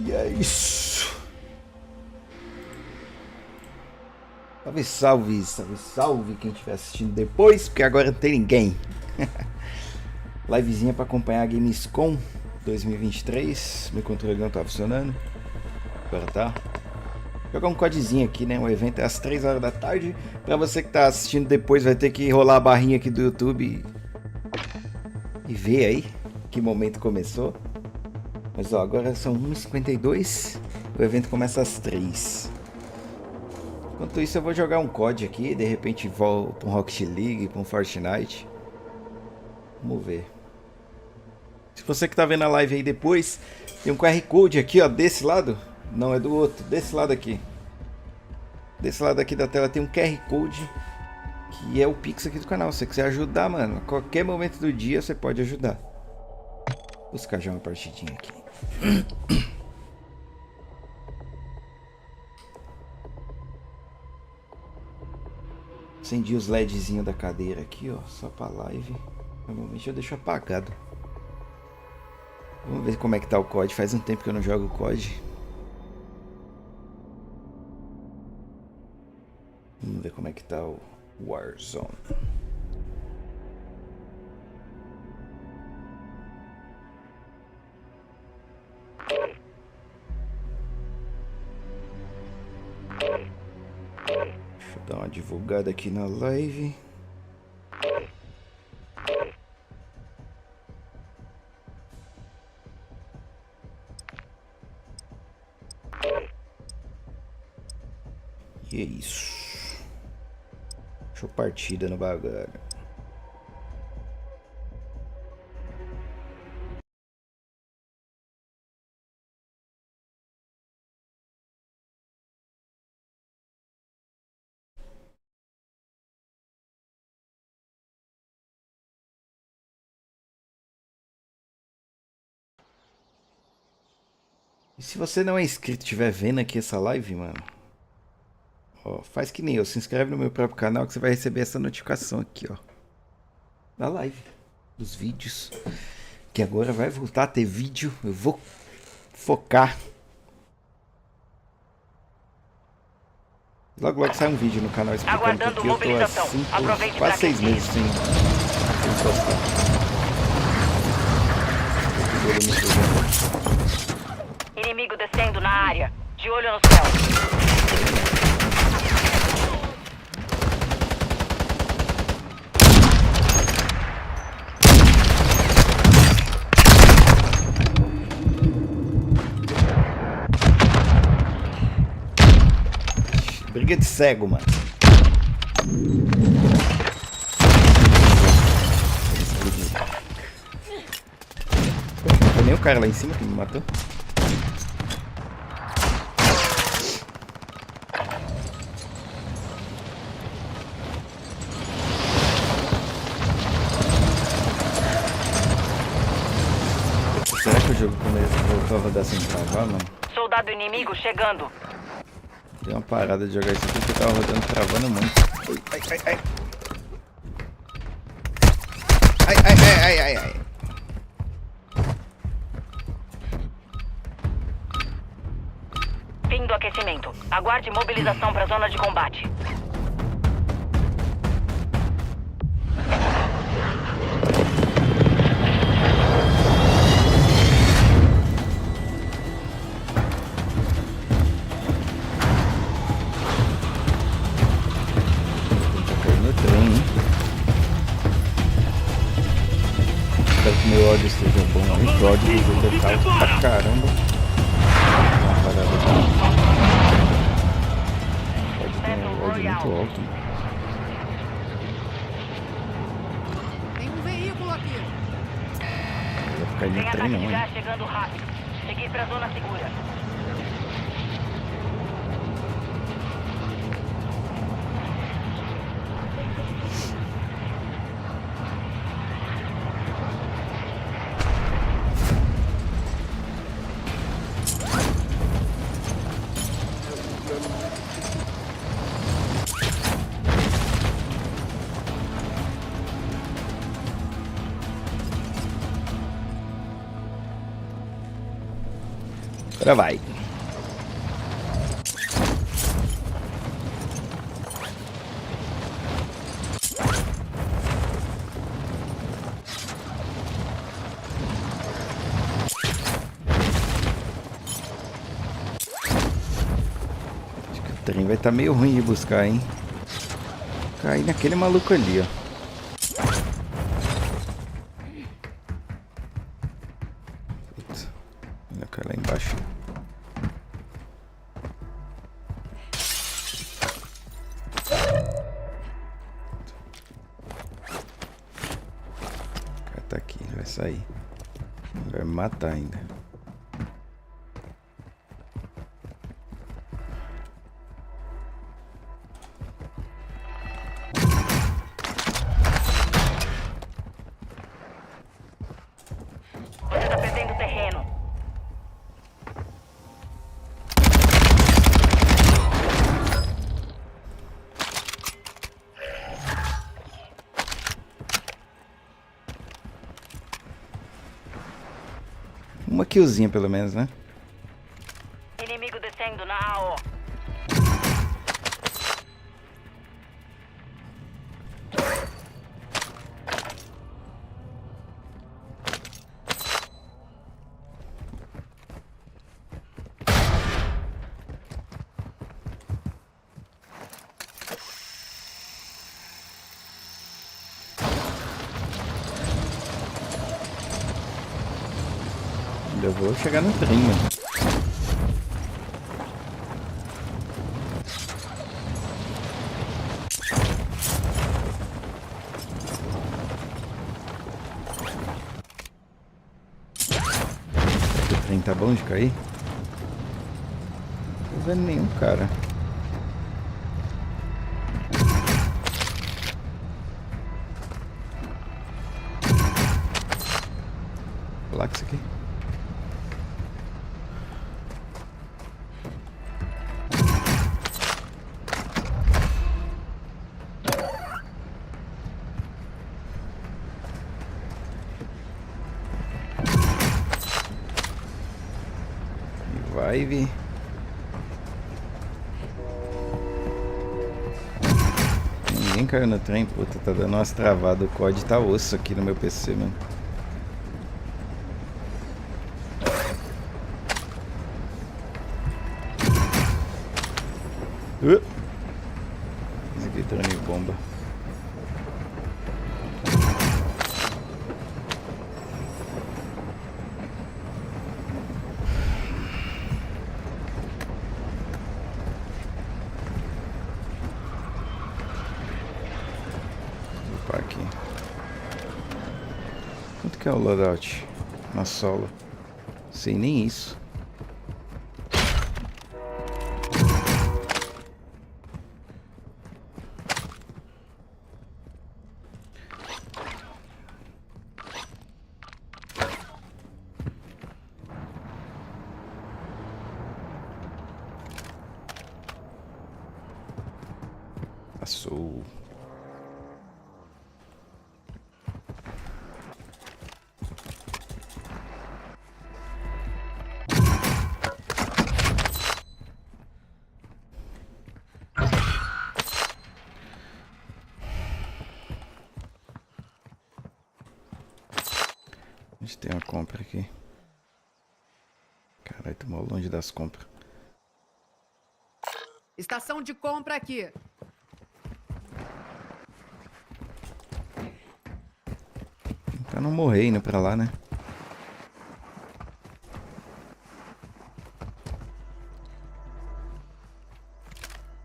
E é isso. Salve, salve, salve, salve quem estiver assistindo depois, porque agora não tem ninguém. Livezinha para acompanhar a GAMESCOM 2023. Meu controle não tá funcionando. Agora tá. Vou jogar um codezinho aqui, né? O evento é às 3 horas da tarde. Para você que tá assistindo depois, vai ter que rolar a barrinha aqui do YouTube e ver aí que momento começou. Mas ó, agora são 1h52. O evento começa às 3. Enquanto isso eu vou jogar um COD aqui, de repente volto um Rocket League, com um Fortnite. Vamos ver. Se você que tá vendo a live aí depois, tem um QR Code aqui, ó, desse lado. Não, é do outro, desse lado aqui. Desse lado aqui da tela tem um QR Code, que é o Pix aqui do canal. Se você quiser ajudar, mano, a qualquer momento do dia você pode ajudar. Vou buscar já uma partidinha aqui. Acendi os LEDzinhos da cadeira aqui, ó, só pra live. Normalmente eu deixo apagado. Vamos ver como é que tá o COD. Faz um tempo que eu não jogo o COD. Vamos ver como é que tá o Warzone. Deixa eu dar uma divulgada aqui na live. E é isso. Deixa eu partida no bagulho. E se você não é inscrito e estiver vendo aqui essa live, mano, ó, faz que nem eu, se inscreve no meu próprio canal que você vai receber essa notificação aqui, ó, da live, dos vídeos, que agora vai voltar a ter vídeo. Eu vou focar. Logo logo sai um vídeo no canal explicando porque eu tô assim por quase 6 meses sem postar. Inimigo descendo na área. De olho no céu. Briga de cego, mano. Foi nem o cara lá em cima que me matou. Será que o jogo voltou a rodar sem travar, mano? Soldado inimigo chegando. Deu uma parada de jogar isso aqui que eu tava rodando travando muito. Ai, ai, ai. Ai, ai, ai, ai, ai, ai. Fim do aquecimento. Aguarde mobilização para a zona de combate. Espero que meu áudio esteja bom. O áudio do jogo é alto pra caramba. Uma parada o áudio muito alto. Tem um veículo aqui. Vai ficar aí no trem não, hein? Chegando rápido. Seguir para a zona segura. Agora vai. Acho que o trem vai estar meio ruim de buscar, hein? Cair naquele maluco ali, ó. Lá embaixo. O cara tá aqui, vai sair. Vai me matar ainda. Você tá perdendo terreno. Uma killzinha pelo menos, né? Inimigo descendo na AO. Ainda vou chegar no trem, mano. O trem tá bom de cair? Não tô vendo nenhum cara. Vou lá com isso aqui. Vai vir. Ninguém caiu no trem, puta, tá dando umas travadas. O COD tá osso aqui no meu PC, mano. Esse aqui drone de bomba. Opa, aqui. Quanto que é o loadout? Na solo. Sei nem isso. Passou. A gente tem uma compra aqui. Caralho, tô mal longe das compras. Estação de compra aqui. Pra não morrer indo pra lá, né?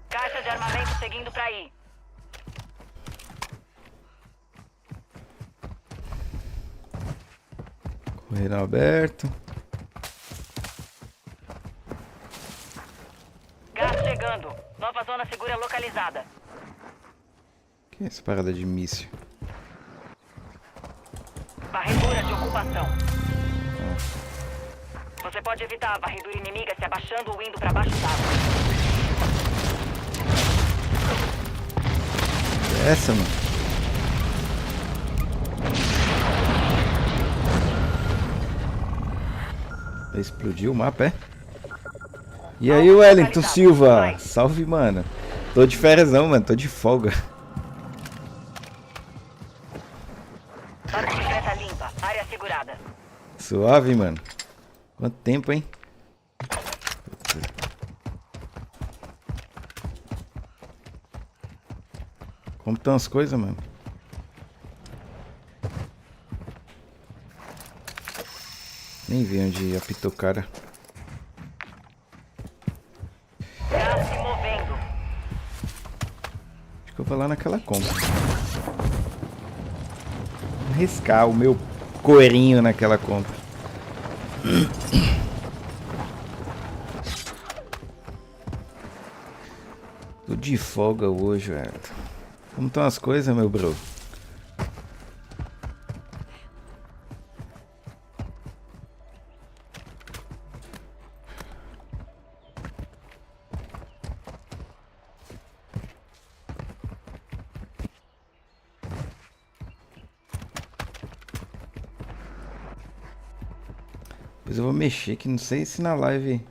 Caixa de armamento seguindo pra aí. Correio aberto. Gás chegando. Nova zona segura localizada. Que é essa parada de míssil? Varredura de ocupação. Você pode evitar a varredura inimiga se abaixando ou indo pra baixo d'água. Essa, mano. Explodiu o mapa, é? E aí, Wellington Silva? Salve, mano. Tô de férias não, mano. Tô de folga. Zona secreta limpa. Área segurada. Suave, mano. Quanto tempo, hein? Como estão as coisas, mano? Nem vi onde apitou o cara. Gás se movendo. Acho que eu vou lá naquela compra. Vou arriscar o meu coelhinho naquela compra. Tô de folga hoje, velho. Como estão as coisas, meu bro? Depois eu vou mexer, que não sei se na live...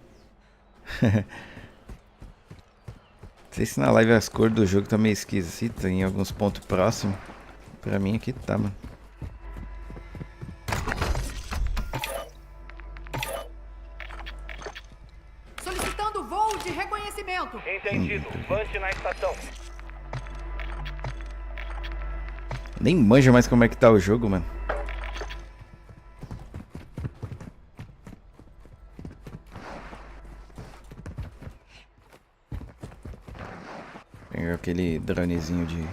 Não sei se na live as cores do jogo tá meio esquisita em alguns pontos próximos. Pra mim aqui tá, mano. Solicitando voo de reconhecimento. Entendido. Lance na estação. Nem manja mais como é que tá o jogo, mano. Pegar aquele dronezinho de...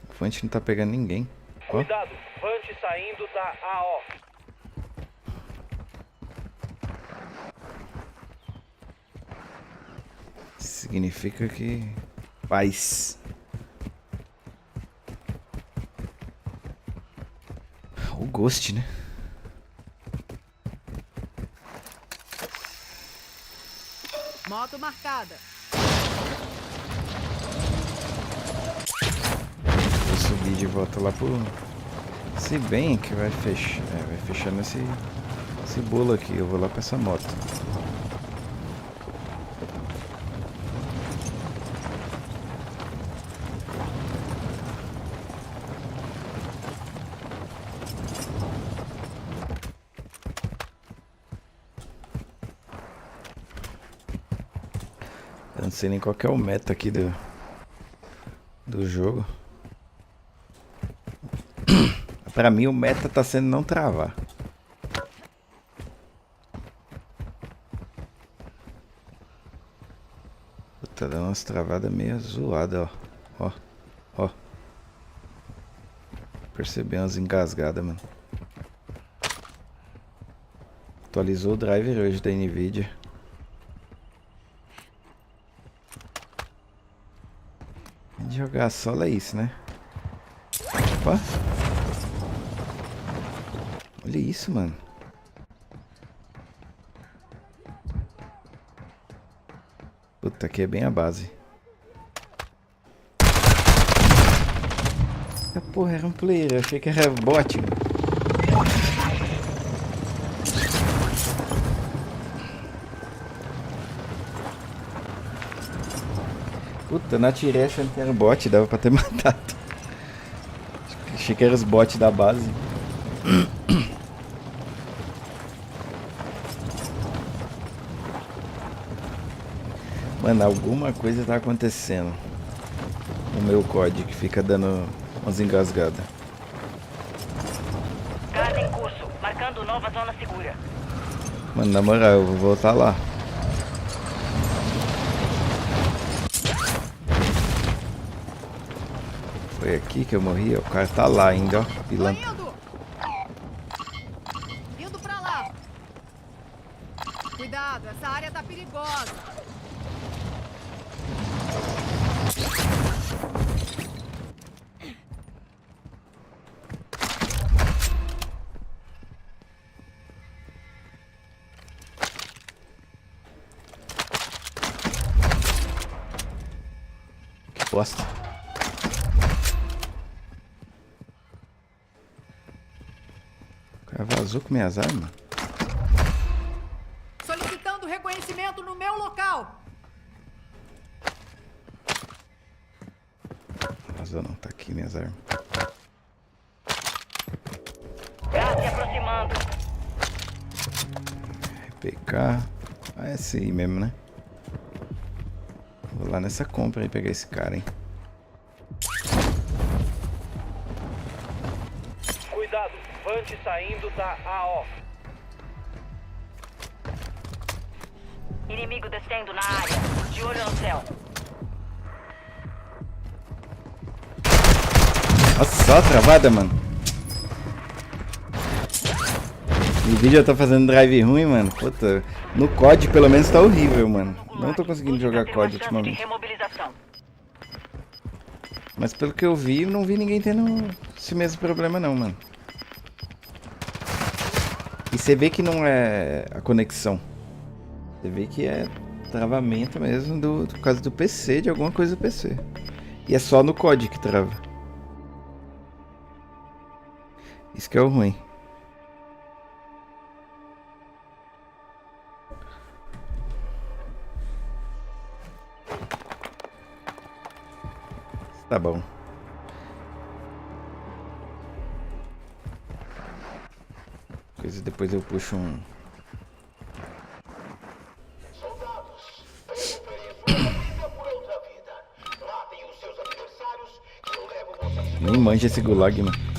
O Fante não tá pegando ninguém. Ó. Cuidado. Vante saindo da AO. Significa que... Paz. O Ghost, né? Moto marcada. Vou subir de volta lá pro... Se bem que vai fechar... vai fechar nesse bolo aqui. Eu vou lá pra essa moto. Eu não sei nem qual que é o meta aqui do jogo. Pra mim o meta tá sendo não travar. Tá dando umas travadas meio zoadas, ó. Ó, ó. Percebi umas engasgadas, mano. Atualizou o driver hoje da Nvidia. De jogar solo é isso, né? Opa. Olha isso, mano. Puta, aqui é bem a base. Ah, porra, era um player. Eu achei que era bot, mano. Puta, na tirei achando que era bot, dava pra ter matado. Achei que eram os bots da base. Mano, alguma coisa tá acontecendo no meu código que fica dando umas engasgadas. Gás em curso. Marcando nova zona segura. Mano, na moral, eu vou voltar lá. Foi aqui que eu morri? O cara tá lá ainda, ó. Tô Pilantra. indo. Indo pra lá. Cuidado, essa área tá perigosa. Que bosta. O cara vazou com minhas armas. reconhecimento no meu local. Vazou não, tá aqui minhas armas. Gás se aproximando. PK. Ah, é esse aí mesmo, né? Vou lá nessa compra aí pegar esse cara, hein? Cuidado, Vante saindo da AO. Inimigo descendo na área. De olho no céu. Nossa, só a travada, mano. O vídeo eu tô fazendo drive ruim, mano. Puta, no COD pelo menos tá horrível, mano. Não tô conseguindo jogar COD ultimamente. Remobilização. Mas pelo que eu vi, não vi ninguém tendo esse mesmo problema não, mano. E você vê que não é a conexão. Você vê que é travamento mesmo por causa do PC, de alguma coisa do PC. E é só no COD que trava. Isso que é o ruim. Tá bom. Coisa depois eu puxo um. Soldados, tenham ofereço uma vida por outra vida. Matem os seus adversários que eu levo vocês. Nem manja esse gulag, mano.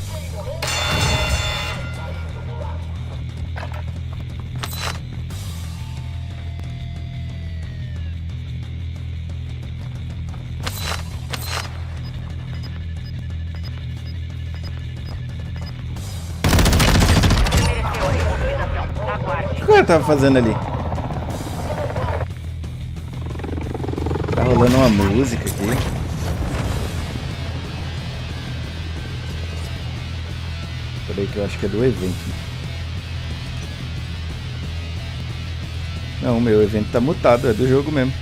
Mereceu a remobilização. Aguarde. O que o cara tava fazendo ali? Tá rolando uma música aqui. Peraí que eu acho que é do evento. Não, o meu evento tá mutado, é do jogo mesmo.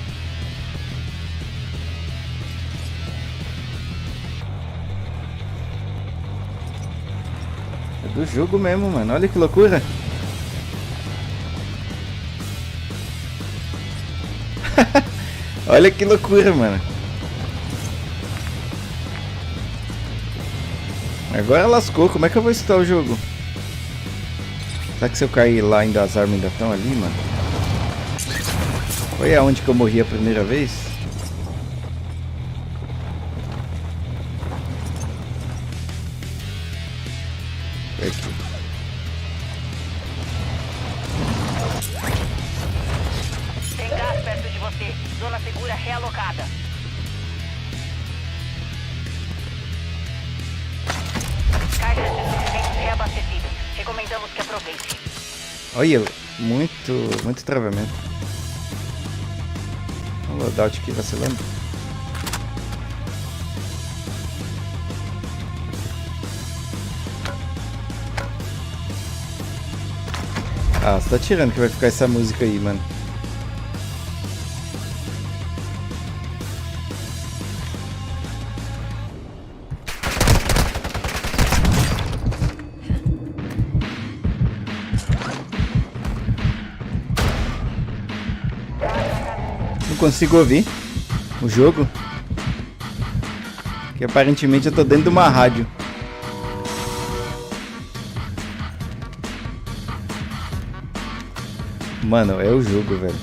É do jogo mesmo, mano. Olha que loucura. Olha que loucura, mano. Agora lascou. Como é que eu vou estourar o jogo? Será que se eu cair lá ainda as armas ainda estão ali, mano? Foi aonde que eu morri a primeira vez? Foi aqui. Tem gás perto de você. Zona segura realocada. Caixas de suprimentos reabastecidas. Recomendamos que aproveite. Olha, muito travamento. O loadout aqui vacilando. Ah, você tá tirando que vai ficar essa música aí, mano. Não consigo ouvir o jogo. Que aparentemente eu tô dentro de uma rádio. Mano, é o jogo, velho.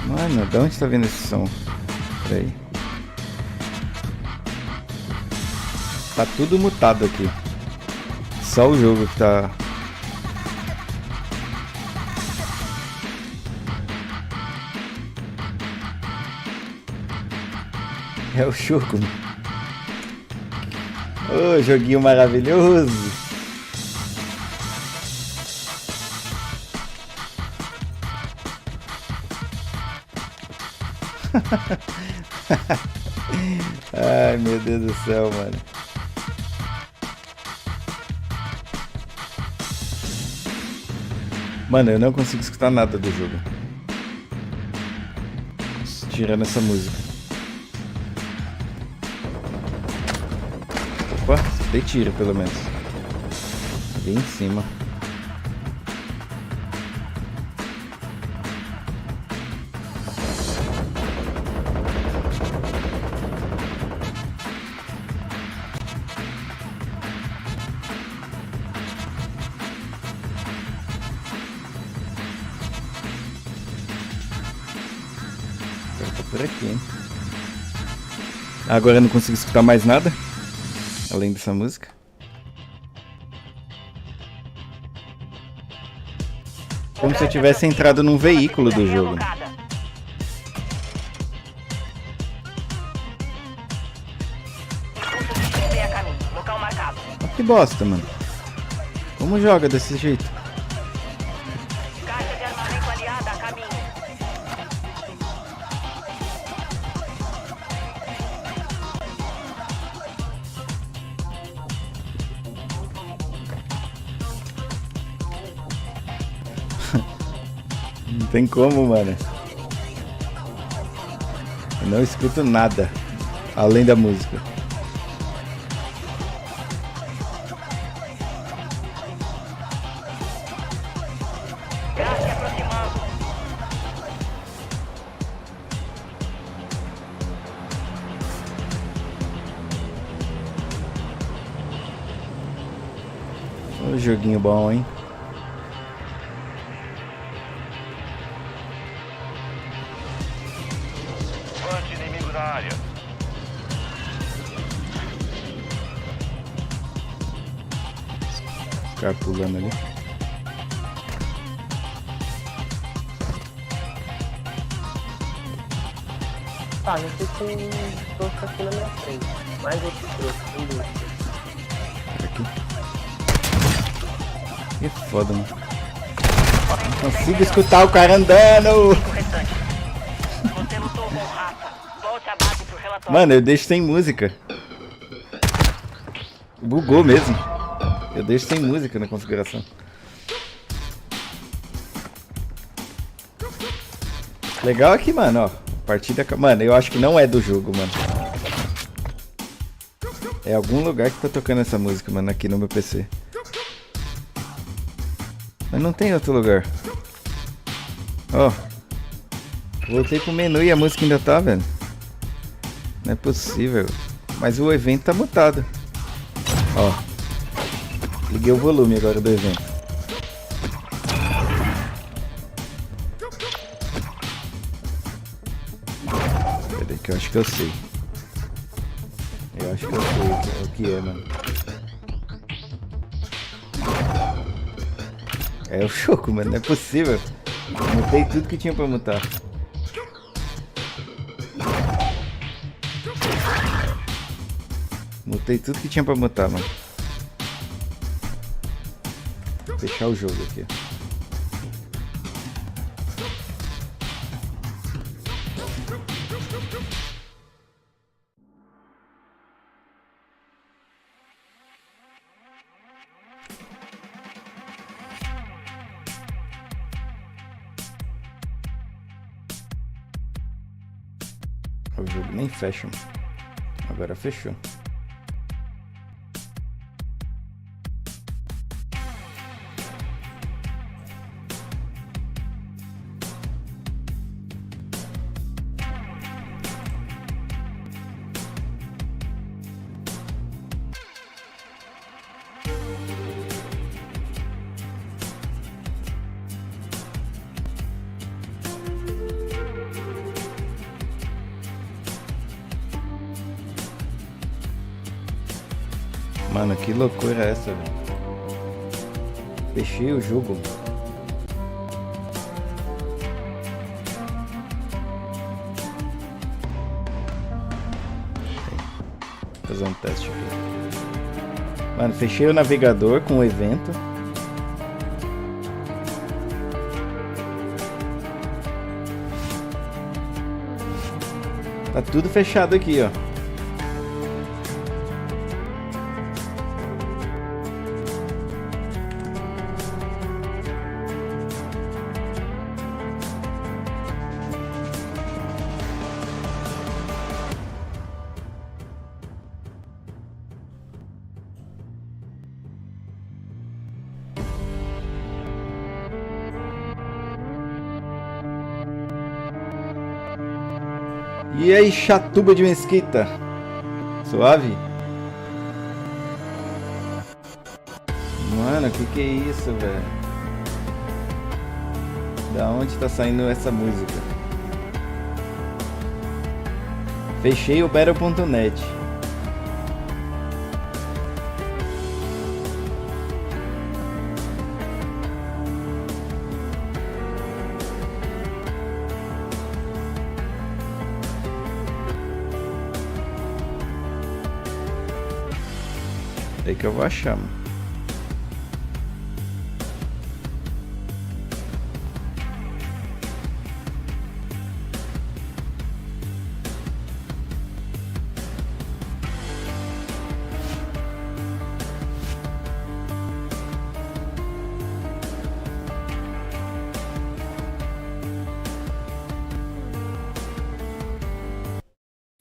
Mano, de onde tá vindo esse som? Peraí. Tá tudo mutado aqui. Só o jogo que tá... É o jogo. Ô, joguinho maravilhoso. Ai, meu Deus do céu, mano. Mano, eu não consigo escutar nada do jogo. Tirando essa música. Opa. escutei tiro, pelo menos. Ali em cima. Tá por aqui, hein? Agora eu não consigo escutar mais nada. Além dessa música. Como se eu tivesse entrado num veículo do jogo. Ah, que bosta, mano. Como joga desse jeito? Caixa de armamento aliada a caminho. Não tem como, mano. Eu não escuto nada. Além da música. Gás se aproximando. Ô, joguinho bom, hein? Levante inimigo na área. Os caras pulando ali. Tá, não sei se tem trouxa aqui na minha frente. Mais outro trouxa, tem dois. Aqui. Que foda, mano. Não consigo escutar o cara andando. O restante. Você lutou com raça. Volte à base pro relatório. Mano, eu deixo sem música. Bugou mesmo. Eu deixo sem música na configuração. Legal aqui, mano, ó. Partida... Mano, eu acho que não é do jogo, mano. É algum lugar que tá tocando essa música, mano, aqui no meu PC. Mas não tem outro lugar. Ó. Voltei pro menu e a música ainda tá, velho. Não é possível. Mas o evento tá mutado. Ó. Liguei o volume agora do evento. Peraí que eu acho que eu sei. Eu acho que eu sei o que é, mano. É o choco, mano. Não é possível. Mutei tudo que tinha pra mutar. Mutei tudo que tinha pra mutar, mano. Vou fechar o jogo aqui. O jogo nem fecha, mano. Agora fechou. Mano, que loucura é essa, velho? Fechei o jogo. Vou fazer um teste aqui. Mano, fechei o navegador com o evento. Tá tudo fechado aqui, ó. E aí, Chatuba de Mesquita? Suave? Mano, que é isso, velho? Da onde tá saindo essa música? Fechei o Battle.net. É que eu vou achar, mano.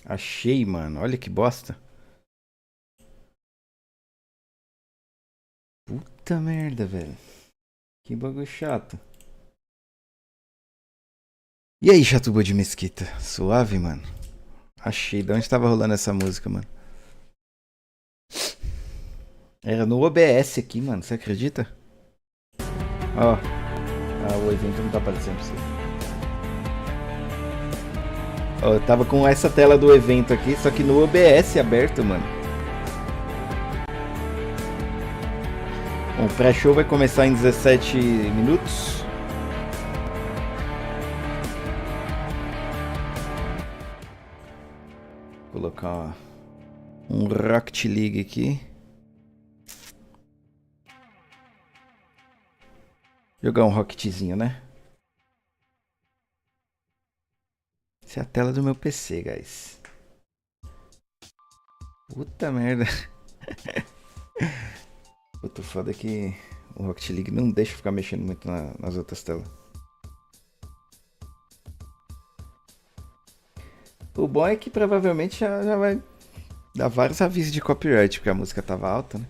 Achei, mano. Olha que bosta. Puta merda, velho. Que bagulho chato. E aí, Chatuba de Mesquita? Suave, mano? Achei. De onde tava rolando essa música, mano? Era no OBS aqui, mano. Você acredita? Ó. Ah, o evento não tá aparecendo pra você. Ó, eu tava com essa tela do evento aqui, só que no OBS aberto, mano. Bom, o pré-show vai começar em 17 minutos. Vou colocar um Rocket League aqui. Jogar um Rocketzinho, né? Essa é a tela do meu PC, guys. Puta merda. Puta foda que o Rocket League não deixa eu ficar mexendo muito nas outras telas. O bom é que provavelmente já vai dar vários avisos de copyright, porque a música tava alta, né?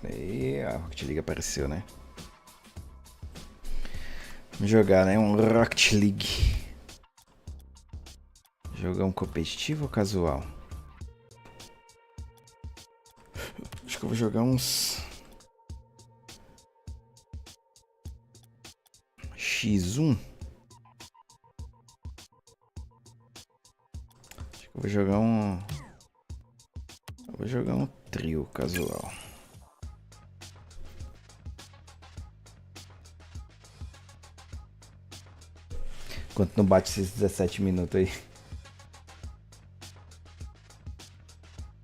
Aí a Rocket League apareceu, né? Vamos jogar, né? Um Rocket League. Jogar um competitivo ou casual? Acho que eu vou jogar uns X1. Acho que eu vou jogar um. Eu vou jogar um trio casual. Enquanto não bate esses 17 minutos aí.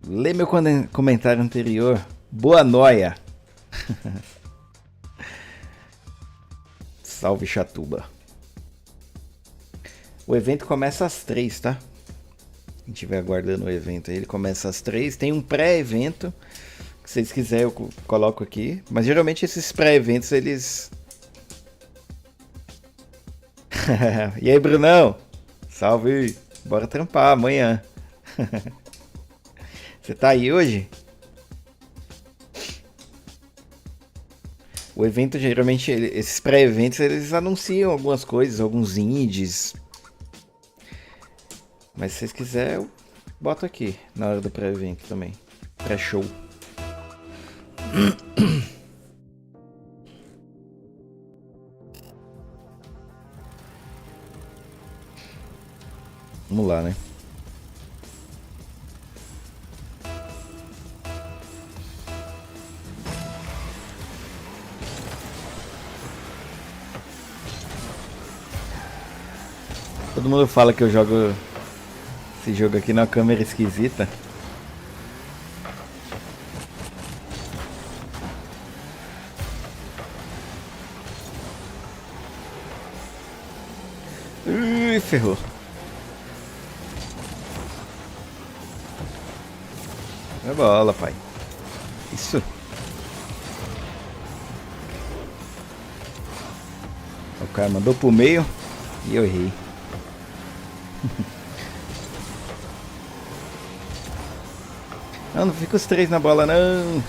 Lê meu comentário anterior. Boa noia. Salve, Chatuba. O evento começa às 3, tá? Quem estiver aguardando o evento aí, ele começa às 3. Tem um pré-evento. Se vocês quiserem, eu coloco aqui. Mas geralmente esses pré-eventos, eles... E aí, Brunão? Salve! Bora trampar amanhã. Você tá aí hoje? O evento, geralmente, esses pré-eventos, eles anunciam algumas coisas, alguns indies. Mas se vocês quiserem, eu boto aqui na hora do pré-evento também. Pré-show. Vamos lá, né? Todo mundo fala que eu jogo esse jogo aqui na câmera esquisita. Ui, ferrou. É bola, pai. Isso. O cara mandou pro meio e eu errei. Não, não fica os 3 na bola, não.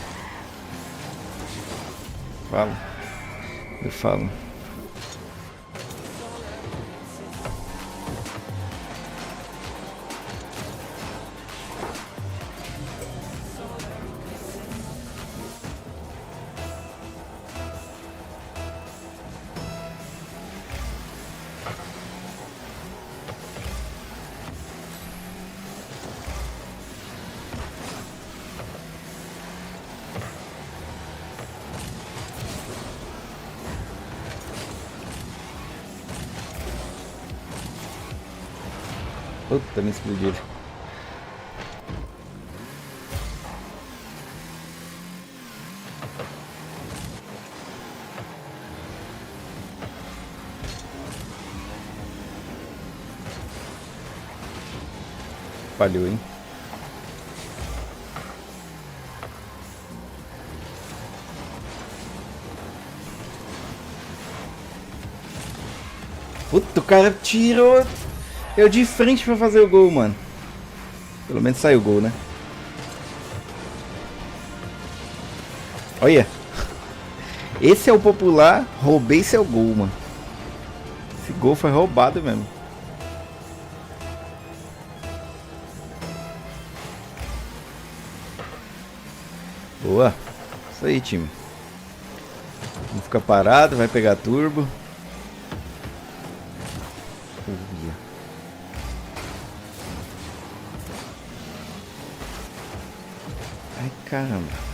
Falo. Eu falo. Puta, me explodiram. Falhou, hein? Puta, o cara tirou eu de frente pra fazer o gol, mano. Pelo menos saiu o gol, né? Olha. Esse é o popular, roubei seu gol, mano. Esse gol foi roubado mesmo. Boa. Isso aí, time. Não fica parado, vai pegar turbo. Ai, caramba.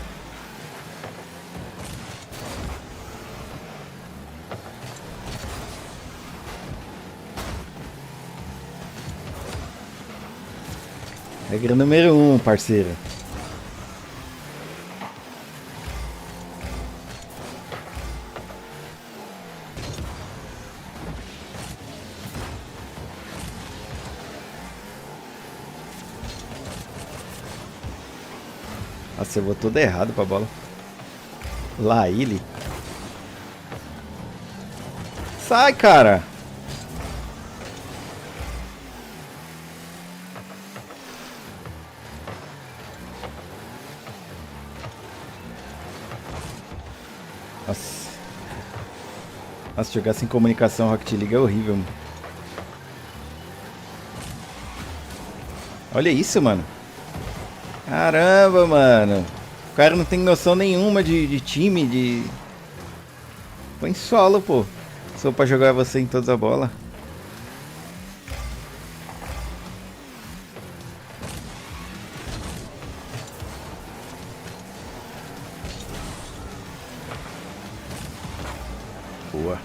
Regra número 1, parceiro. Nossa, eu vou todo errado pra bola. Lá ele. Sai, cara. Nossa. Nossa, jogar sem comunicação Rocket League é horrível, mano. Olha isso, mano. Caramba, mano. O cara não tem noção nenhuma de time, de... Põe solo, pô. Só pra jogar você em todas as bolas. Boa.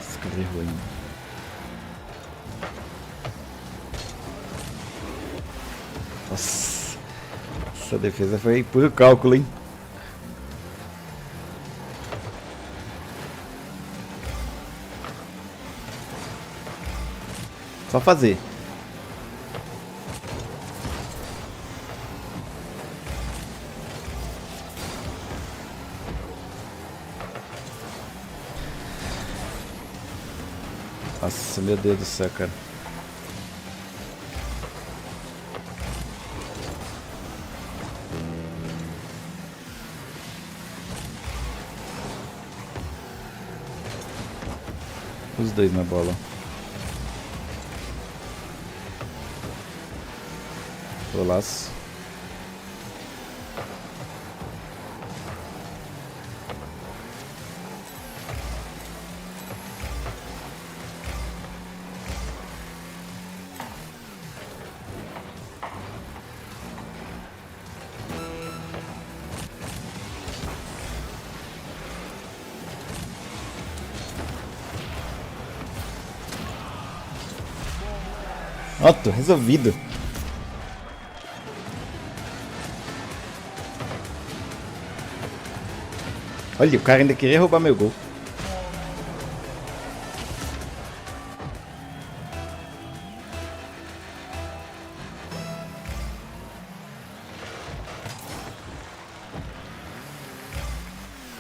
Esse cara errou ainda. Nossa. Essa defesa foi puro cálculo, hein? Só fazer. Nossa, meu Deus do céu, cara. Os dois na bola. Golaço. Ó, tô resolvido. Olha, o cara ainda queria roubar meu gol.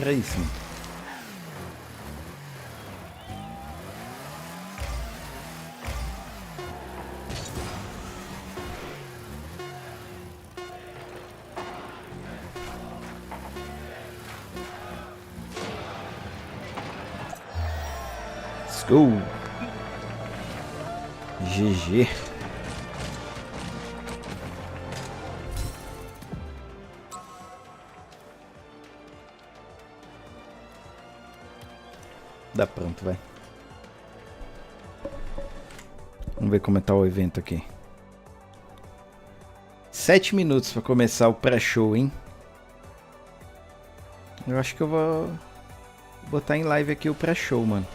pra isso, mano. Let's go. GG. Dá pronto, vai. Vamos ver como é tá o evento aqui. 7 minutos pra começar o pré-show, hein? Eu acho que eu vou botar em live aqui o pré-show, mano.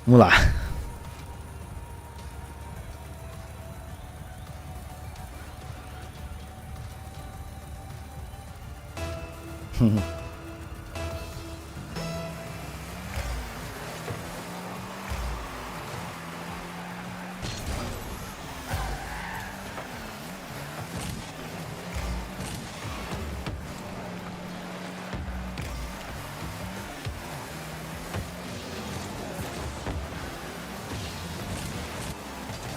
Vamos lá.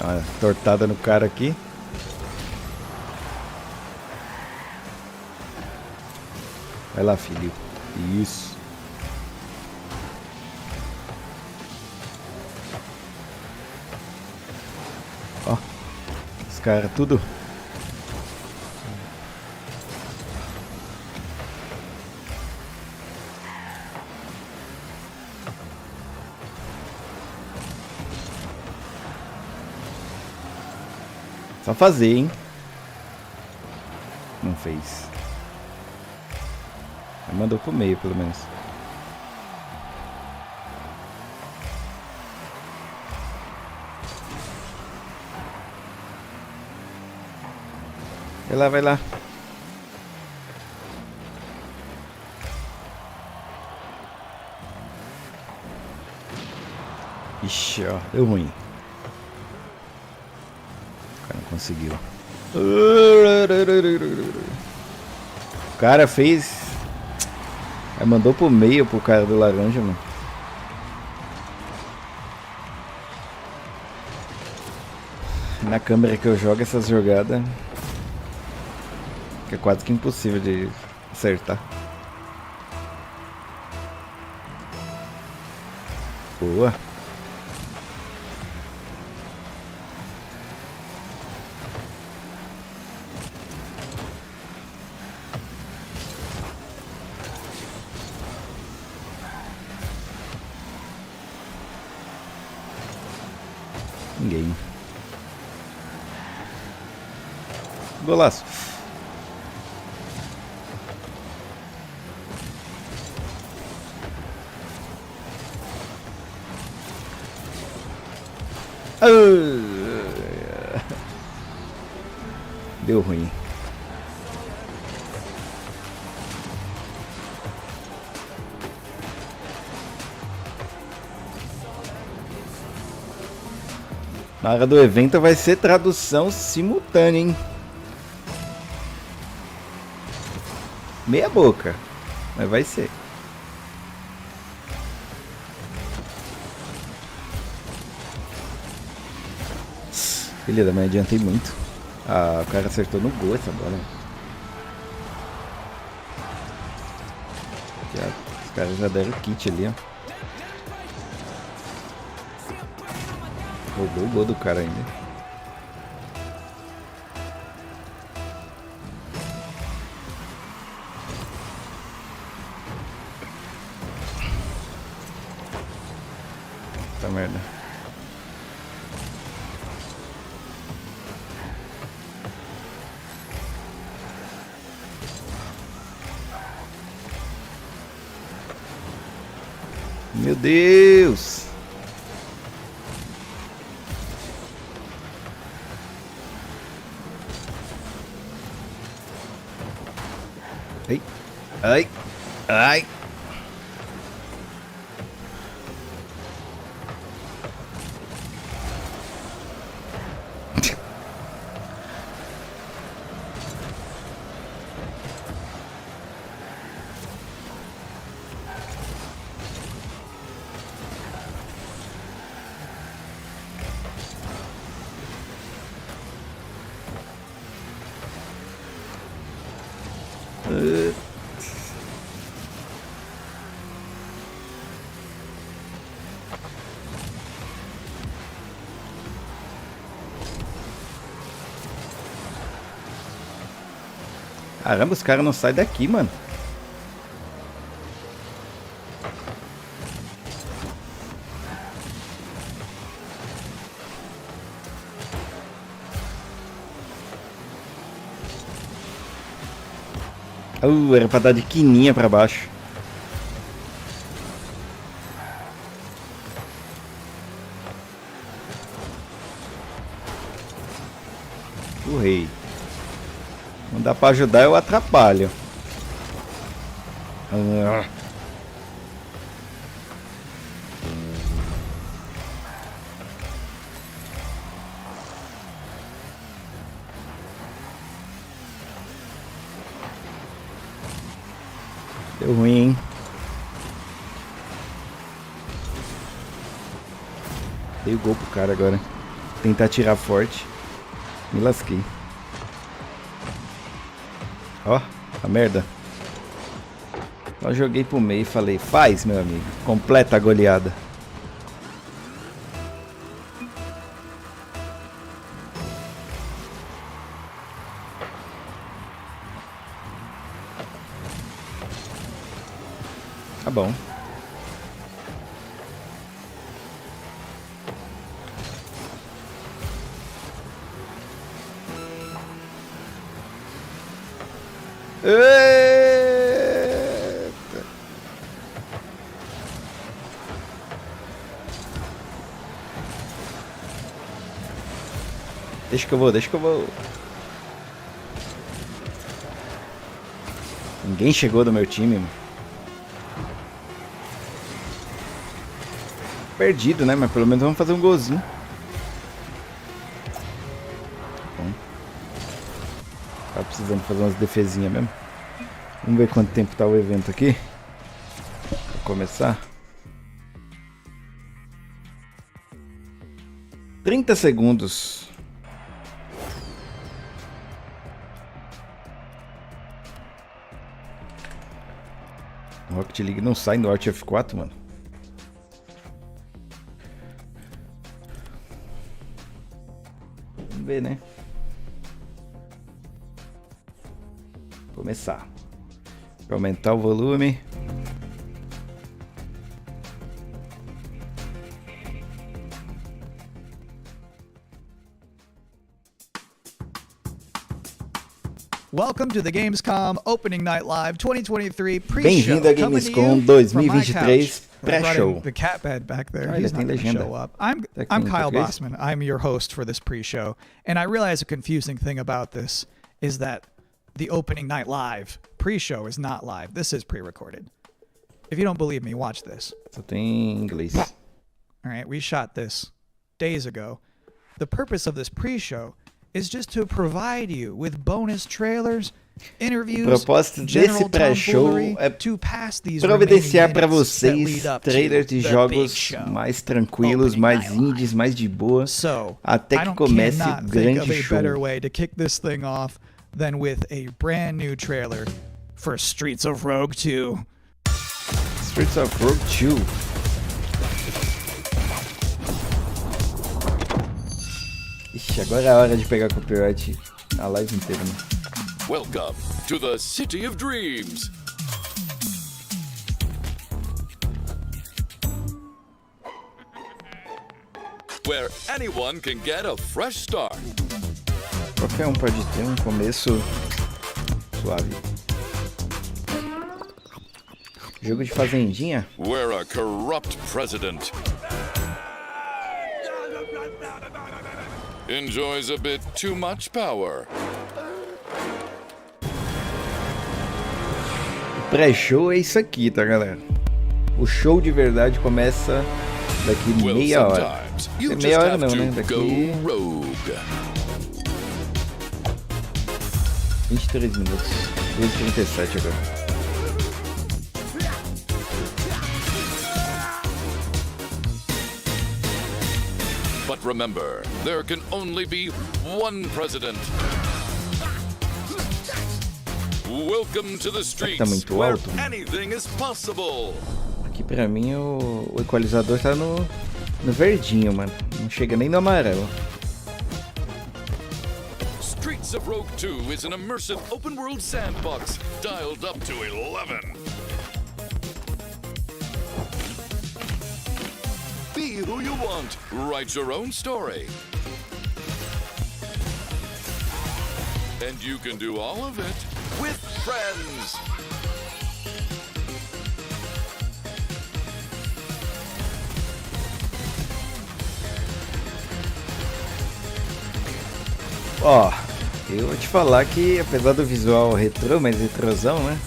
Olha, tortada no cara aqui. Vai lá, filho. Isso. Ó. Os caras tudo. Só fazer, hein? Não fez. Ele mandou pro meio, pelo menos. Vai lá, vai lá. Ixi, ó, deu ruim. O cara não conseguiu. O cara fez... Aí mandou pro meio pro cara do laranja, mano. Na câmera que eu jogo essas jogadas, que é quase que impossível de acertar. Boa. Ninguém. Golaço. Deu ruim. Na hora do evento vai ser tradução simultânea, hein? Meia boca, mas vai ser. Beleza, mas adiantei muito. Ah, o cara acertou no gol essa bola. Já, os caras já deram o kit ali, ó. Roubou o gol do cara ainda. Tá merda. Meu Deus. Ai, ai, ai. Caramba, os caras não saem daqui, mano. Era pra dar de quininha pra baixo. O rei. Não dá pra ajudar, eu atrapalho. Deu ruim, hein? Dei o gol pro cara agora. Tentar tirar forte. Me lasquei. Ó, a merda. Só joguei pro meio e falei, faz, meu amigo. Completa a goleada. Tá bom. Eita. Deixa que eu vou, deixa que eu vou. Ninguém chegou do meu time, mano. Perdido, né? Mas pelo menos vamos fazer um golzinho. Bom. Tá precisando fazer umas defesinhas mesmo. Vamos ver quanto tempo tá o evento aqui. Vou começar. 30 segundos. O Rocket League não sai no Alt F4, mano. Vamos ver, né? Começar. Pra aumentar o volume. Welcome to the Gamescom Opening Night Live 2023 pre-show. Bem-vindo a Gamescom 2023 pré-show. The cat bed back there. Olha, He's tem not going to legenda. show up. I'm Tá aqui em Kyle português? Bossman. I'm your host for this pre-show. And I realize a confusing thing about this is that the Opening Night Live pre-show is not live. This is pre-recorded. If you don't believe me, watch this. Só tem inglês. All right, we shot this days ago. The purpose of this pre-show is just to provide you with bonus trailers, interviews, O propósito desse general pré-show tomfoolery é to pass these providenciar para remaining minutes that vocês lead up to trailers de the jogos big show. mais tranquilos, Opening mais Night Live. indies, mais de boa, So, até I que don't comece o cannot think grande of a show. better way to kick this thing off than with a brand new trailer for Streets of Rogue 2. Streets of Rogue 2. Ixi, agora é a hora de pegar copyright a live inteira, né? Welcome to the City of Dreams. Where anyone can get a fresh start. Qualquer um pode ter um começo suave. Jogo de fazendinha? We're a corrupt president. Enjoys a bit too much power. O pré-show é isso aqui, tá, galera? O show de verdade começa daqui Well, meia hora. sometimes you É just meia hora have não, né? to Daqui go rogue. 23 minutos. 2h37 agora. But remember, there can only be one president. Welcome to the streets, muito where alto. anything is possible. Aqui pra mim o equalizador tá no verdinho, mano. Não chega nem no amarelo. Streets of Rogue 2 is an immersive open-world sandbox dialed up to 11. Be who you want. Write your own story. And you can do all of it with friends. Ó, eu vou te falar que apesar do visual retrô, mas retrosão, né?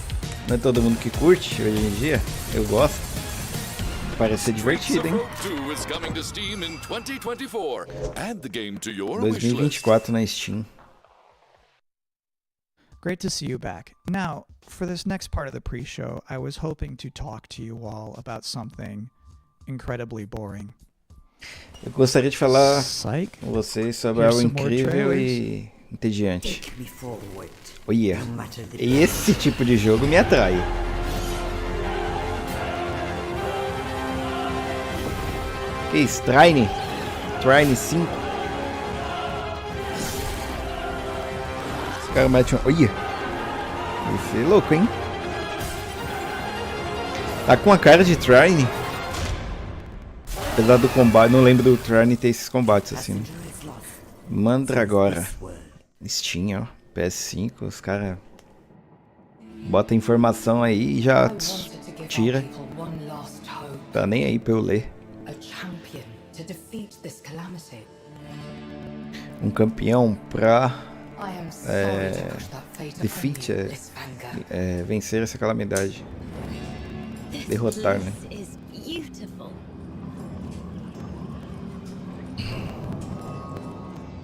Não é todo mundo que curte hoje em dia. Eu gosto. Parece ser divertido, hein? 2024 na Steam. Great to see you back. Now, for this next part of the pre-show, I was hoping to talk to you all about something incredibly boring. Eu gostaria de falar Psych? com vocês sobre Here's algo some more incrível trailers. e entediante. Olha, esse tipo de jogo me atrai. Que isso? Trine 5. Esse cara mete um... Olha! Esse é louco, hein? Tá com a cara de Trine. Apesar do combate, não lembro do Trine ter esses combates assim. Né? Mandragora. Steam, ó. PS5, os caras botam informação aí e já tira. Tá nem aí pra eu ler. Um campeão pra defeat, vencer essa calamidade. Derrotar, né?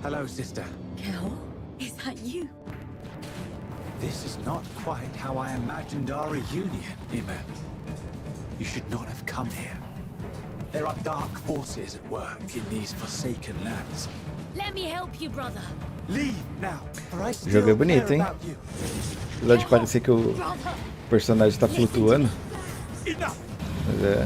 Hello, sister. Kel, is that you? This is not quite how I imagined our reunion, Nima. You should not have come here. There are dark forces at work in these forsaken lands. Let me help you, brother. Leave now, for I O still jogo é bonito, care hein? about you. Apesar de parecer que o personagem tá flutuando. Enough. Mas é...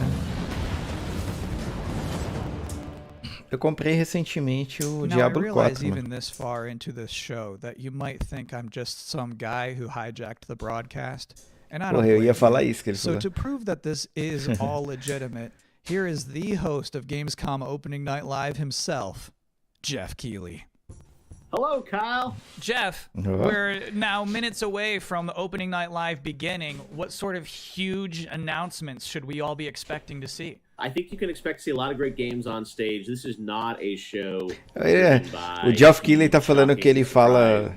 Eu comprei recentemente o Diablo 4, I realize even mano. this far into this show that you might think I'm just some guy who hijacked the broadcast, and I don't Porra, eu ia blame falar you. isso que ele So falou. to prove that this is all legitimate, here is the host of Gamescom Opening Night Live himself, Jeff Keighley. Hello, Kyle. Jeff, we're now minutes away from the Opening Night Live beginning. What sort of huge announcements should we all be expecting to see? I think you can expect to see a lot of great games on stage. This is not a show. O Geoff Keighley tá falando que ele fala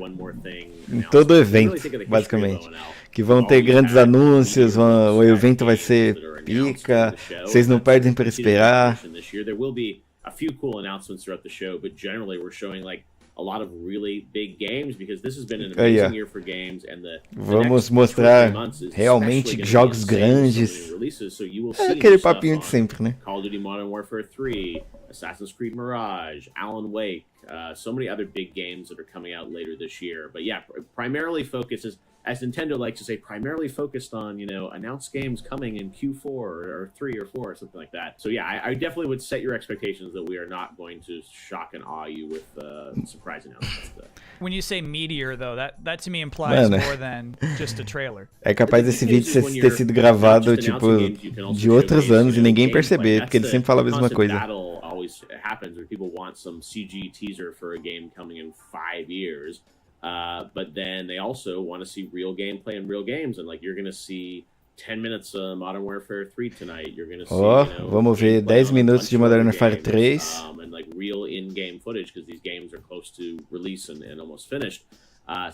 em todo evento, basicamente. Que vão ter grandes anúncios, o evento vai ser pica, vocês não perdem para esperar. There will be a few cool announcements throughout the show, but generally we're showing like a lot of really big games because this has been an amazing year for games and Vamos mostrar realmente jogos grandes. É aquele papinho de sempre, né? Call of Duty Modern Warfare 3, Assassin's Creed Mirage, Alan Wake, so many other big games that are coming out later this year. But yeah, primarily focuses, as Nintendo likes to say, primarily focused on, you know, announced games coming in Q4 or 3 or 4 or something like that. So yeah, I definitely would set your expectations that we are not going to shock and awe you with surprise announcements. When you say meteor, though, that to me implies more than just a trailer. É capaz desse vídeo ter sido gravado, tipo, de outros anos e ninguém perceber, porque ele sempre fala a mesma coisa. Battle always happens where people want some CG teaser for a game coming in 5 years. But then they also want to see real gameplay and real games, and like you're going to see 10 minutes of Modern Warfare 3 tonight. You're gonna see, Ó, vamos ver 10 minutos de Modern Warfare 3. And like real in-game footage because these games are close to release and almost finished.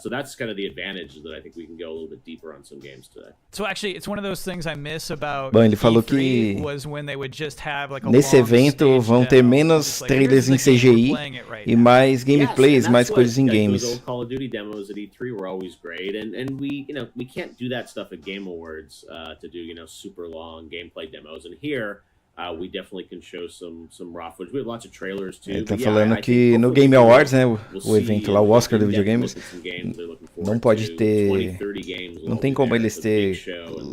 So that's kind of the advantage that I think we can go a little bit deeper on some games today. So actually, it's one of those things I miss about Bom, ele falou E3 que was when they would just have like a nesse long evento stage vão ter demo. menos It's like, trailers em here's the game, CGI we're playing it right e now. mais gameplays, and mais that's coisas em like, games. Those old Call of Duty demos at E3 were always great, and we we can't do that stuff at Game Awards to do super long gameplay demos. And here we definitely can show some raw footage. We have lots of trailers too. Ele tá falando que no Game Awards, né, o evento lá, o Oscar do videogames, não pode ter, não tem como eles ter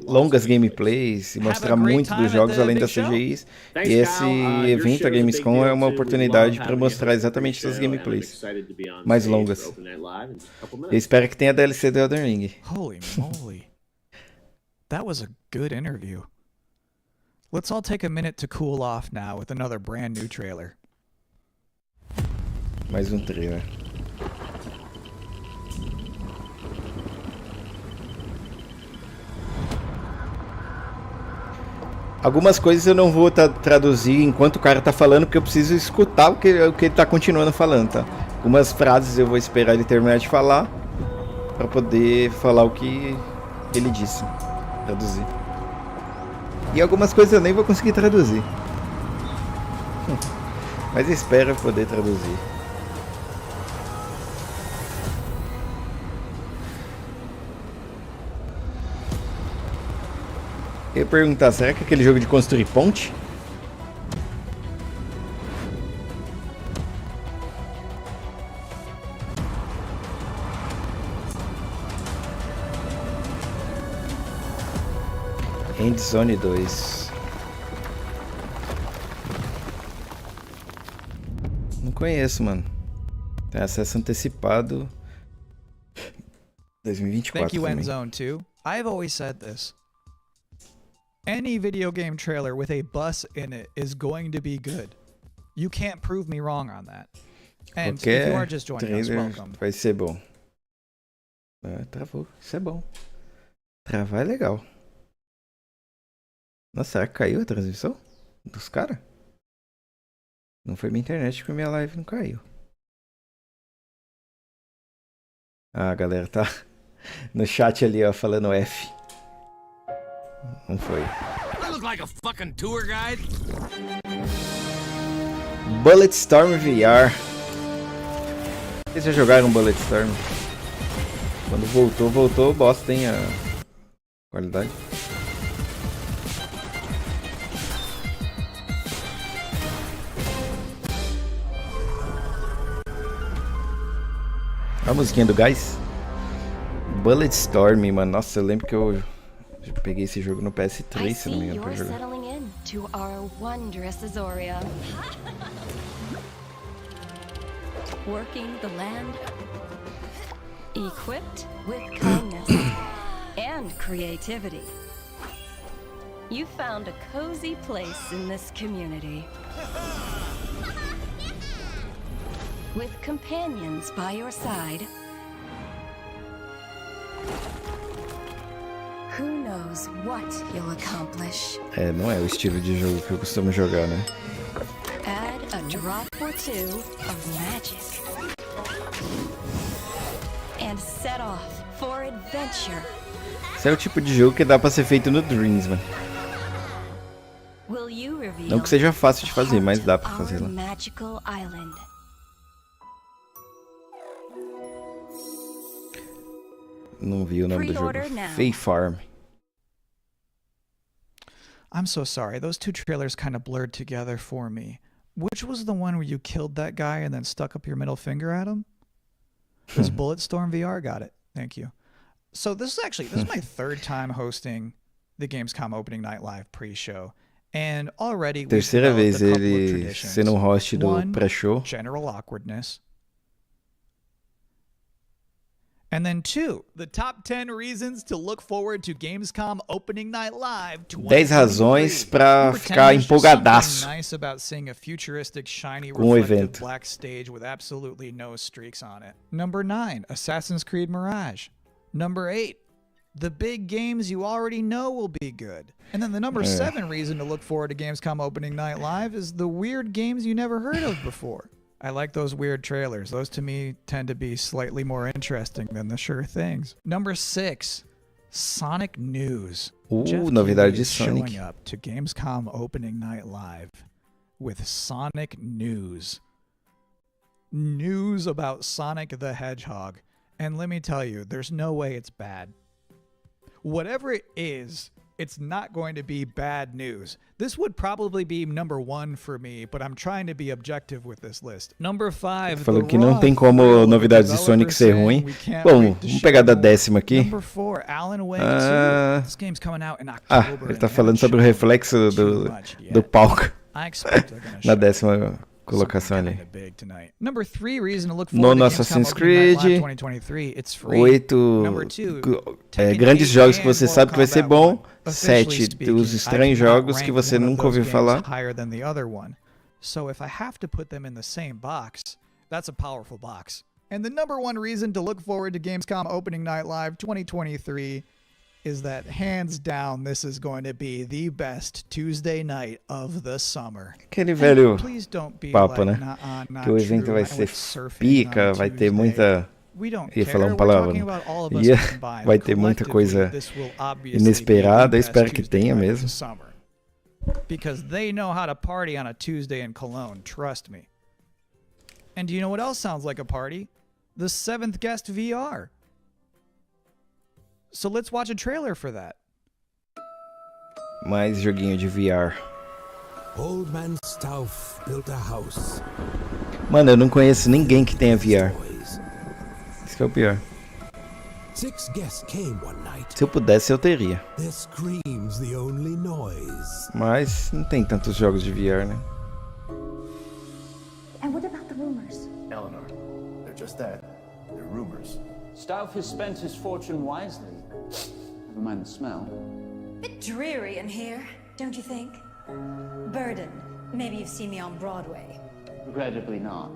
longas gameplays e mostrar muito dos jogos além das CGIs. E esse evento, a Gamescom, é uma oportunidade para mostrar exatamente essas gameplays mais longas. Eu espero que tenha DLC do Elden Ring. Holy moly. That was a good interview. Let's all take a minute to cool off now with another brand new trailer. Mais um trailer. Algumas coisas eu não vou traduzir enquanto o cara tá falando, porque eu preciso escutar o que ele tá continuando falando, tá? Algumas frases eu vou esperar ele terminar de falar para poder falar o que ele disse, traduzir. E algumas coisas eu nem vou conseguir traduzir. Mas espero poder traduzir. Eu ia perguntar, será que é aquele jogo de construir ponte? Endzone 2. Não conheço, mano. Tem acesso antecipado 2024. Thank you, também. Endzone 2. I've always said this. Any video game trailer with a bus in it is going to be good. You can't prove me wrong on that. And if you are just joining us, welcome. Vai ser bom. Ah, travou. Isso é bom. Travar é legal. Nossa, será que caiu a transmissão dos caras? Não foi minha internet que minha live não caiu. Ah, a galera tá no chat ali, ó, falando F. Não foi. I look like a fucking tour guide. Bulletstorm VR. Vocês já jogaram Bulletstorm? Quando voltou, bosta, hein, a qualidade. A musiquinha do Gás. Bulletstorm, mano. Nossa, eu lembro que eu peguei esse jogo no PS3, se não me engano, pra jogar. Settling in to our wondrous Azoria. Working the land, equipped with kindness and creativity. You found a cozy place in this community. With companions by your side, who knows what you'll accomplish? É, não é o estilo de jogo que eu costumo jogar, né? Add a drop or two of magic and set off for adventure. Esse é o tipo de jogo que dá pra ser feito no Dreams, mano. Will you reveal Não que seja fácil de fazer, mas dá pra fazer lá. magical island? Não vi o nome do jogo. Fae Farm. I'm so sorry. Those two trailers kind of blurred together for me. Which was the one where you killed that guy and then stuck up your middle finger at him? It was Bulletstorm VR. Got it. Thank you. So this is my third time hosting the Gamescom opening night live pre-show. And already we've Terceira developed vez a couple of ele traditions. sendo um host do One, pré-show. general awkwardness. And then 2, the top 10 reasons to look forward to Gamescom opening night live 10 razões pra ficar empolgadaço nice about seeing a futuristic, shiny, com o reflective evento. black stage with absolutely no streaks on it. Number 9, Assassin's Creed Mirage. Number 8, The big games you already know will be good. And then the number 7 reason to look forward to Gamescom opening night live is the weird games you never heard of before. I like those weird trailers. Those to me tend to be slightly more interesting than the sure things. Number 6, Sonic news. Jeff Novidade de is Sonic. showing up to Gamescom opening night live with Sonic news. News about Sonic the Hedgehog. And let me tell you, there's no way it's bad. Whatever it is, it's not going to be bad news. This would probably be number 1 for me, but I'm trying to be objective with this list. Number 5. Falou que não tem como novidades de Sonic ser ruim. Bom, vamos pegar da 10ª aqui. Number 4, Alan Wake 2. This game's coming out in October. Ele tá falando sobre o reflexo do palco na 10ª colocação ali. Number 3 reason to look forward Nono to Assassin's Gamescom opening night live Creed. 2023. It's free. 8 Number 2, grandes jogos que você sabe que vai ser bom. 7 os estranhos jogos que você nunca ouviu falar. Higher than the other one. So if I have to put them in the same box, that's a powerful box. And the number 1 reason to look forward to Gamescom opening night live 2023 is that hands down this is going to be the best Tuesday night of the summer. Aquele velho papo, like, né? Que o evento vai ser pica, vai ter muita... Ia falar uma palavra. Vai ter muita coisa inesperada. Eu espero que tenha mesmo. Because they know how to party on a Tuesday in Cologne, trust me. And do you know what else sounds like a party? The 7th Guest VR. So let's watch a trailer for that. Mais joguinho de VR. Old man Stauff built a house. Mano, eu não conheço ninguém que tenha VR. Isso que é o pior. 6 guests came one night. Se eu pudesse, eu teria. Their screams the only noise. Mas não tem tantos jogos de VR, né? And what about the rumors? Eleanor, they're just that. They're rumors. Stauff has spent his fortune wisely. Never mind the smell. Bit dreary in here, don't you think? Burden. Maybe you've seen me on Broadway. Regrettably not.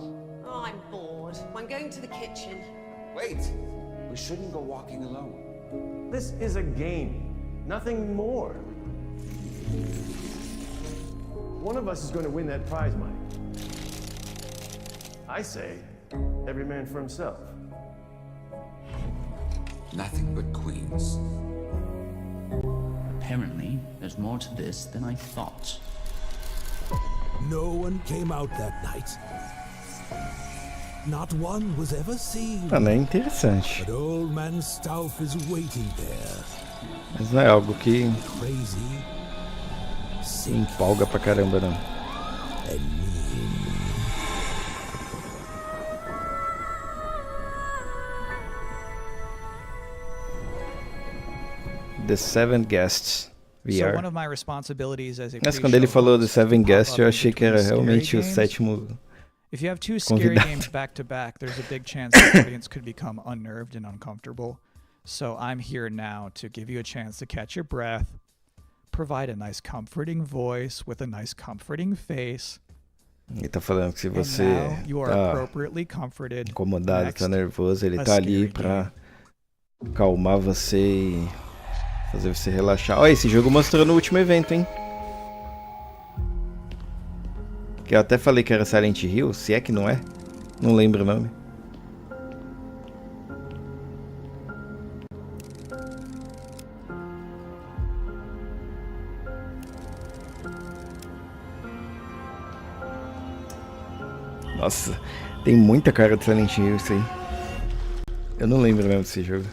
Oh, I'm bored. I'm going to the kitchen. Wait! We shouldn't go walking alone. This is a game, nothing more. One of us is going to win that prize money. I say, every man for himself. Nothing but queens. Apparently, there's more to this than I thought. No one came out that night. Not one was ever seen. Mano, é interessante. But old man Stauff is waiting there. Mas não é algo que Crazy. empolga pra caramba, não. And mean. The 7 Guests VR. So one of my responsibilities as a Mas quando ele falou do 7 Guests, eu achei que era realmente o 7º. If you have 2 scary games back to back, there's a big chance the audience could become unnerved and uncomfortable. So I'm here now to give you a chance to catch your breath, provide a nice comforting voice with a nice comforting face. Ele tá falando que se você tá incomodado, tá nervoso, ele tá ali pra acalmar você e fazer você relaxar. Olha, esse jogo mostrou no último evento, hein? Que eu até falei que era Silent Hill, se é que não é. Não lembro o nome. Nossa, tem muita cara de Silent Hill isso aí. Eu não lembro mesmo desse jogo.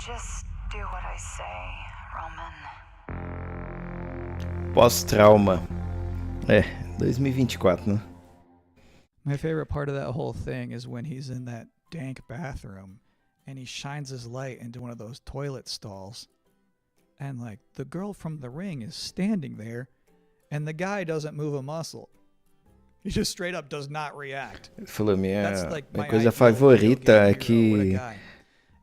Just do what I say, Roman. Pós-trauma. É, 2024, né? My favorite part of that whole thing is when he's in that dank bathroom and he shines his light into one of those toilet stalls. And like the girl from The Ring is standing there and the guy doesn't move a muscle. just straight up does not react. Ele falou, minha my coisa ideal favorita é video game que hero, what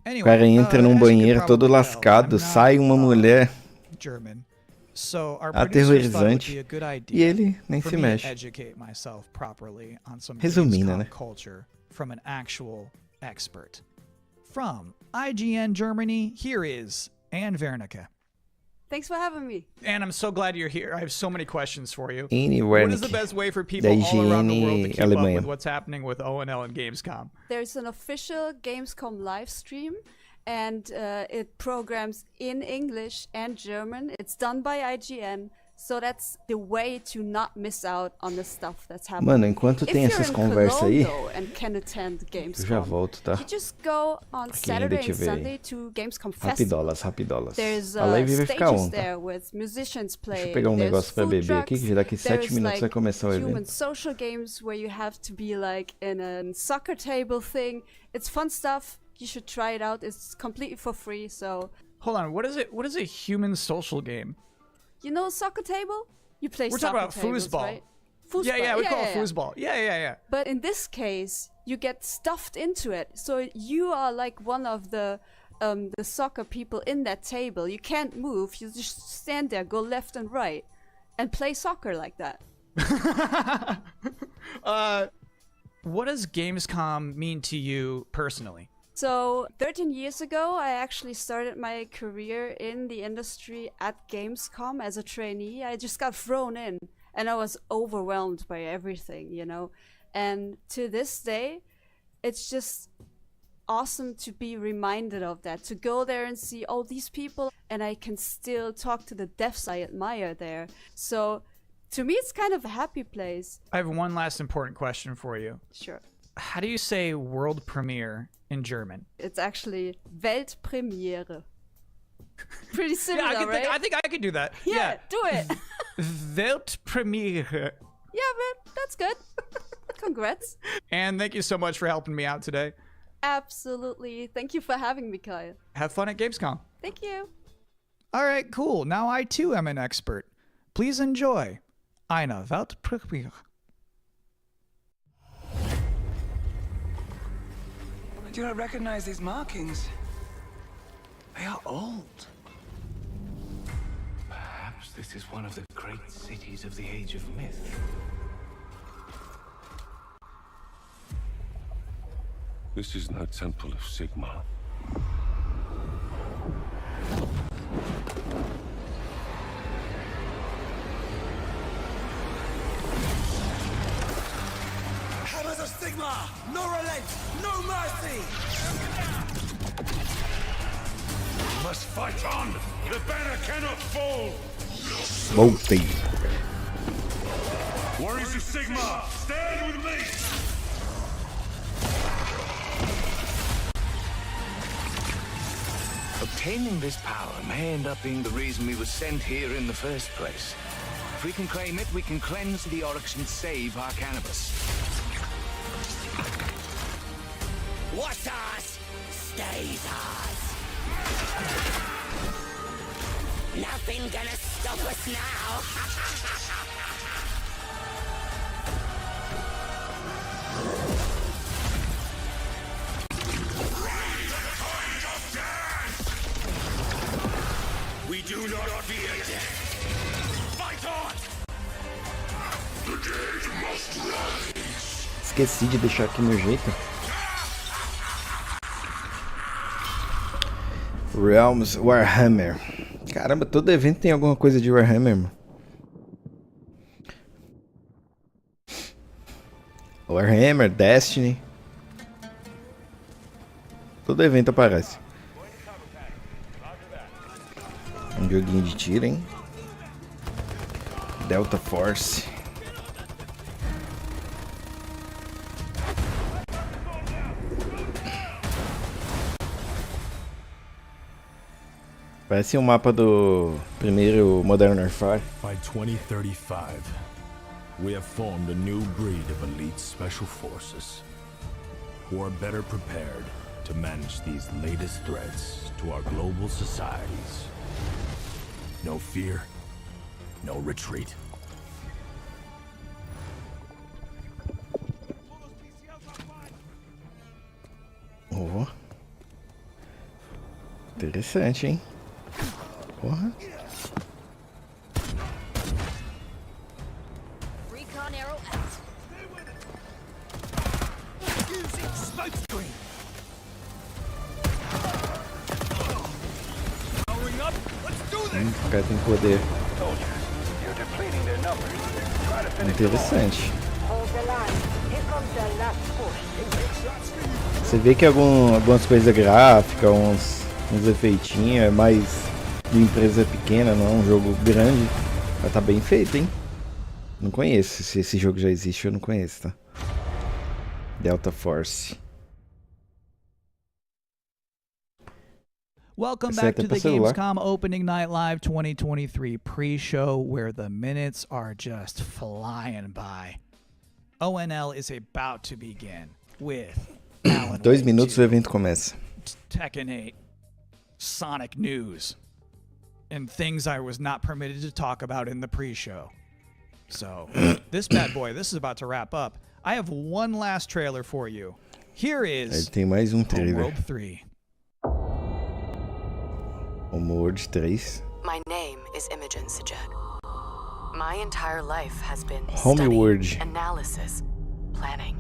a guy. o cara entra num banheiro todo lascado, sai uma mulher German. So our producers thought it would be a good aterrorizante e idea ele nem for se me to mexe. educate myself properly on some Resumindo, né? Gamescom culture from an actual expert. From IGN Germany, here is Anne Wernicke. Thanks for having me. And I'm so glad you're here. I have so many questions for you. Anne What is the Wernicke, best way for people da all around the world to IGN keep up Alemanha. with what's happening with ONL and Gamescom? There's an official Gamescom live stream, and it programs in English and German. It's done by IGN, so that's the way to not miss out on the stuff that's happening. Mano, enquanto tem essas conversas aí, and can attend Gamescom, eu já volto, tá? you just go on Pra quem ainda Saturday and tiver Sunday to Gamescom Festival. Rapidolas. There's A live vai ficar stages on, tá? there with musicians Deixa eu playing. pegar um There's negócio pra food beber aqui, trucks. que daqui 7 There's, minutos vai começar o human evento. social games where you have to be like in a soccer table thing. It's fun stuff. You should try it out. It's completely for free. So Hold on, what is it? What is a human social game? you know soccer table? You play We're soccer talking about tables, foosball. right? Yeah, we call it yeah. foosball. Yeah. But in this case, you get stuffed into it. So you are like one of the soccer people in that table. You can't move. You just stand there, go left and right, and play soccer like that. What does Gamescom mean to you personally? So 13 years ago, I actually started my career in the industry at Gamescom as a trainee. I just got thrown in and I was overwhelmed by everything, you know. And to this day, it's just awesome to be reminded of that, to go there and see all these people, and I can still talk to the devs I admire there. So to me, it's kind of a happy place. I have one last important question for you. Sure. How do you say world premiere in German? It's actually Weltpremiere. Pretty similar, right? I think I could do that. Yeah, do it. Weltpremiere. Yeah, man, that's good. Congrats. And thank you so much for helping me out today. Absolutely. Thank you for having me, Kyle. Have fun at Gamescom. Thank you. All right, cool. Now I too am an expert. Please enjoy eine Weltpremiere. I do not recognize these markings. They are old. Perhaps this is one of the great cities of the Age of Myth. This is no temple of Sigmar. Hammers of Sigmar! No relent! No mercy! We must fight on! The banner cannot fall! Voltei. Warriors of Sigmar, stand with me! Obtaining this power may end up being the reason we were sent here in the first place. If we can claim it, we can cleanse the Oryx and save our cannabis. What's ours stays ours. Nothing gonna stop us now. We do not fear death! Fight on! The dead must rise! Esqueci de deixar aqui no jeito. Realms Warhammer. Caramba, todo evento tem alguma coisa de Warhammer, mano. Warhammer, Destiny. Todo evento aparece. Um joguinho de tiro, hein? Delta Force. Parece um mapa do primeiro Modern Warfare. By 2035, we have formed a new breed of elite special forces who are better prepared to manage these latest threats to our global societies. No fear, no retreat. Interessante, hein? Porra. Recon arrow out. Using smoke screen. Powering up. Let's do this. O cara tem poder. Interessante. Você vê que algumas coisas gráficas, uns efeitinhos, é mais de empresa pequena, não é um jogo grande. Mas tá bem feito, hein? Não conheço. Se esse jogo já existe, eu não conheço, tá? Delta Force. Welcome back to the Gamescom Opening Night Live 2023 pre-show, where the minutes are just flying by. ONL is about to begin with Alan 2 minutos o evento começa. Tekken 8, Sonic news, and things I was not permitted to talk about in the pre-show. So, this bad boy, this is about to wrap up. I have one last trailer for you. Here is Tem mais trailer. Homeworld 3. Homeworld 3. My name is Imogen Sajet. My entire life has been Homeworld. study, analysis, planning.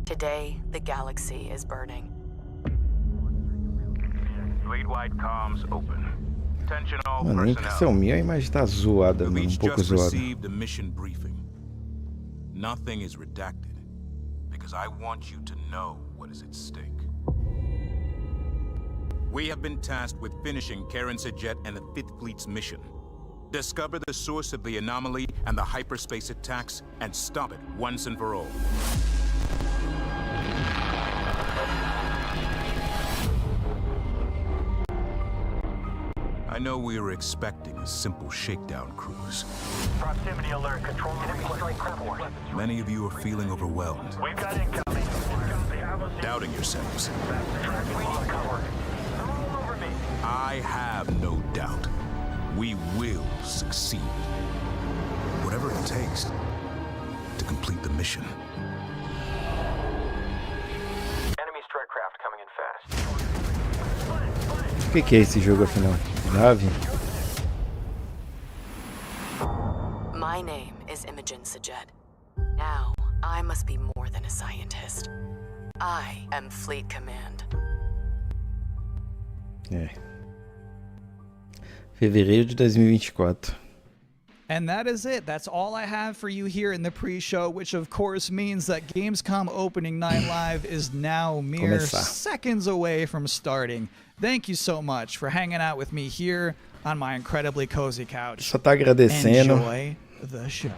Today, the galaxy is burning. Fleet-wide comms open. Attention all Mano, nem impressão minha, a imagem tá zoada, mano, um pouco zoada. Received a mission briefing. Nothing is redacted because I want you to know what is at stake. We have been tasked with finishing Karen Sajet and the 5th Fleet's mission. Discover the source of the anomaly and the hyperspace attacks and stop it once and for all. I know we were expecting a simple shakedown cruise. Proximity alert. Control enemy strike report. Many of you are feeling overwhelmed, We've got incoming. doubting yourselves. Cover. Roll over me. I have no doubt. We will succeed. Whatever it takes to complete the mission. Enemy strike craft coming in fast. O que é esse jogo afinal? Nave? My name is Imogen Sajet. Now, I must be more than a scientist. I am Fleet Command. É. Fevereiro de 2024. And that is it. That's all I have for you here in the pre-show, which of course means that Gamescom Opening Night Live is now mere seconds away from starting. Thank you so much for hanging out with me here on my incredibly cozy couch. Só tá agradecendo. Enjoy the show.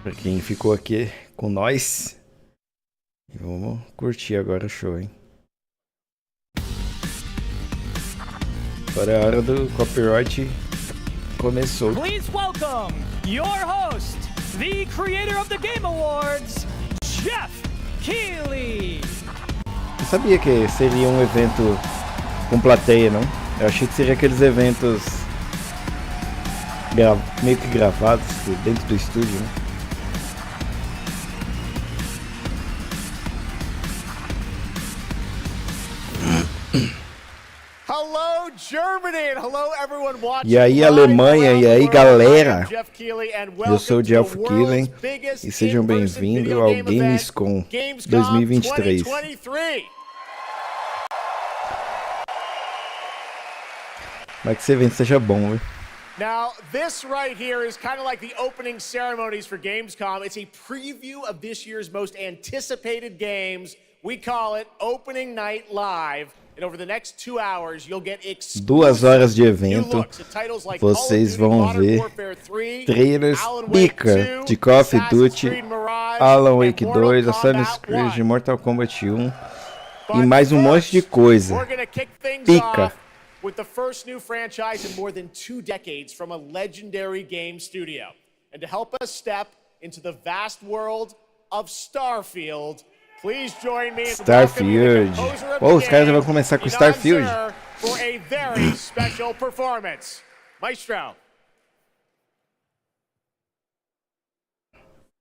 Pra quem ficou aqui com nós. E vamos curtir agora o show, hein? Agora é a hora do copyright. Começou. Please welcome your host, the creator of the Game Awards, Jeff Keighley. Eu sabia que seria um evento com plateia, não? Eu achei que seria aqueles eventos meio que gravados dentro do estúdio, né? Hello Germany and hello everyone watching. E aí Alemanha, e aí galera, eu sou o Jeff Keighley e sejam bem-vindos ao GAMESCOM 2023. Mas que esse evento seja bom, viu? Now, this right here is kind of like the opening ceremonies for Gamescom. It's a preview of this year's most anticipated games. We call it Opening Night Live. And over the next 2 hours, you'll get 2 horas de evento, vocês vão ver trailers pica de Call of Duty, Alan Wake 2, Assassin's Creed, Mortal Kombat 1 e mais um monte de coisa. Pica. With the first new franchise in more than 2 decades from a legendary game studio. And to help us step into the vast world of Starfield, please join me in Starfield. Oh, os caras já vão começar com Starfield. For a very special performance. Maestro.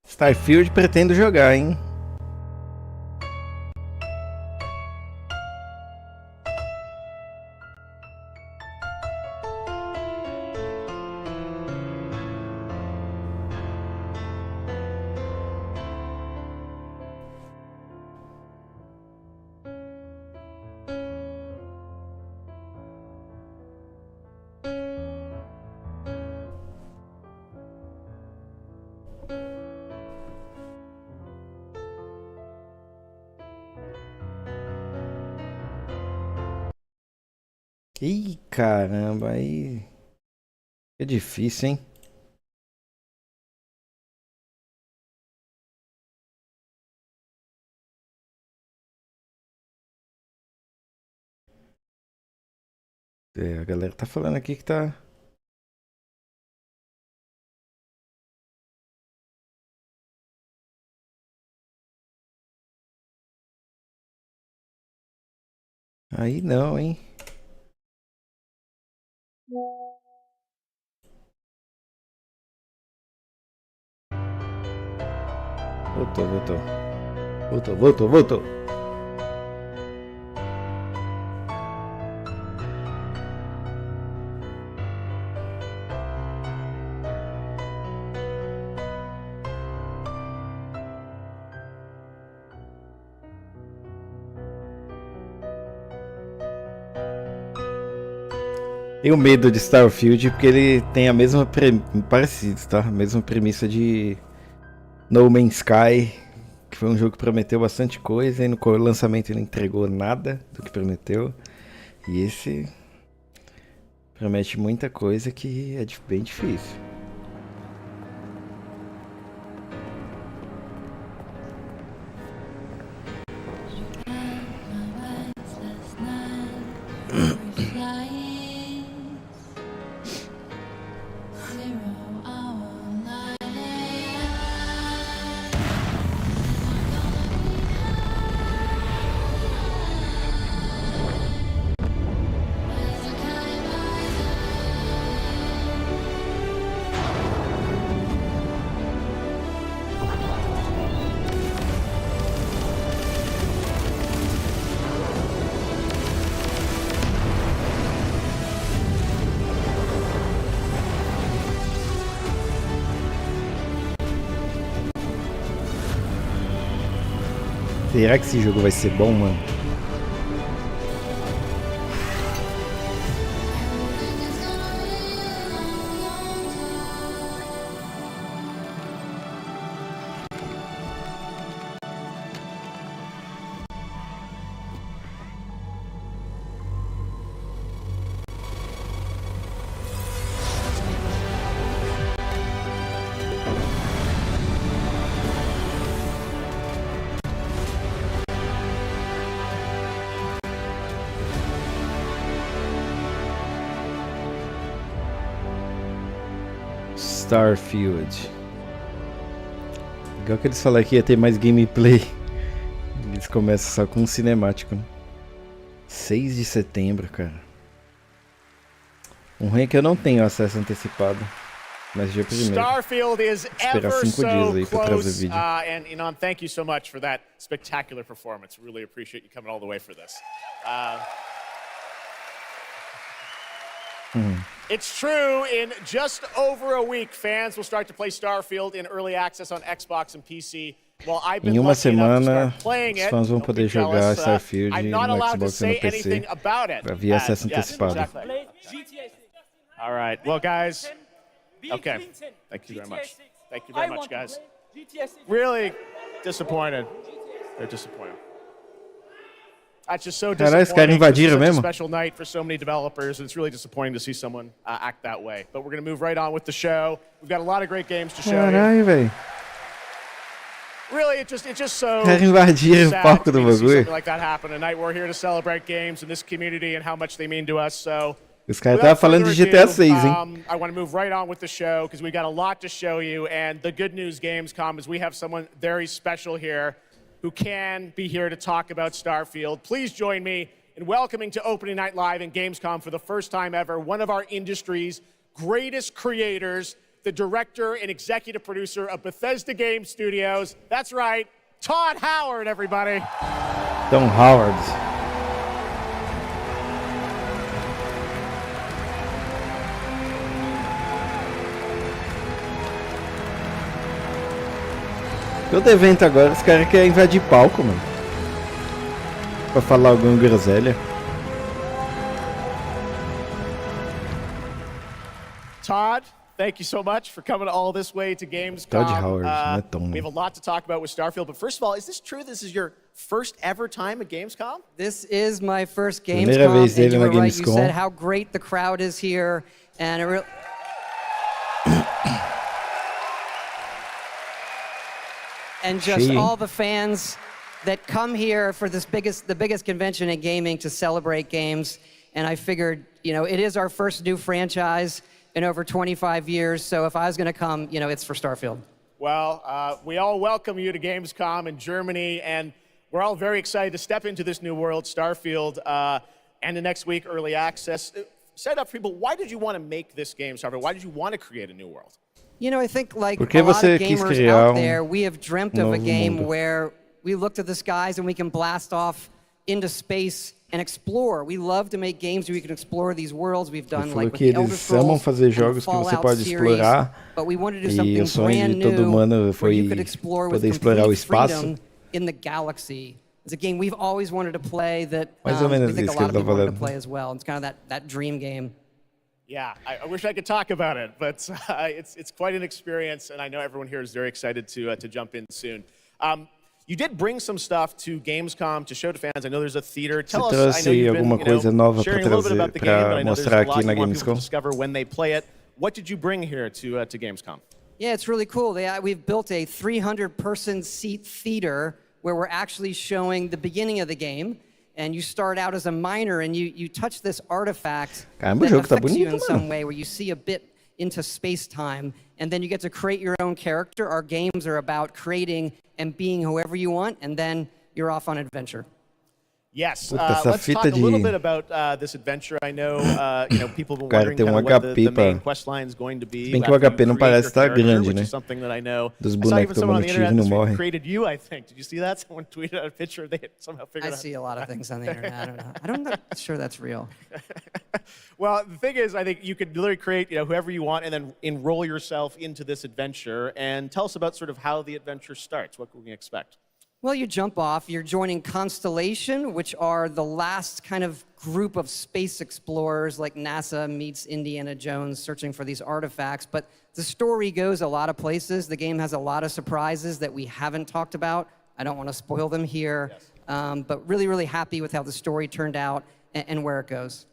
Starfield pretendo jogar, hein? Ih, caramba, aí é difícil, hein? É, a galera tá falando aqui que tá... Aí não, hein? Voltou. Tenho medo de Starfield porque ele tem a mesma parecido, tá? A mesma premissa de No Man's Sky, que foi um jogo que prometeu bastante coisa e no lançamento ele não entregou nada do que prometeu. E esse promete muita coisa que é bem difícil. Será que esse jogo vai ser bom, mano? Starfield. Legal que eles falaram que ia ter mais gameplay. Eles começam só com um cinemático, né? 6 de setembro, cara. Um ruim é que eu não tenho acesso antecipado. Mas dia primeiro. Starfield is esperar ever 5 dias aí so pra trazer close. vídeo. And Inan, thank you so much for that spectacular performance. Really appreciate you coming all the way for this. It's true, in just over a week, fans will start to play Starfield in early access on Xbox and PC. Well, I've been Em uma lucky enough to semana, start playing os it. fãs vão Don't poder be jogar jealous. Starfield I'm no not allowed to Xbox e no say PC anything about it. via acesso Yes, antecipado. exactly. All right, well, guys. Okay, thank you very much. Thank you very much, guys. Really disappointed. They're disappointed. That's just so Caralho, esse cara disappointing. invadiram This is mesmo? such a special night for so many developers, and it's really disappointing to see someone act that way. But we're going to move right on with the show. We've got a lot of great games to show you. Caralho, velho. Really, it's just so Cara, invadiram o sad palco to do me to see bagulho. something like that happen. Tonight we're here to celebrate games in this community and how much they mean to us. So Os caras without estavam falando de further GTA ado, 6, hein? I want to move right on with the show because we've got a lot to show you. And the good news, Gamescom, is we have someone very special here who can be here to talk about Starfield. Please join me in welcoming to Opening Night Live in Gamescom for the first time ever, one of our industry's greatest creators, the director and executive producer of Bethesda Game Studios. That's right, Todd Howard, everybody. Tom Howard. Todo evento agora, os caras querem invadir palco, mano. Pra falar alguma groselha. Todd, thank you so much for coming all this way to Gamescom. Todd Howard, não é Tom. We have a lot to talk about with Starfield, but first of all, is this true? This is your first ever time at Gamescom? This is my first Primeira vez Gamescom, and dele you na were right. You Gamescom. said how great the crowd is here, and it really. And just Cheio. all the fans that come here for the biggest convention in gaming to celebrate games. And I figured, it is our first new franchise in over 25 years. So if I was going to come, it's for Starfield. Well, we all welcome you to Gamescom in Germany, and we're all very excited to step into this new world, Starfield, and the next week, early access. Set up for people, why did you want to make this game, Starfield? Why did you want to create a new world? I think like Por a que lot você of quis gamers criar out there, we have dreamt of a novo game mundo? where we look to the skies and we can blast off into space and explore. We love to make games where we can explore these worlds. We've Ele done falou like with que the Elder eles amam Scrolls fazer and jogos que você Fallout pode series, explorar, but we wanted to do e something o sonho brand de todo new humano where foi you could explore with poder explorar o complete espaço. freedom in the galaxy. It's a game we've always wanted to play that Mais ou we menos think a isso que lot ele of tá people wanted to falando. play as well. It's kind of that dream game. Yeah, I wish I could talk about it, but it's quite an experience, and I know everyone here is very excited to jump in soon. You did bring some stuff to Gamescom to show to fans. I know there's a theater. Tell us, I know trouxe you've been alguma coisa nova pra sharing a little bit trazer- about the game, pra but I know there's mostrar a lot aqui na you want people Gamescom. to discover when they play it. What did you bring here to Gamescom? Yeah, it's really cool. We've built a 300-person seat theater where we're actually showing the beginning of the game. And you start out as a miner, and you touch this artifact Caramba, o that jogo tá affects you bonito, in some mano. way, where you see a bit into space-time, and then you get to create your own character. Our games are about creating and being whoever you want, and then you're off on adventure. Yes, Puta, essa let's talk fita a little de- bit about this adventure. I know, people have been Cara, wondering tem kind of what HP the main pra- quest line is going to be. Se bem que o after you HP não create parece your estar character, grande, which né? is something that I know. Dos I saw bonecos even someone on tomando the tiro e internet não this week morrem. created you, I think. Did you see that? Someone tweeted out a picture. They had somehow figured I out. see a lot of things on the internet. I don't know. I'm not sure that's real. Well, the thing is, I think you could literally create, whoever you want, and then enroll yourself into this adventure. And tell us about sort of how the adventure starts. What can we expect? Well, you jump off. You're joining Constellation, which are the last kind of group of space explorers, like NASA meets Indiana Jones searching for these artifacts. But the story goes a lot of places. The game has a lot of surprises that we haven't talked about. I don't want to spoil them here, but really, really happy with how the story turned out and where it goes.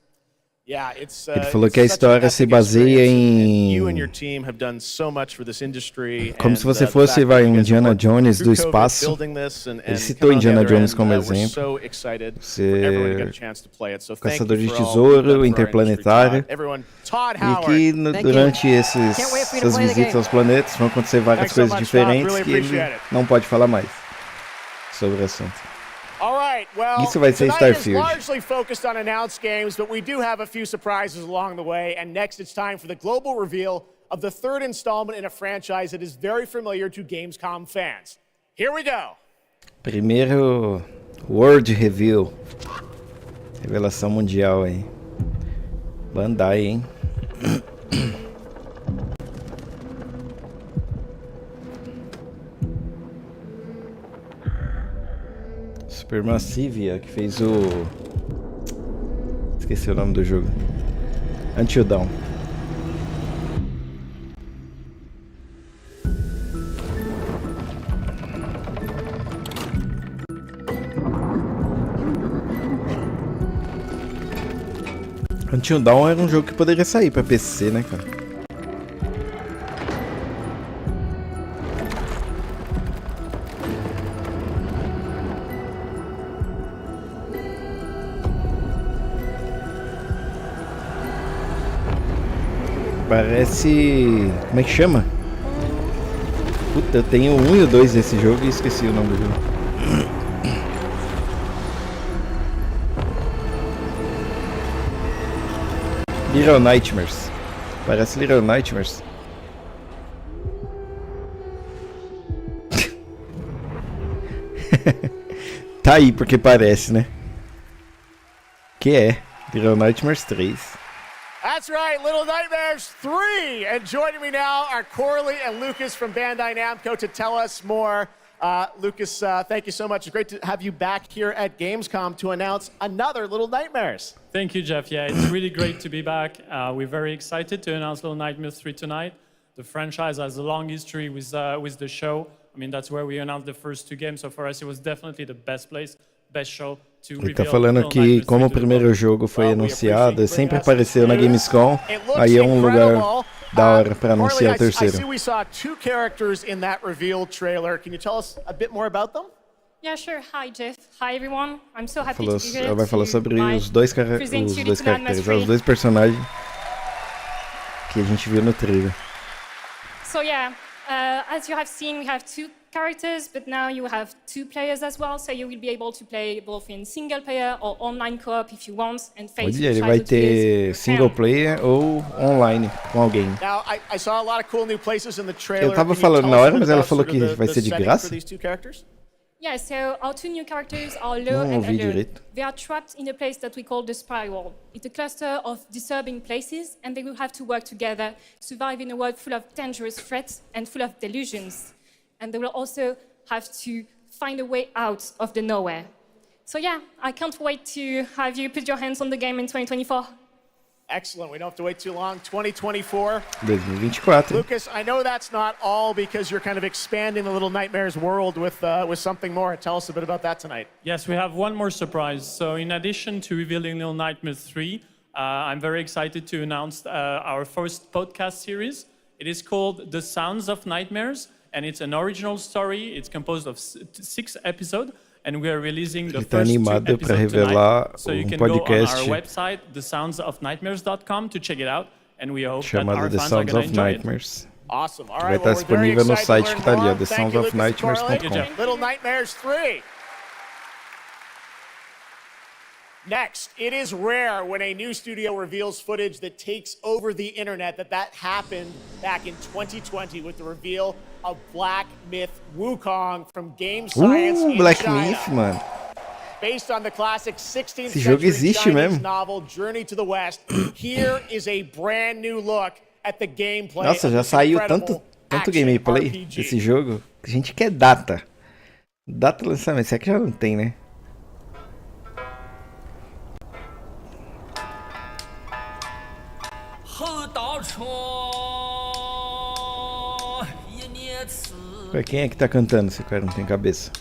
Yeah, it's, Ele falou it's que a such an história se epic baseia experience, and you and em your team have done so much for this industry. como and, se você the fosse fact vai that you um guys Indiana worked Jones through do COVID espaço. building this and Ele coming citou on the Indiana other Jones end, como we're exemplo. so excited for everyone to get a chance to play it. So thank you Caçador de for all you've tesouro, done for our interplanetário. industry, Todd. Everyone, Todd E Howard. que durante essas to play the visitas game. aos planetas vão acontecer várias Thanks so coisas much, Todd. diferentes Really que ele appreciate it. não pode falar mais sobre o assunto. All right, well, Isso vai ser tonight is Starfield. largely focused on announced games, but we do have a few surprises along the way. And next, it's time for the global reveal of the third installment in a franchise that is very familiar to Gamescom fans. Here we go. Primeiro World Review. Revelação mundial aí. Bandai, hein? Supermassive, que fez o... Esqueci o nome do jogo. Until Dawn. Until Dawn era um jogo que poderia sair pra PC, né, cara? Parece... Como é que chama? Puta, eu tenho o 1 e o 2 desse jogo e esqueci o nome do jogo. Little Nightmares. Parece Little Nightmares. Tá aí porque parece, né? Que é Little Nightmares 3. That's right, Little Nightmares 3. And joining me now are Corley and Lucas from Bandai Namco to tell us more. Lucas, thank you so much. It's great to have you back here at Gamescom to announce another Little Nightmares. Thank you, Jeff. Yeah, it's really great to be back. We're very excited to announce Little Nightmares 3 tonight. The franchise has a long history with the show. I mean, that's where we announced the first 2 games. So for us, it was definitely the best place, best show. Ele tá falando que como o primeiro jogo foi anunciado, sempre apareceu na Gamescom, aí é um lugar da hora para anunciar o terceiro. I see we saw 2 characters in that reveal trailer. Can you tell us a bit more about them? Yeah, sure. Hi, Jeff. Hi, everyone. I'm so happy Falou, to be here. ela vai falar sobre os dois caracteres, os dois personagens que a gente viu no trailer. So yeah, as you have seen, we have 2 characters, but now you have 2 players as well, so you will be able to play both in single player or online co-op if you want, and face Olha, ele vai ter single player ou online com alguém. Now, I saw a lot of cool new places in the trailer. Eu tava falando na hora, mas ela falou que vai ser de graça. Yeah, so our 2 new characters are Lo and Alert. They are trapped in a place that we call the Spiral. It's a cluster of disturbing places, and they will have to work together, survive in a world full of dangerous threats and full of delusions. And they will also have to find a way out of the nowhere. So yeah, I can't wait to have you put your hands on the game in 2024. Excellent. We don't have to wait too long. 2024. 2024. Lucas, I know that's not all because you're kind of expanding the Little Nightmares world with something more. Tell us a bit about that tonight. Yes, we have one more surprise. So in addition to revealing Little Nightmares 3, I'm very excited to announce our first podcast series. It is called The Sounds of Nightmares, and it's an original story. It's composed of 6 episodes. And we are releasing the first 2 episodes tonight. So you can go on our website, thesoundsofnightmares.com, to check it out. And we hope that our fans are going to enjoy it. Awesome. All Vai right, estar disponível no site que tá ali, thesoundsofnightmares.com. Little Nightmares 3. Next, it is rare when a new studio reveals footage that takes over the internet. That happened back in 2020 with the reveal of Black Myth Wukong from Game Science in Black China. Myth, mano. Based on the classic 16th Esse jogo century existe Chinese mesmo. novel Journey to the West, here is a brand new look at the gameplay. Nossa, já saiu tanto gameplay desse jogo. A gente quer data. Data do lançamento. Será que já não tem, né? Pra quem é que tá cantando? Esse cara não tem cabeça.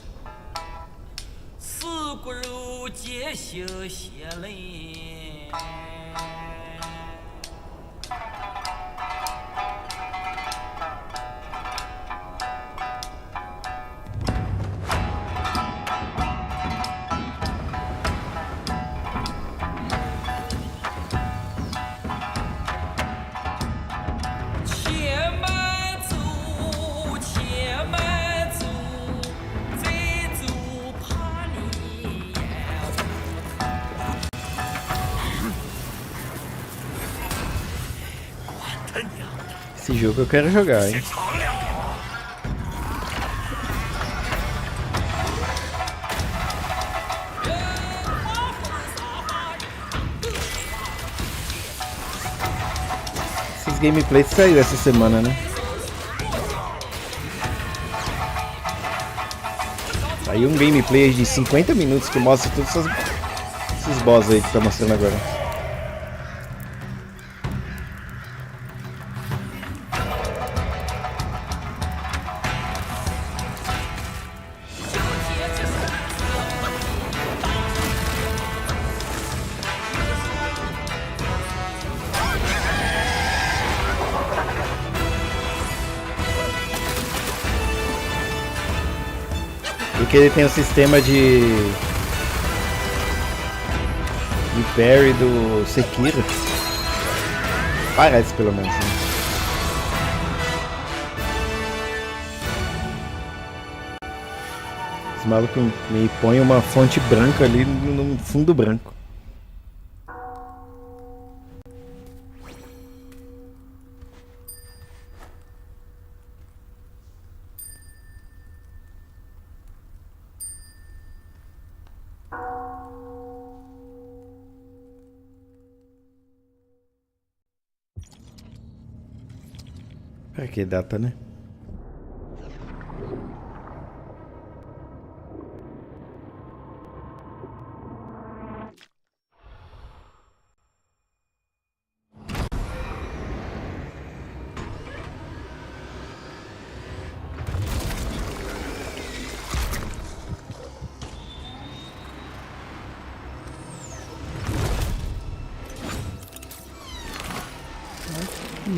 Esse jogo eu quero jogar, hein? Esses gameplays saíram essa semana, né? Saiu um gameplay de 50 minutos que mostra todos esses boss aí que tá mostrando agora. Porque ele tem o sistema de parry do Sekiro. Parece, pelo menos, né? Esse maluco me põe uma fonte branca ali no fundo branco. Pra que data, né?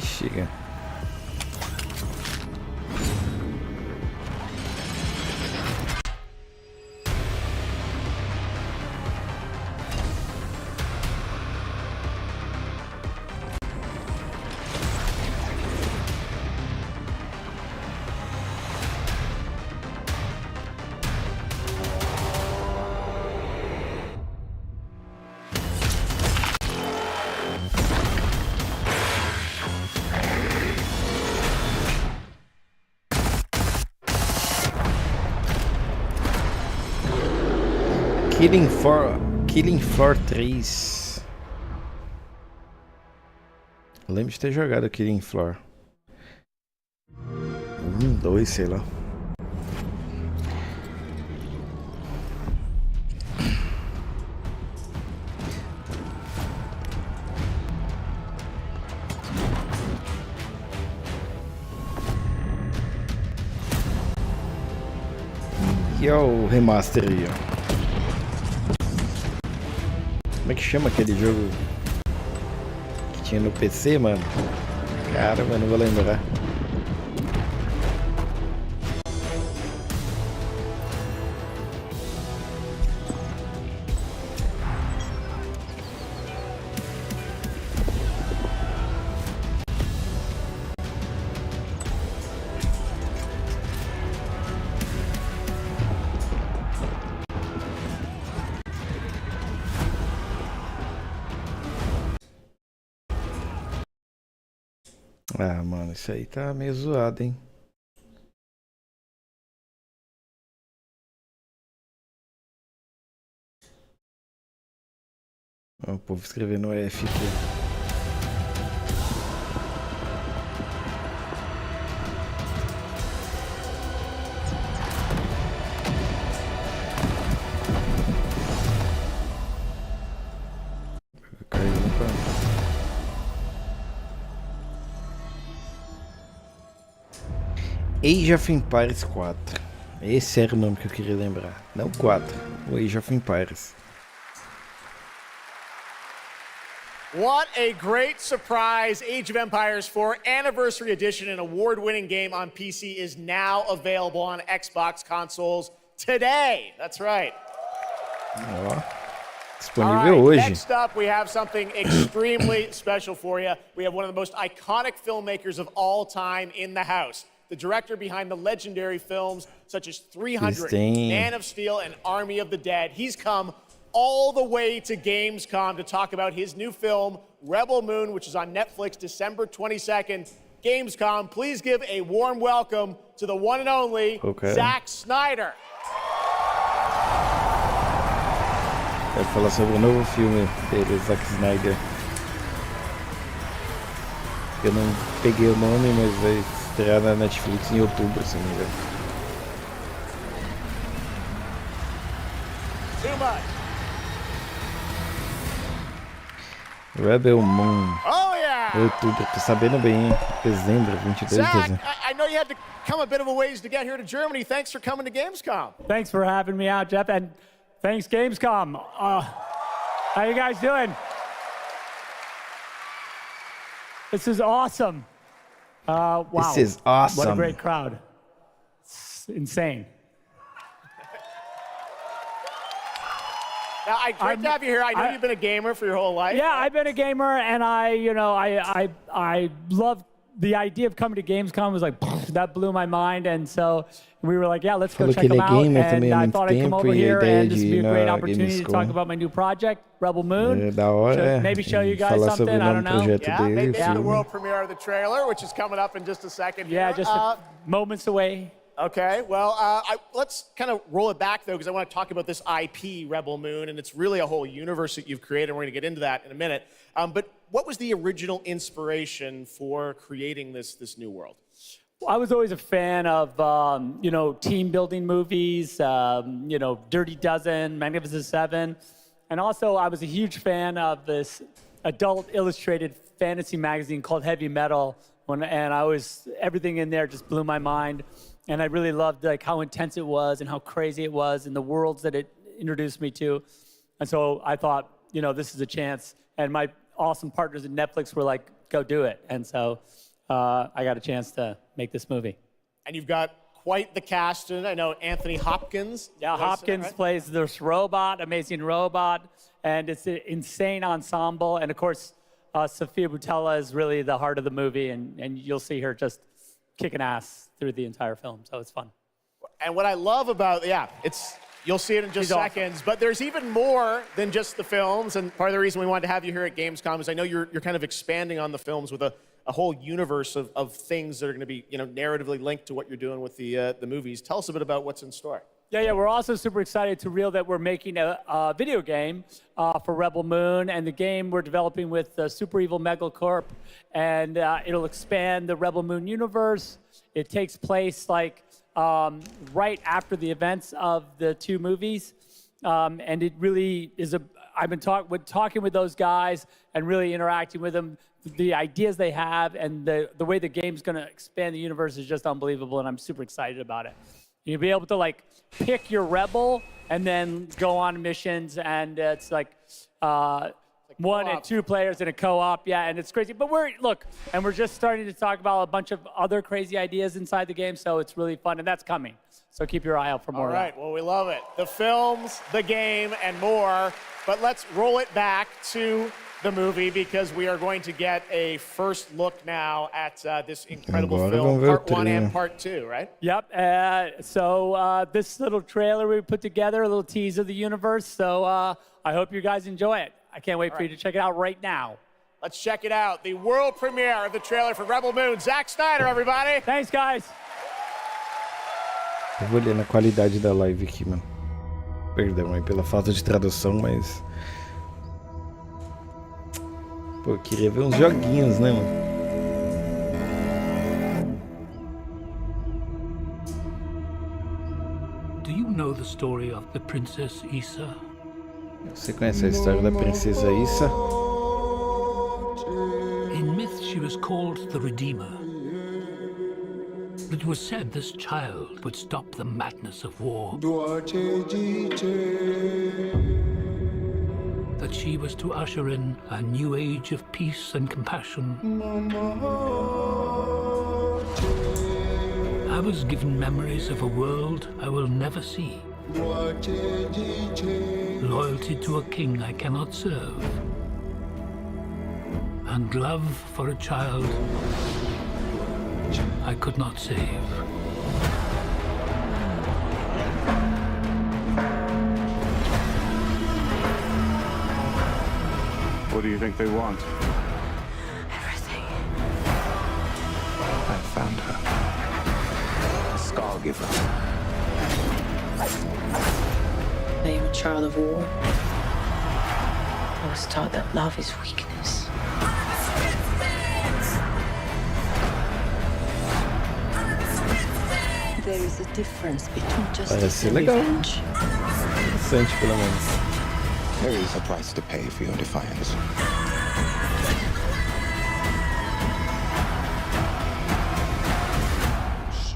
Chega. Killing Floor 3. Eu lembro de ter jogado Killing Floor 2, sei lá. E é o remaster aí, ó. Como é que chama aquele jogo que tinha no PC, mano? Caramba, não vou lembrar. Ah, mano, isso aí tá meio zoado, hein? Ó, o povo escrevendo F aqui. Age of Empires 4. Esse era o nome que eu queria lembrar. Não 4, o Age of Empires. What a great surprise. Age of Empires 4 Anniversary Edition, an award-winning game on PC, is now available on Xbox consoles today. That's right. Ó, disponível hoje. Next up, we have something extremely special for you. We have one of the most iconic filmmakers of all time in the house. The director behind the legendary films such as 300, Man of Steel, and Army of the Dead. He's come all the way to Gamescom to talk about his new film, Rebel Moon, which is on Netflix December 22nd. Gamescom, please give a warm welcome to the one and only Zack Snyder. Vai falar sobre o novo filme dele, Zack Snyder. Eu não peguei o nome, mas vai estrear na Netflix em outubro, se não me engano. Too much. Rebel Moon. Oh, yeah. Outubro, tô sabendo bem, hein? Dezembro, 22 de Zack, dezembro. I know you had to come a bit of a ways to get here to Germany. Thanks for coming to Gamescom. Thanks for having me out, Jeff, and thanks, Gamescom. How you guys doing? This is awesome. Wow. This is awesome. What a great crowd. It's insane. Now, great to have you here. I know you've been a gamer for your whole life. Yeah, I've been a gamer, and I love the idea of coming to Gamescom. Was like, that blew my mind, and so we were like, yeah, let's go check them out. And I thought I'd come over here, and this would be a great opportunity to talk about my new project, Rebel Moon. Da hora. Maybe show you guys something, I don't know. Yeah, maybe the world premiere of the trailer, which is coming up in just a second. Yeah, just moments away. Okay, well, let's kind of roll it back, though, because I want to talk about this IP, Rebel Moon, and it's really a whole universe that you've created, and we're going to get into that in a minute. But what was the original inspiration for creating this new world? I was always a fan of, team building movies, Dirty Dozen, Magnificent Seven. And also I was a huge fan of this adult illustrated fantasy magazine called Heavy Metal. Everything in there just blew my mind. And I really loved how intense it was and how crazy it was and the worlds that it introduced me to. And so I thought, this is a chance. And my awesome partners at Netflix were like, go do it. And so I got a chance to make this movie. And you've got quite the cast in it. I know Anthony Hopkins. Yeah, Hopkins plays this robot, amazing robot. And it's an insane ensemble. And of course, Sofia Boutella is really the heart of the movie. And you'll see her just kicking ass through the entire film. So it's fun. And what I love about, you'll see it in just seconds, but there's even more than just the films. And part of the reason we wanted to have you here at Gamescom is I know you're kind of expanding on the films with a whole universe of things that are going to be, narratively linked to what you're doing with the movies. Tell us a bit about what's in store. Yeah, we're also super excited to reveal that we're making a video game for Rebel Moon, and the game we're developing with Super Evil Megacorp, and it'll expand the Rebel Moon universe. It takes place right after the events of the two movies, and it really is I've been talking with those guys and really interacting with them. The ideas they have and the way the game's going to expand the universe is just unbelievable, and I'm super excited about it. You'll be able to pick your rebel and then go on missions, and it's one and two players in a co-op, and it's crazy. But we're just starting to talk about a bunch of other crazy ideas inside the game, so it's really fun, and that's coming. So keep your eye out for more. All right, well, we love it. The films, the game, and more. But let's roll it back to the movie because we are going to get a first look now at this incredible film, part 1 and part 2, right? Yep. So this little trailer we put together, a little tease of the universe. So I hope you guys enjoy it. I can't wait for you to check it out right now. Let's check it out. The world premiere of the trailer for Rebel Moon. Zack Snyder, everybody. Thanks, guys. Eu vou ler na qualidade da live aqui, mano. Perdão aí pela falta de tradução, mas... Pô, eu queria ver uns joguinhos, né, mano? Do you know the story of the Princess Issa? Você conhece a história da princesa Issa? In myth, she was called the Redeemer. It was said this child would stop the madness of war. That she was to usher in a new age of peace and compassion. I was given memories of a world I will never see. Loyalty to a king I cannot serve. And love for a child I could not save. What do you think they want? Everything. I found her. A Scargiver. I am a child of war. I was taught that love is weakness. There is a difference between justice and revenge. Interessante, pelo menos. There is a price to pay for your defiance.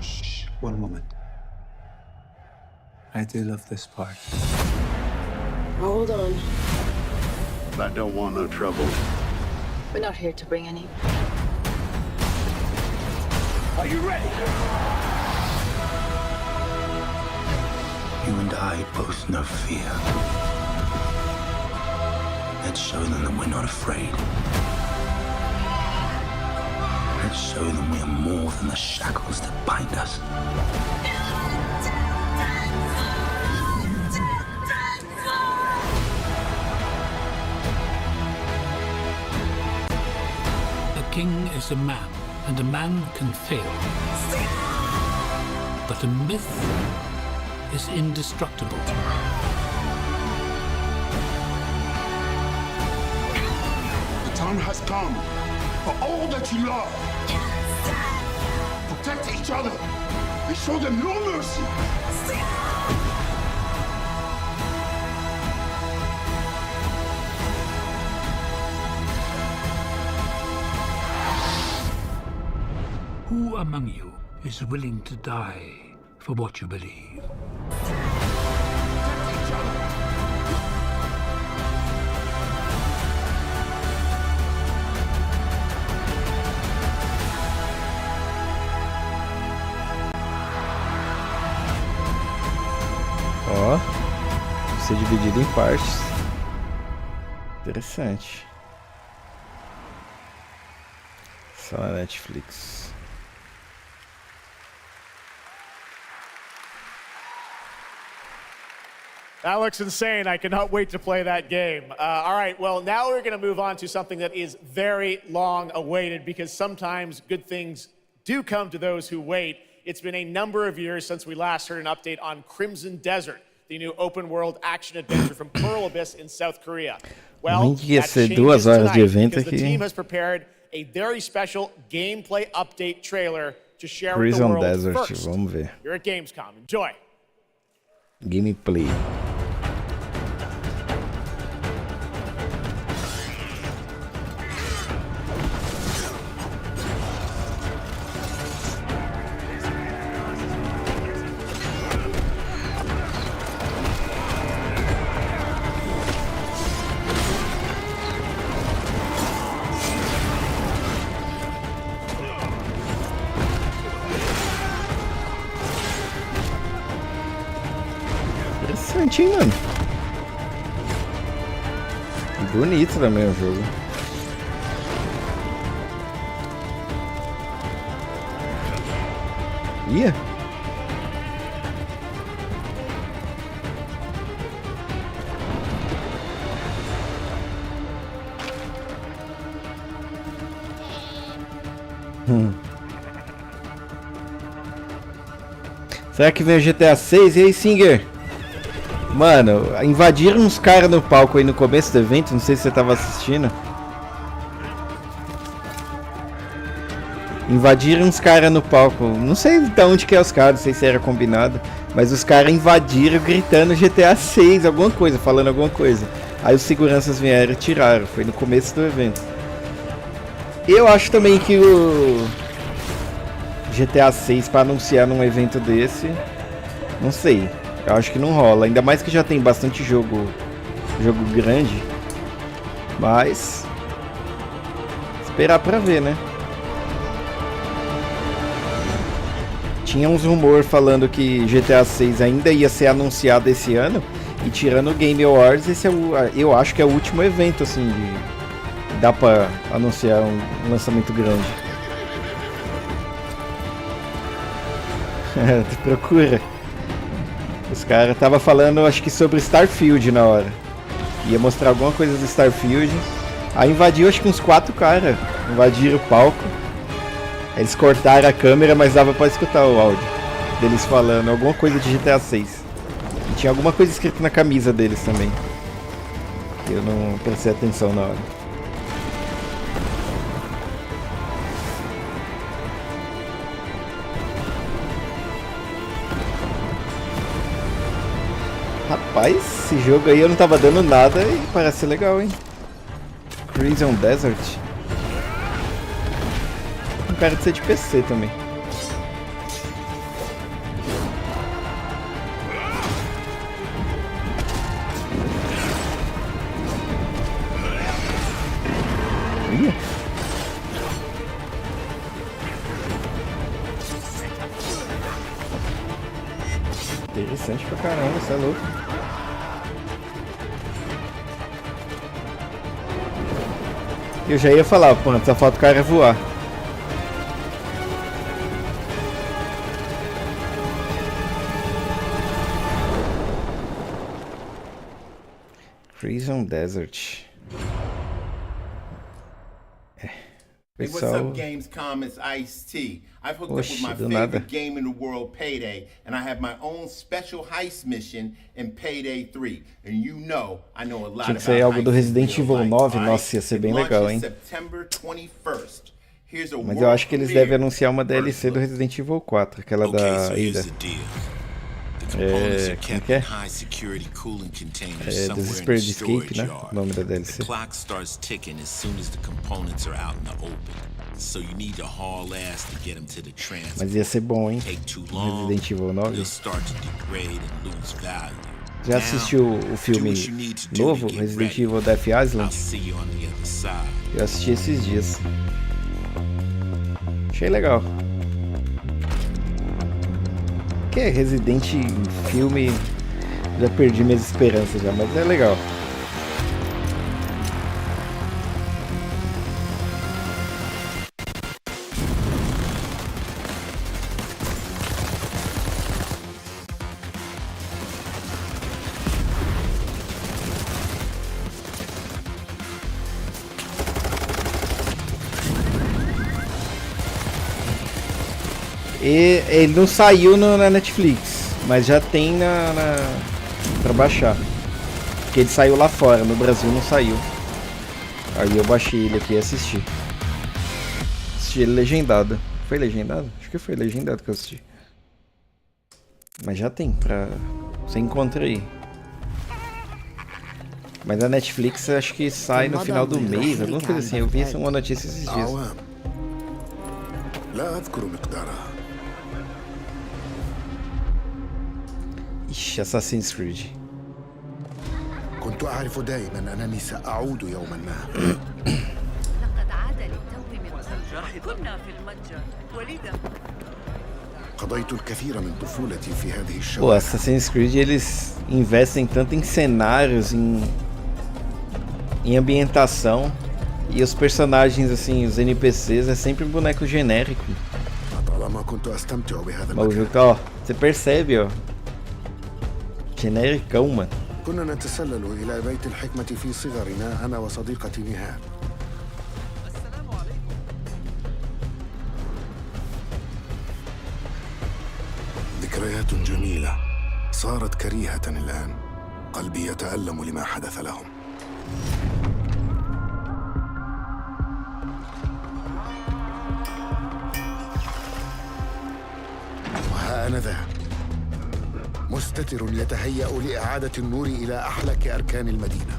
Shh. One moment. I do love this part. Hold on. I don't want no trouble. We're not here to bring any. Are you ready? You and I both know fear. Let's show them that we're not afraid. Let's show them we are more than the shackles that bind us. A king is a man, and a man can fail. But a myth is indestructible. The time has come for all that you love. Protect each each other. We show them no mercy. Who among you is willing to die for what you believe? Ó, ser dividido em partes. Interessante. Só na Netflix. That looks insane. I cannot wait to play that game. All right, well, now we're going to move on to something that is very long awaited because sometimes good things do come to those who wait. It's been a number of years since we last heard an update on Crimson Desert, the new open-world action-adventure from Pearl Abyss in South Korea. Well, that changes tonight because the team has prepared a very special gameplay update trailer to share with the world first. Vamos ver. Here at Gamescom. Enjoy. Gameplay. Interessante, hein, mano? E bonito também o jogo. Ia? Será que vem o GTA 6? E aí, Singer? Mano, invadiram uns caras no palco aí no começo do evento, não sei se você tava assistindo. Invadiram uns caras no palco, não sei de onde que é os caras, não sei se era combinado, mas os caras invadiram gritando GTA 6, alguma coisa, falando alguma coisa. Aí os seguranças vieram e tiraram, foi no começo do evento. Eu acho também que o GTA 6 para anunciar num evento desse, não sei. Eu acho que não rola, ainda mais que já tem bastante jogo grande. Mas esperar pra ver, né? Tinha uns rumores falando que GTA 6 ainda ia ser anunciado esse ano. E tirando o Game Awards, esse é eu acho que é o último evento assim que dá pra anunciar um lançamento grande. Procura. Os caras estavam falando, acho que sobre Starfield na hora. Ia mostrar alguma coisa do Starfield. Aí invadiu, acho que uns 4 caras. Invadiram o palco. Eles cortaram a câmera, mas dava pra escutar o áudio deles falando alguma coisa de GTA 6. E tinha alguma coisa escrita na camisa deles também. Eu não prestei atenção na hora. Rapaz, esse jogo aí eu não tava dando nada e parece legal, hein? Crimson Desert. Tem cara de ser de PC também. Ia. Interessante pra caramba, você é louco. Eu já ia falar, pô, só falta o cara voar. Crimson Desert. Hey, what's up, Gamescom? It's Ice-T. I've hooked up with my favorite game in the world, Payday, and I have my own special heist mission in Payday 3. And you know, I know a lot Tinha que ser algo do Resident Evil 9, nossa, ia ser bem legal, hein? September 21st. Mas eu acho que eles devem anunciar uma DLC do Resident Evil 4, aquela da Ada. Como que é? Desespered Escape, né? O nome da DLC. Mas ia ser bom, hein? Resident Evil 9. Já assistiu o filme novo, Resident Evil Death Island? Eu assisti esses dias. Achei legal. Que é Resident em filme, já perdi minhas esperanças já, mas é legal. E ele não saiu na Netflix, mas já tem pra baixar. Porque ele saiu lá fora, no Brasil não saiu. Aí eu baixei ele aqui e assisti. Assisti ele legendado. Foi legendado? Acho que foi legendado que eu assisti. Mas já tem pra... Você encontra aí. Mas a Netflix acho que sai no final do mês, alguma coisa assim. Eu vi uma notícia esses dias. Ixi, Assassin's Creed. كنت أعرف دائما أنني سأعود يوما ما. لقد عاد للتو من الجرح. كنا في المتجر وليدا. قضيت الكثير من طفولتي في هذه الشوارع. Pô, Assassin's Creed eles investem tanto em cenários, em ambientação, e os personagens assim, os NPCs é sempre um boneco genérico. Mas o jogo tá, ó, você percebe, ó. Genericão, mano. كنا نتسلل إلى بيت الحكمة في صغرنا أنا وصديقتي نهاد. ذكريات جميلة صارت كريهة الآن. قلبي يتألم لما حدث لهم. وها أنا ذا مستتر يتهيأ لإعادة النور إلى أحلك أركان المدينة.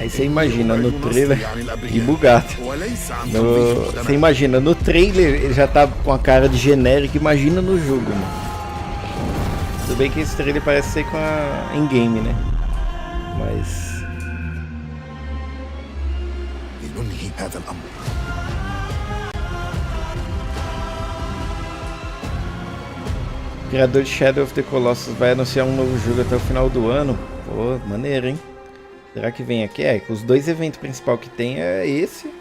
Aí você imagina no trailer e bugado. Você imagina no trailer ele já tá com a cara de genérico, imagina no jogo, mano. Tudo bem que esse trailer parece ser com a in-game, né? Mas o criador de Shadow of the Colossus vai anunciar um novo jogo até o final do ano. Pô, maneiro, hein? Será que vem aqui? É, os dois eventos principais que tem é esse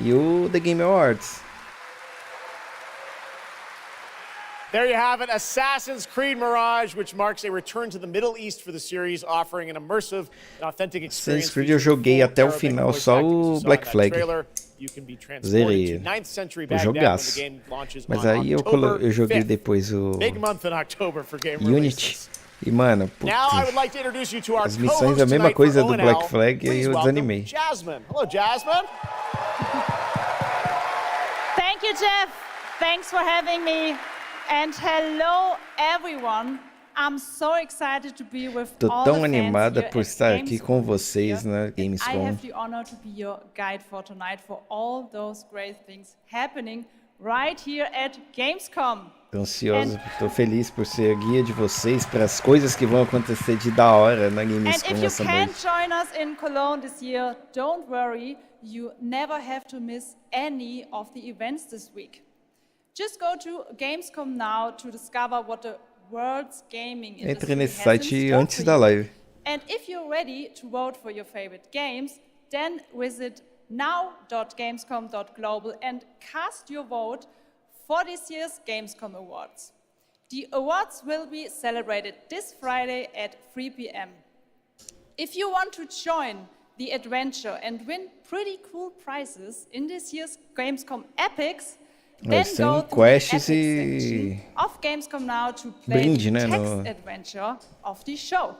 e o The Game Awards. There you have it, Assassin's Creed Mirage, which marks a return to the Middle East for the series, offering an immersive and authentic experience. Assassin's Creed eu joguei até o final, só o Black Flag. Zerei. O jogaço. Mas aí eu joguei depois o Unity. E mano, putz, as missões é a mesma coisa do Black Flag e eu desanimei. Hello, Jasmine. Thank you, Jeff. Thanks for having me. And hello, everyone. I'm so excited to be with Tô all tão the fans animada here por at estar aqui GAMESCOM com vocês here. na I GAMESCOM. have the honor to be your guide for tonight for all those great things happening right here at GAMESCOM. Tô ansioso, tô feliz por ser a guia de vocês para as coisas que vão acontecer de da hora na And GAMESCOM if you essa can't noite. join us in Cologne this year, don't worry, you never have to miss any of the events this week. Just go to Gamescom now to discover what the world's gaming Entre industry nesse has in site store antes for da you. live. And if you're ready to vote for your favorite games, then visit now.gamescom.global and cast your vote for this year's Gamescom Awards. The awards will be celebrated this Friday at 3 p.m. If you want to join the adventure and win pretty cool prizes in this year's Gamescom Epics, Then Tem go to the quests epic e section of Gamescom Now to play brinde, the né? text adventure of the show.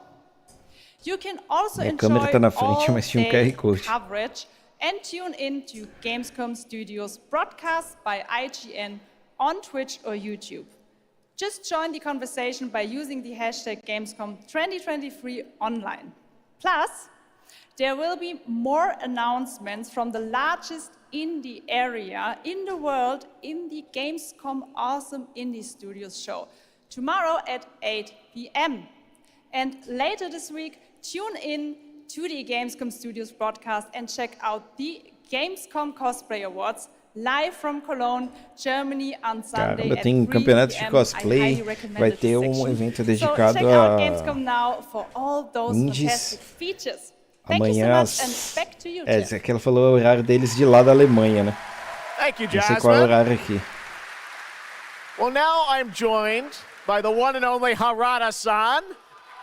You can also Minha enjoy câmera tá na frente, all mas tinha day QR Code. coverage and tune in to Gamescom Studios broadcast by IGN on Twitch or YouTube. Just join the conversation by using the hashtag Gamescom 2023 online. Plus, there will be more announcements from the largest indie area in the world in the Gamescom Awesome Indie Studios show tomorrow at 8 p.m. And later this week, tune in to the Gamescom Studios broadcast and check out the Gamescom Cosplay Awards live from Cologne, Germany on Sunday Caramba, at tem 3 campeonato de p.m. cosplay. Vai ter evento dedicado check out a Gamescom now for all those indies. fantastic features. Thank you so Amanhã much and back to you, Jeff. é que ela falou o horário deles de lá da Alemanha, né? Thank you, Não sei qual é o Jasmine. horário aqui. Well, now I'm joined by the one and only Harada-san,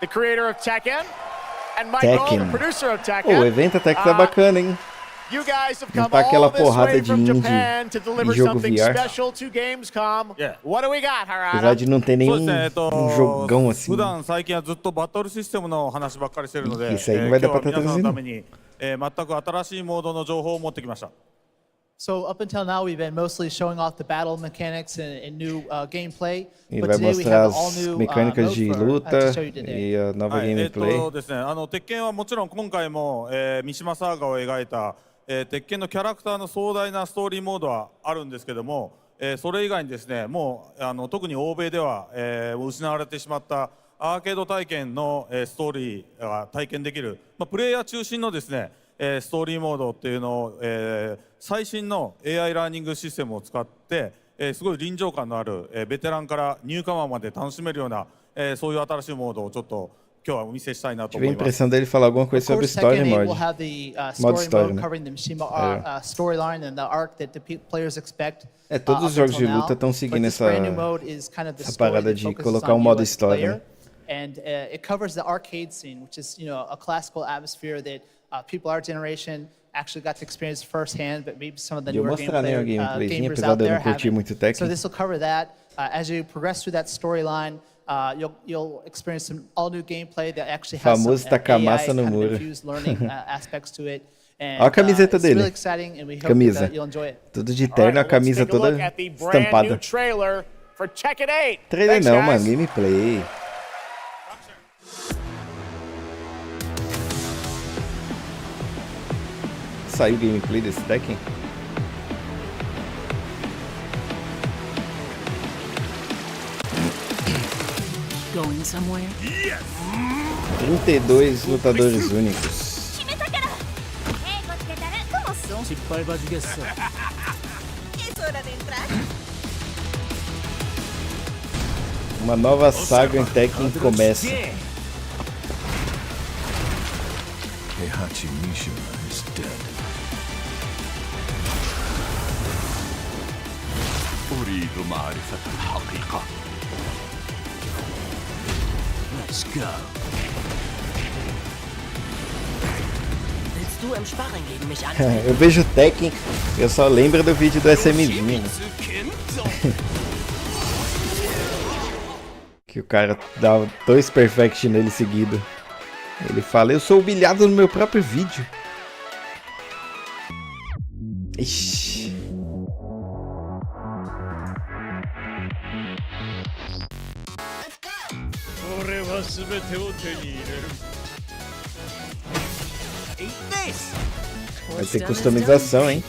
the creator of Tekken, and Michael, the Tekken. producer of Pô, Tekken. o evento até que tá bacana, hein? You guys have Não come tá aquela all this porrada way de from indie Japan to deliver em jogo something VR. special to Gamescom. What do we got, Harada? Apesar de não ter nenhum そうですね、jogão assim. 普段最近はずっとバトルシステムの話ばっかりしてるので、isso aí não vai dar pra今日は皆さんのため traduzir. に、全く新しいモードの情報を持ってきました。 So up until now, we've been mostly showing off the battle mechanics and new gameplay. Ele But vai today we mostrar have an as all-new mecânicas mode de to luta show you today. e a nova はい、 gameplay. ですね、鉄拳はもちろん今回も、三島サーガを描いた、鉄拳のキャラクターの壮大なストーリーモードはあるんですけども、それ以外にですね、もう特に欧米では、失われてしまったアーケード体験の、ストーリーが体験できる、プレイヤー中心のですね、ストーリーモードっていうのを、最新の AI ラーニングシステムを使って、すごい臨場感のある、ベテランからニューカマーまで楽しめるような、そういう新しいモードをちょっと今日はお見せしたいなと Tive 思 a います。 impressão dele falar alguma coisa sobre Of course, story Tekken 8 will mode. have the Modo story história, mode né? covering the Mishima É. storyline and the arc that the players expect. Todos os up jogos until de luta now. estão seguindo But this essa, brand new mode is kind of the essa story parada that de focuses colocar on you modo as the história. player. Né? And it covers the arcade scene, which is a classical atmosphere that people our generation actually got to experience firsthand, but maybe some of the Eu newer mostrar nem a gameplayzinha, gamers apesar out de eu there não curtir haven't. muito Tekken. So this will cover that. As you progress through that storyline, you'll experience some all-new gameplay that actually has some Famoso tacar AI massa no kind of muro. infused learning aspects to it. And, Olha a camiseta it's dele. really exciting, and we hope Camisa. that you'll enjoy it. Tudo de terno, a camisa Take a toda look at the brand new estampada. trailer for Tekken 8. Trailer Thanks, não, guys. mano, gameplay. Saiu o gameplay desse Tekken? Going somewhere? 32 lutadores únicos. 失敗バジゲッソ Es hora de entrar. Uma nova saga em Tekken começa. Heihachi Mishima is dead. أريد معرفة الحقيقة. Let's go. Willst du im Sparring gegen mich an? Eu vejo Tekken, eu só lembro do vídeo do SMzinho. Né? Que o cara dá 2 perfect nele seguido. Ele fala, eu sou humilhado no meu próprio vídeo. Ixi. Vai ter customização, hein?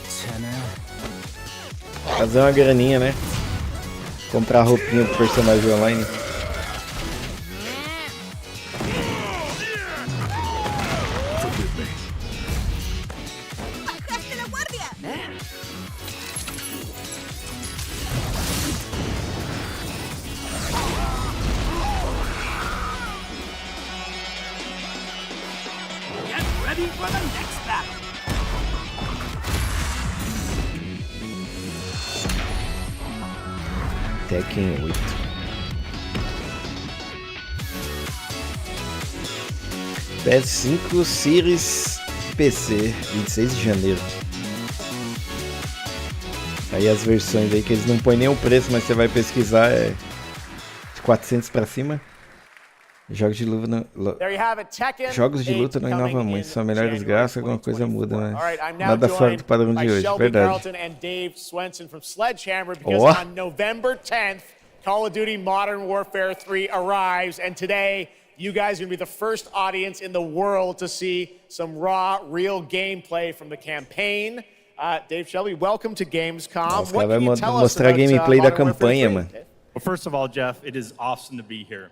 Fazer uma graninha, né? Comprar roupinha pro personagem online. ¡Bajaste la guardia! Get ready for the next battle. Tekken 8. PS5 Series PC, 26 de janeiro. Aí as versões aí que eles não põem nem o preço, mas você vai pesquisar é de 400 pra cima. Jogos de luta não inovam muito, são melhores gráficos, alguma coisa muda, mas nada fora do padrão de hoje, verdade. On November 10th, Call of Duty Modern Warfare 3 arrives, and today you guys are going to be the first audience in the world to see some raw, real gameplay from the campaign. Dave Shelby, welcome to Gamescom. What can you tell us about gameplay da campanha, mano. Well, first of all, Jeff, it is awesome to be here.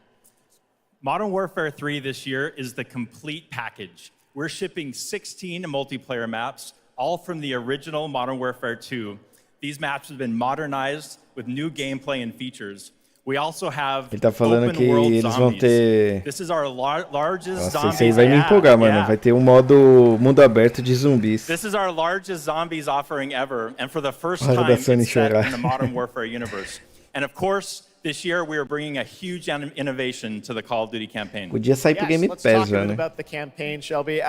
Modern Warfare 3 this year is the complete package. We're shipping 16 multiplayer maps, all from the original Modern Warfare 2. These maps have been modernized with new gameplay and features. We also have Ele tá falando que eles vão ter... This is our largest Nossa, zombies. isso aí vai me empolgar, mano. Vai ter um modo mundo aberto de zumbis. This is our largest zombies offering ever, and for the first time, it's set in the Modern Warfare universe. And of course, this year we are bringing a huge innovation to the Call of Duty campaign. Podia sair pro Game Pass, let's talk né? about the campaign, Shelby.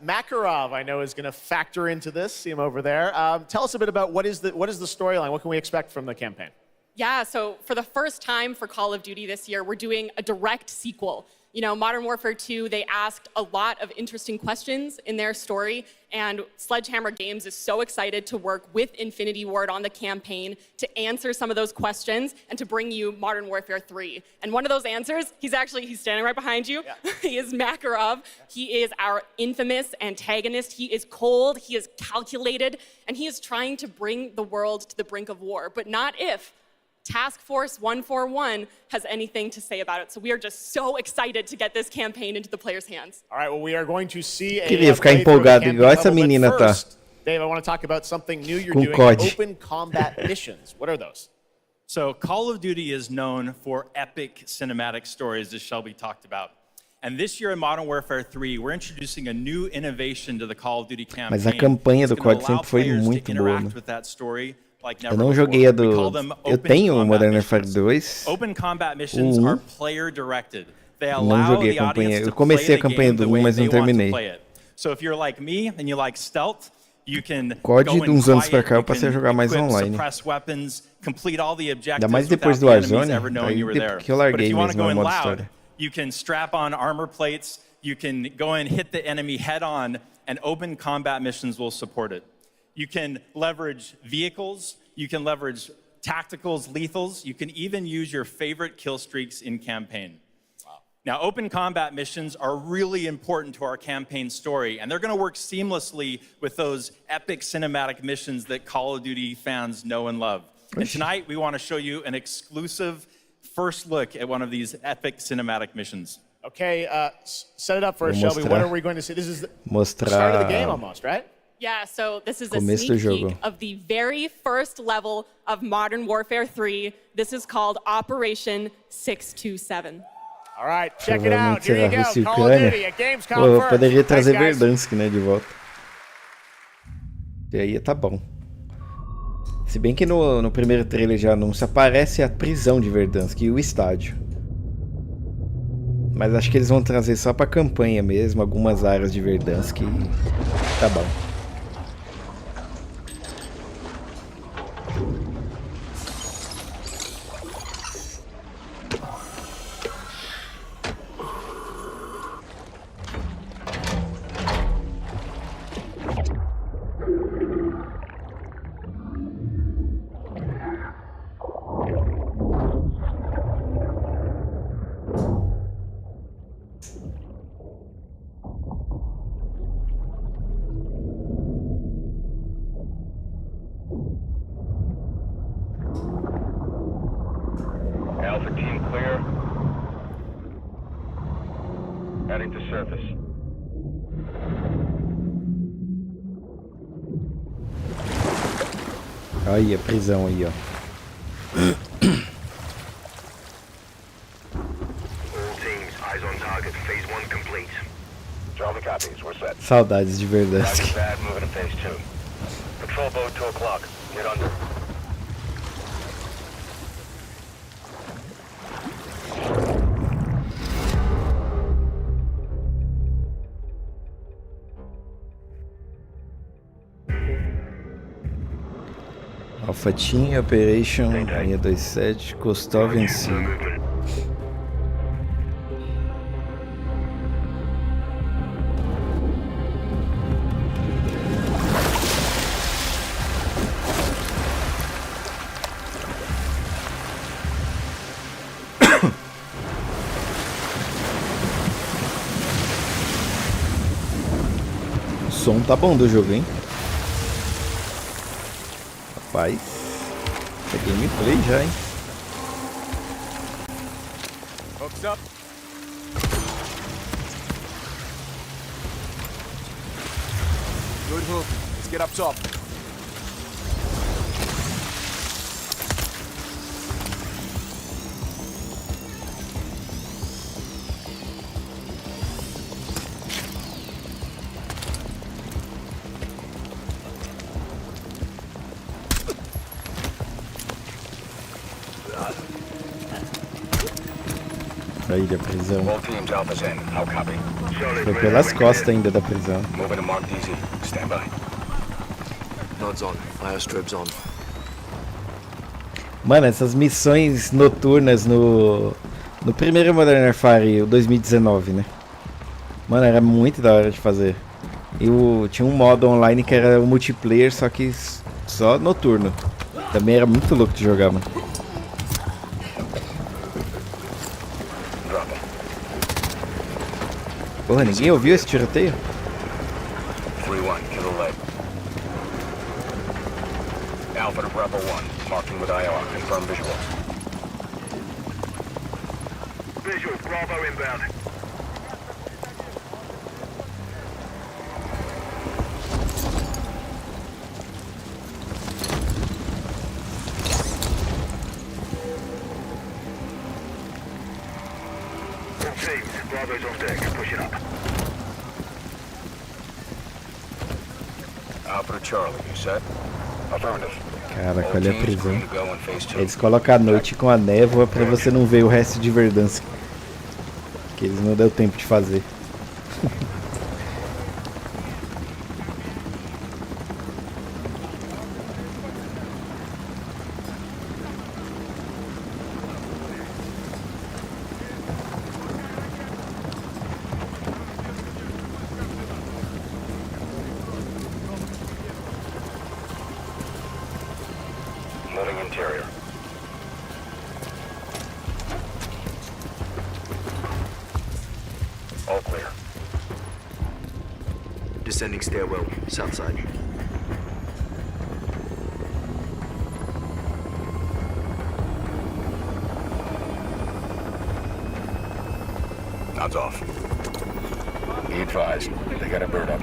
Makarov, I know, is going to factor into this. See him over there. Tell us a bit about what is the storyline. What can we expect from the campaign? Yeah, so for the first time for Call of Duty this year, we're doing a direct sequel. You know, Modern Warfare 2, they asked a lot of interesting questions in their story, and Sledgehammer Games is so excited to work with Infinity Ward on the campaign to answer some of those questions and to bring you Modern Warfare 3. And one of those answers, he's standing right behind you. Yeah. He is Makarov. He is our infamous antagonist. He is cold, he is calculated, and he is trying to bring the world to the brink of war, but not if Task Force 141 has anything to say about it. So we are just so excited to get this campaign into the players' hands. All right, well, we are going to see Queria ficar empolgado igual essa menina tá. Dave, I want to talk about something new you're Com doing, COD. open combat missions. What are those? So Call of Duty is known for epic cinematic stories, as Shelby talked about. And this year in Modern Warfare 3, we're introducing a new innovation to the Call of Duty campaign. Mas a campanha do COD sempre foi muito boa, né? Eu não joguei a do... Eu tenho o Modern Warfare 2. Open combat missions are player directed. They Não allow joguei the a campanha. audience Eu to comecei play a the campanha game do the 1, way mas they não want to terminei. play it. So if you're like me and you like stealth, you can COD go de uns in anos pra quiet, cá eu you passei a can jogar mais equip, online. suppress weapons, complete all the Ainda objectives mais depois without do the enemies Warzone, ever knowing aí you were there. que eu But if larguei you want to mesmo go o in modo loud, história. you can strap on armor plates, you can go and hit the enemy head on, and open combat missions will support it. You can leverage vehicles, you can leverage tacticals, lethals, you can even use your favorite kill streaks in campaign. Wow. Now, open combat missions are really important to our campaign story, and they're going to work seamlessly with those epic cinematic missions that Call of Duty fans know and love. And tonight, we want to show you an exclusive first look at one of these epic cinematic missions. Okay, set it up for us, Shelby. What are we going to see? This is the start of the game almost, right? Yeah, so this is a sneak peek of the very first level of Modern Warfare 3. This is called Operation 627. All right, check it out. Here you go. Rússia e Call of Duty at Gamescom Pô, first. poderia trazer Thanks, guys. Verdansk, né, de volta. E aí tá bom. Se bem que no primeiro trailer de anúncio aparece a prisão de Verdansk e o estádio. Mas acho que eles vão trazer só pra campanha mesmo, algumas áreas de Verdansk e tá bom. Alpha team clear. Heading to surface. Aí, a prisão aí, ó. All teams, eyes on target. Phase 1 complete. Charlie copies. We're set. Saudades de Verdansk. Roger that. Moving to phase 2. Patrol boat 2 o'clock. Get under. Alpha Team, Operation 627, Kostov vencido. O som tá bom do jogo, hein? Rapaz, é gameplay já, hein? Hooks up. Good hook. Let's get up top. Aí da prisão. Foi pelas costas ainda da prisão. Mano, essas missões noturnas no primeiro Modern Warfare, o 2019, né? Mano, era muito da hora de fazer. E tinha um modo online que era o multiplayer, só que só noturno. Também era muito louco de jogar, mano. Porra, ninguém ouviu esse tiroteio? 3-1, kill the leg. Alpha to Bravo 1, marking with IR, confirm visual. Visual, Bravo inbound. All teams, Bravo's on deck, pushing up. Alpha to Charlie, you set? Affirmative. Caraca, olha a prisão. Eles colocam a noite com a névoa pra você não ver o resto de Verdansk. Que eles não deu tempo de fazer. Moving interior. All clear. Descending stairwell, south side. Nods off. Be advised, they got a bird up.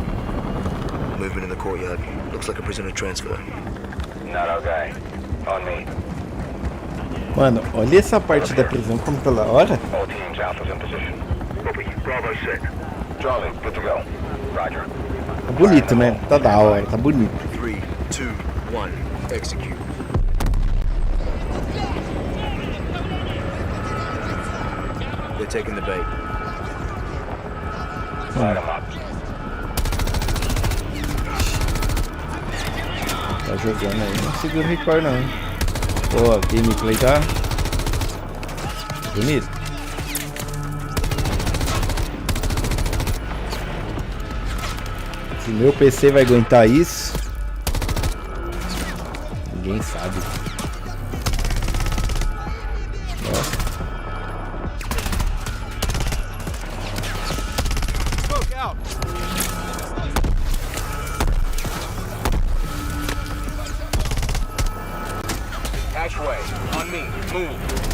Movement in the courtyard. Looks like a prisoner transfer. Not our guy. On me. Mano, olha essa parte da prisão como tá da hora. All teams, Alpha's in position. Copy. Bravo set. Charlie, good to go. Roger. Tá bonito, né? Tá da hora, tá bonito. 3, 2, 1, execute. They're taking the bait. Light 'em up. Tá jogando aí, não segura o record não. Pô, a gameplay tá bonito. Se meu PC vai aguentar isso, ninguém sabe. Nossa.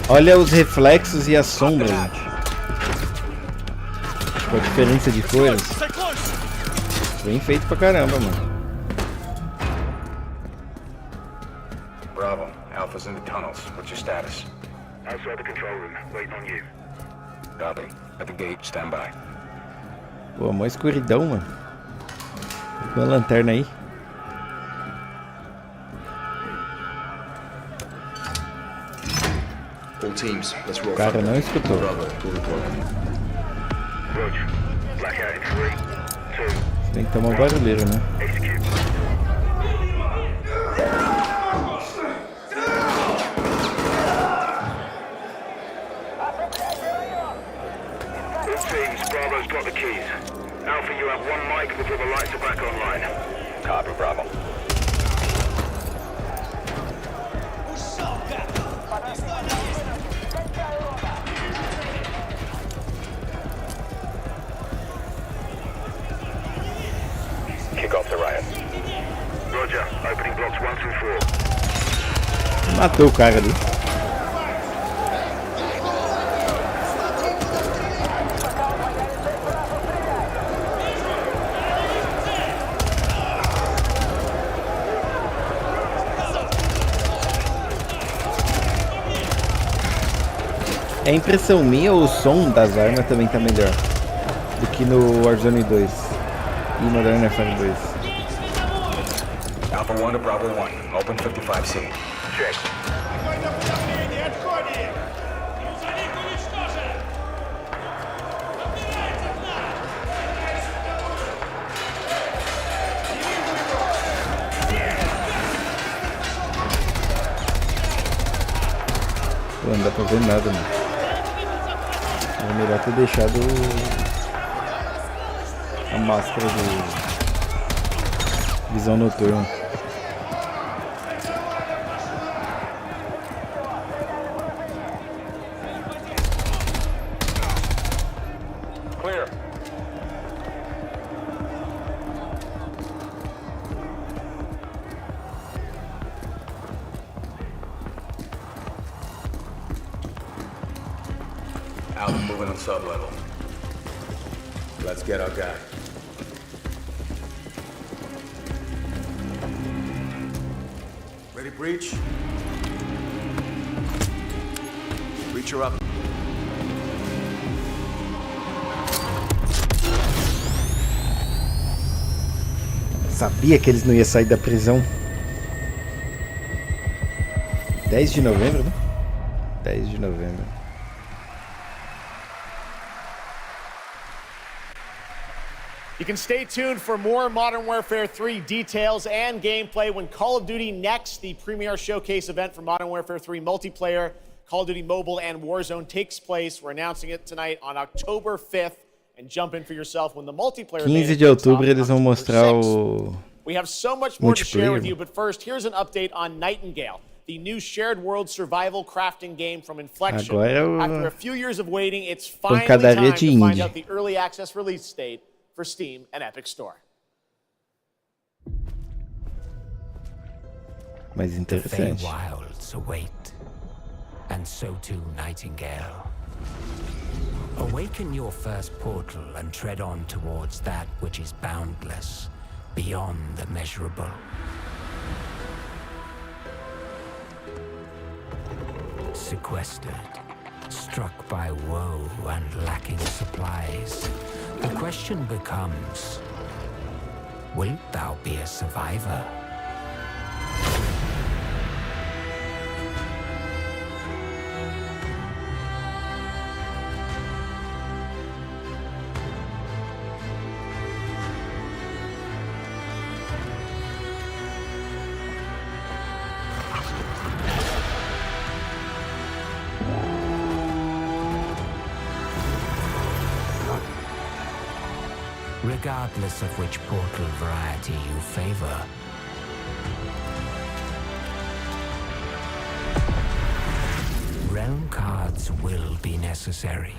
Olha os reflexos e as sombras. Com a diferença de cores. Bem feito pra caramba, mano. Bravo. Alpha's in the tunnels. What's your status? Outside the control room, waiting on you. Copy. At the gate, stand by. Pô, mó escuridão, mano. Com a lanterna aí. All teams, let's roll. O cara não escutou. Roger. Blackout in 3, 2. Tem que tomar um barulheiro, né? Execute. got the keys. Alpha, you have one mic before the lights are back online. Copy, Bravo. Kick off the riot. Roger. Opening blocks 1 through 4. Matou o cara ali. É impressão minha ou o som das armas também tá melhor do que no Warzone 2 e Modern Warfare 2? Alpha 1 to Bravo 1. Open 55C. Check. Pô, não dá pra ver nada, mano. É melhor ter deixado a máscara de visão noturna. Clear. Alpha moving on sub-level. Let's get our guy. Ready, breach? Breacher up. Sabia que eles não iam sair da prisão. 10 de novembro, né? 10 de novembro. You can stay tuned for more Modern Warfare 3 details and gameplay when Call of Duty Next, the premier showcase event for Modern Warfare 3 multiplayer, Call of Duty Mobile, and Warzone takes place. We're announcing it tonight on October 5th. And jump in for yourself when the multiplayer 15 de outubro eles vão mostrar o We have so much more to share with you, but first, here's an update on Nightingale, the new shared world survival crafting game from Inflection. After a few years of waiting, it's finally time to find out the early access release date for Steam and Epic Store. Mais interessante. The wilds await, and so too Nightingale. Awaken your first portal and tread on towards that which is boundless, beyond the measurable. Sequestered, struck by woe and lacking supplies, the question becomes, wilt thou be a survivor? Regardless of which portal variety you favor, realm cards will be necessary.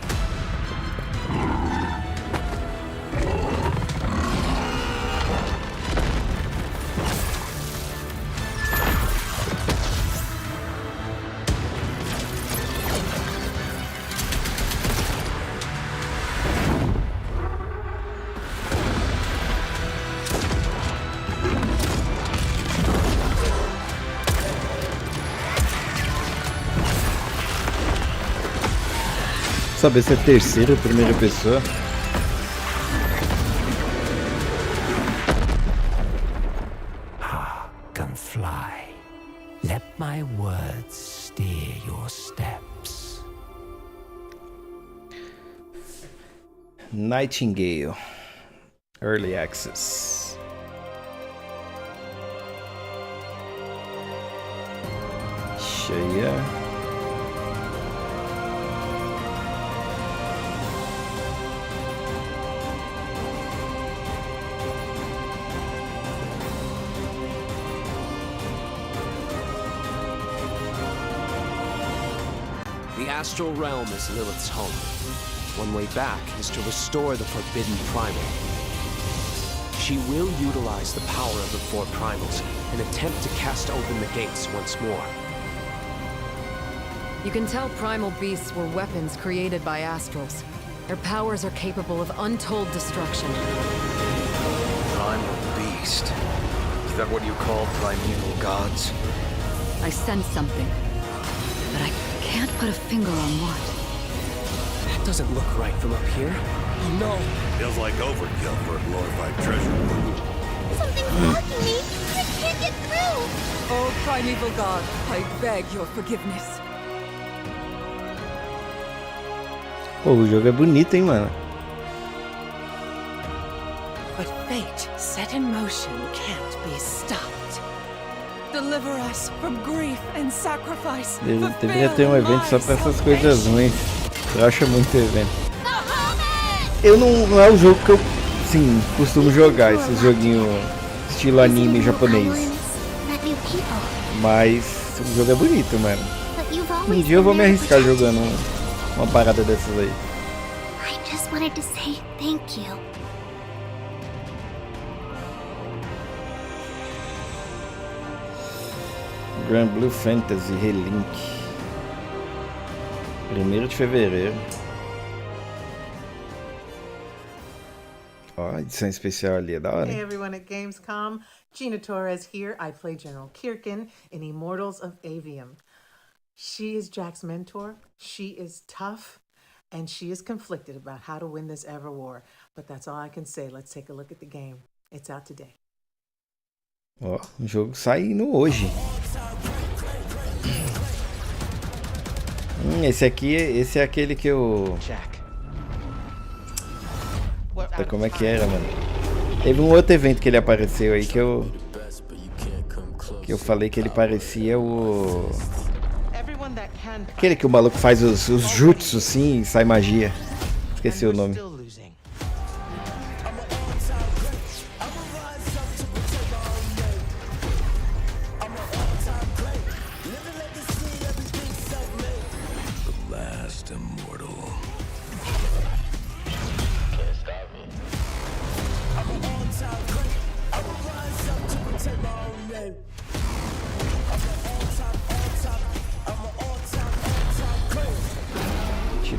Saber se é terceira ou primeira pessoa. Can fly. Let my words steer your steps. Nightingale. Early Access. Cheia. astral realm is Lilith's home. One way back is to restore the forbidden primal. She will utilize the power of the four primals and attempt to cast open the gates once more. You can tell primal beasts were weapons created by astrals. Their powers are capable of untold destruction. Primal beast. Is that what you call primeval gods? I sense something, but I can't put a finger on what. That doesn't look right from up here. Oh no! Feels like overkill for a glorified treasure. Something's blocking me. I can't get through. Oh, primeval god, I beg your forgiveness. Pô, o jogo é bonito, hein, mano? But fate set in motion can't be stopped. Deliver us from grief and sacrifice. Deveria ter um evento só pra essas coisas ruins. Eu acho muito evento. Eu não é o jogo que eu, sim, costumo jogar, esses joguinhos estilo anime japonês. Mas o jogo é bonito, mano. Um dia eu vou me arriscar jogando uma parada dessas aí. I just wanted to say thank you. Grand Blue Fantasy Relink. 1º de fevereiro. Ó, edição especial ali, é da hora. Hey everyone at Gamescom, Gina Torres here. I play General Kirkin in Immortals of Avium. She is Jack's mentor, she is tough, and she is conflicted about how to win this ever war. But that's all I can say. Let's take a look at the game. It's out today. Ó, o jogo saindo hoje. Esse é aquele que eu... Puta, como é que era, mano? Teve um outro evento que ele apareceu aí que eu falei que ele parecia o... Aquele que o maluco faz os jutsu assim e sai magia. Esqueci o nome.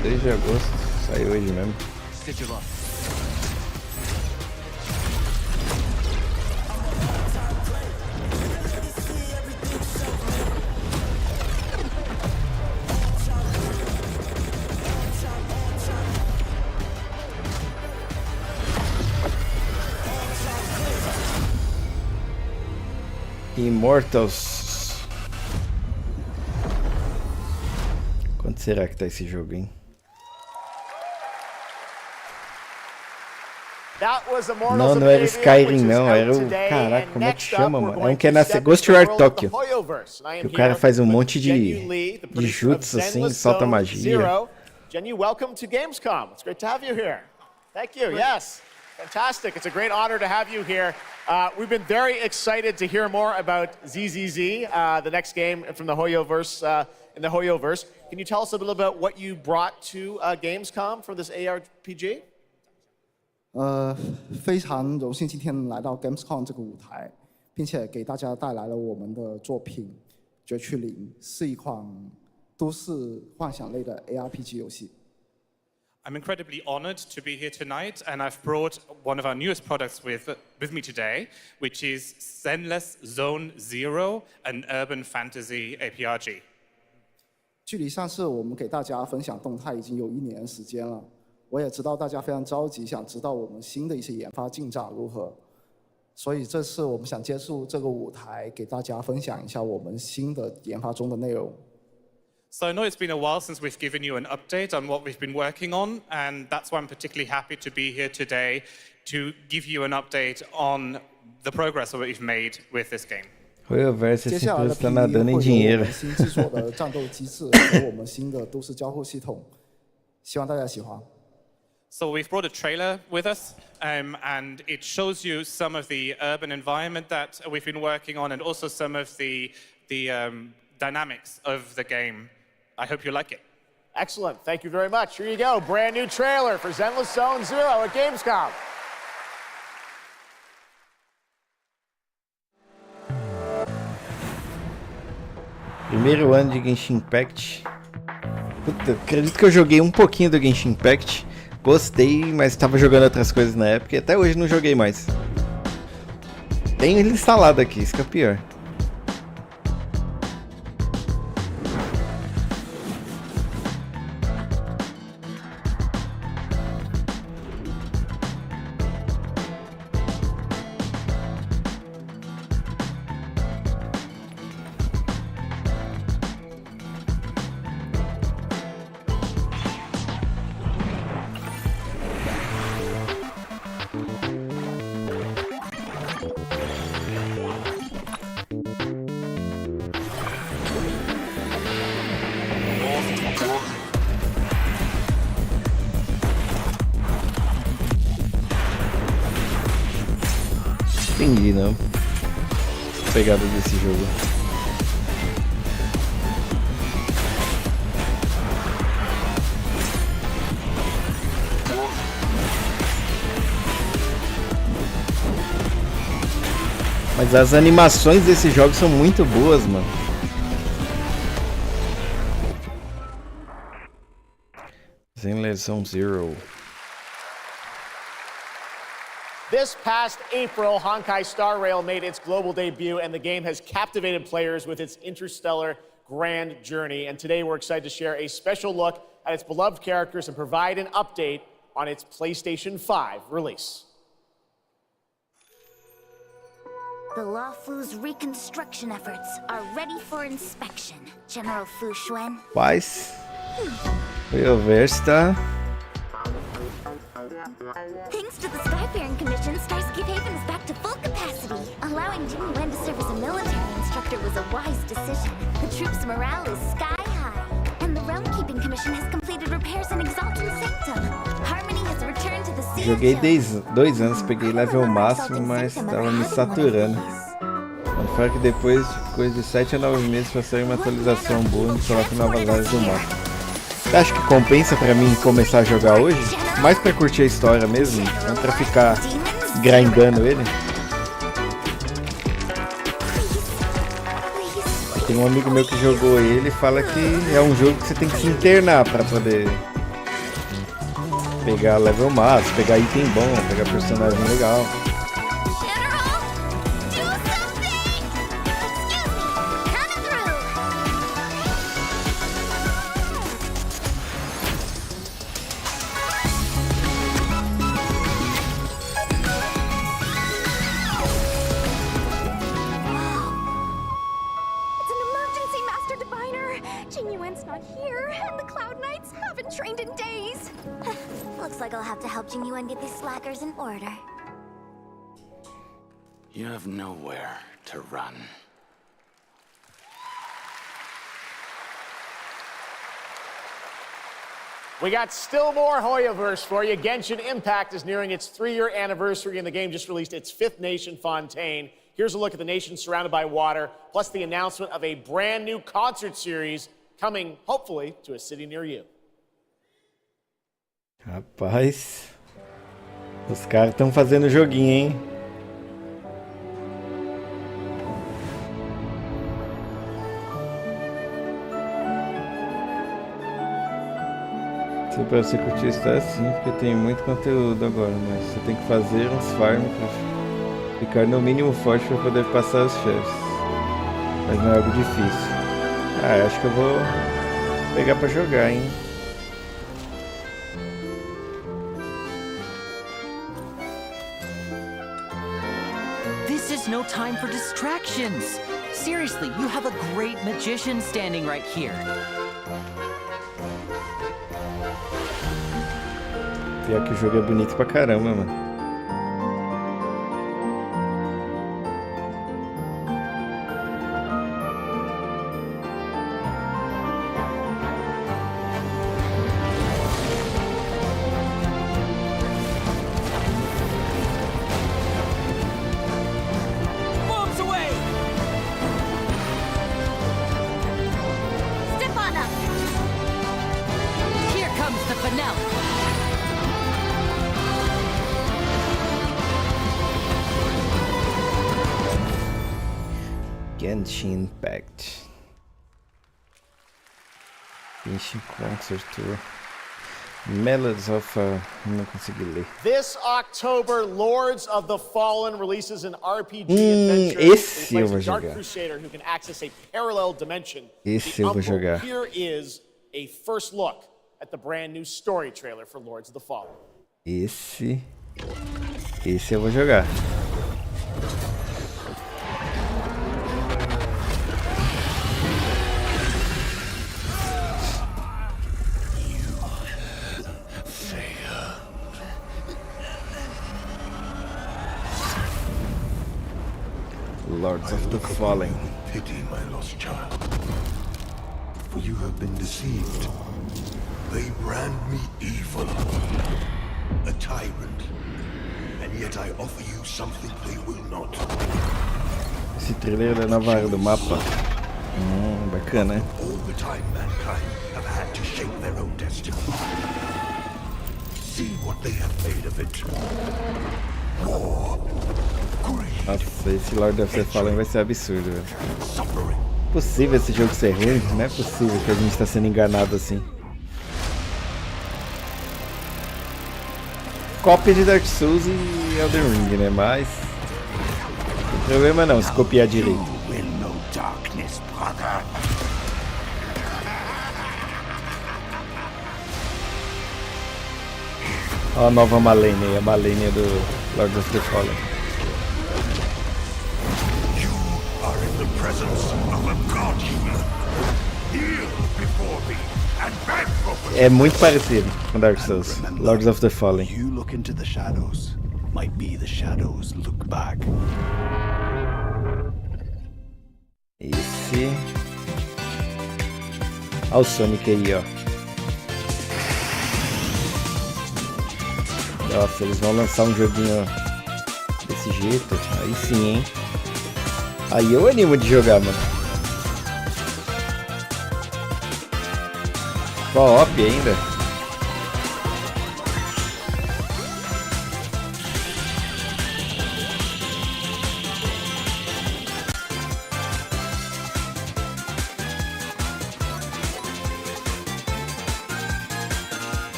De agosto, saiu hoje mesmo. Immortals. Quanto será que tá esse jogo, hein? Não era Skyrim não, era o... Caraca, como é que chama, mano? É um que é na Ghostwire Tokyo. Que o cara faz um monte de jutsu assim, solta magia. Jenny, welcome to Gamescom. It's great to have you here. Thank you, yes. Fantastic, it's a great honor to have you here. We've been very excited to hear more about ZZZ, the next game from the Hoyoverse, in the Hoyoverse. Can you tell us a little about what you brought to Gamescom for this ARPG? 非常荣幸今天来到 Gamescom 这个舞台，并且给大家带来了我们的作品《绝区零》，是一款都市幻想类的 ARPG 游戏。I'm incredibly honored to be here tonight, and I've brought one of our newest products with me today, which is Zenless Zone Zero, an urban fantasy ARPG. 距离上次我们给大家分享动态已经有1年时间了。 我也知道大家非常着急，想知道我们新的一些研发进展如何，所以这次我们想借助这个舞台，给大家分享一下我们新的研发中的内容。So I know it's been a while since we've given you an update on what we've been working on, and that's why I'm particularly happy to be here today to give you an update on the progress that we've made with this game. Hoyoverse sempre está nadando em dinheiro. 新制作的战斗机制和我们新的都市交互系统，希望大家喜欢。 So we've brought a trailer with us, and it shows you some of the urban environment that we've been working on, and also some of the dynamics of the game. I hope you like it. Excellent. Thank you very much. Here you go. Brand new trailer for Zenless Zone Zero at Gamescom. Primeiro ano de Genshin Impact. Puta, acredito que eu joguei um pouquinho do Genshin Impact. Gostei, mas estava jogando outras coisas na época e até hoje não joguei mais. Tenho ele instalado aqui, isso que é pior. Entendi, não. A pegada desse jogo. Mas as animações desse jogo são muito boas, mano. Zenless Zone Zero. This past April, Honkai Star Rail made its global debut, and the game has captivated players with its interstellar grand journey. And today we're excited to share a special look at its beloved characters and provide an update on its PlayStation 5 release. The Luofu's reconstruction efforts are ready for inspection, General Fu Xuan. Paz. O verso tá... Thanks to the Skyfaring Commission, Starscape Haven is back to full capacity. Allowing Jing Wen to serve as a military instructor was a wise decision. The troops' morale is sky high. And the Realm Keeping Commission has completed repairs in Exalted Sanctum. Harmony has returned to the sea. Joguei 2 anos, peguei level máximo, mas tava me saturando. Quando fala que depois de coisa de 7 a 9 meses pra sair uma atualização boa, e coloca novas áreas do mapa. Você acha que compensa pra mim começar a jogar hoje? Mais pra curtir a história mesmo? Não pra ficar grindando ele? Tem um amigo meu que jogou ele e fala que é um jogo que você tem que se internar pra poder pegar level máximo, pegar item bom, pegar personagem legal. You have nowhere to run. We got still more Hoyoverse for you. Genshin Impact is nearing its 3-year anniversary, and the game just released its 5th nation, Fontaine. Here's a look at the nation surrounded by water, plus the announcement of a brand new concert series coming, hopefully, to a city near you. Rapaz, os caras estão fazendo joguinho, hein? Pra você curtir isso tá assim, porque tem muito conteúdo agora, mas você tem que fazer uns farms pra ficar no mínimo forte pra poder passar os chefes. Mas não é algo difícil. Ah, acho que eu vou pegar pra jogar, hein? This is no time for distractions. Seriously, you have a great magician standing right here. Pior que o jogo é bonito pra caramba, mano. Genshin Impact. Genshin Concert Tour. Melodies of... não consegui ler. This October, Lords of the Fallen releases an RPG adventure. Esse eu vou a dark jogar. crusader who can access a parallel dimension. Esse eu vou jogar. Here is a first look at the brand new story trailer for Lords of the Fallen. Esse eu vou jogar. Lords of the Fallen. Pity, my lost child. For you have been deceived. They brand me evil, a tyrant, and yet I offer you something they will not. Esse trailer da nova área do mapa. Bacana, hein? All the time mankind have had to shape their own destiny. See what they have made of it. War. Nossa, esse Lord of the Fallen vai ser absurdo, velho. Possível esse jogo ser ruim? Não é possível que a gente está sendo enganado assim. Cópia de Dark Souls e Elden Ring, né? Mas não tem problema não, se copiar direito. Olha a nova Malenia aí, a Malenia do Lord of the Fallen. É muito parecido com Dark Souls, Lords of the Fallen. You look into the shadows, might be the shadows look back. Esse. Olha o Sonic aí, ó. Nossa, eles vão lançar um joguinho desse jeito. Aí sim, hein? Aí eu animo de jogar, mano. Co-op ainda.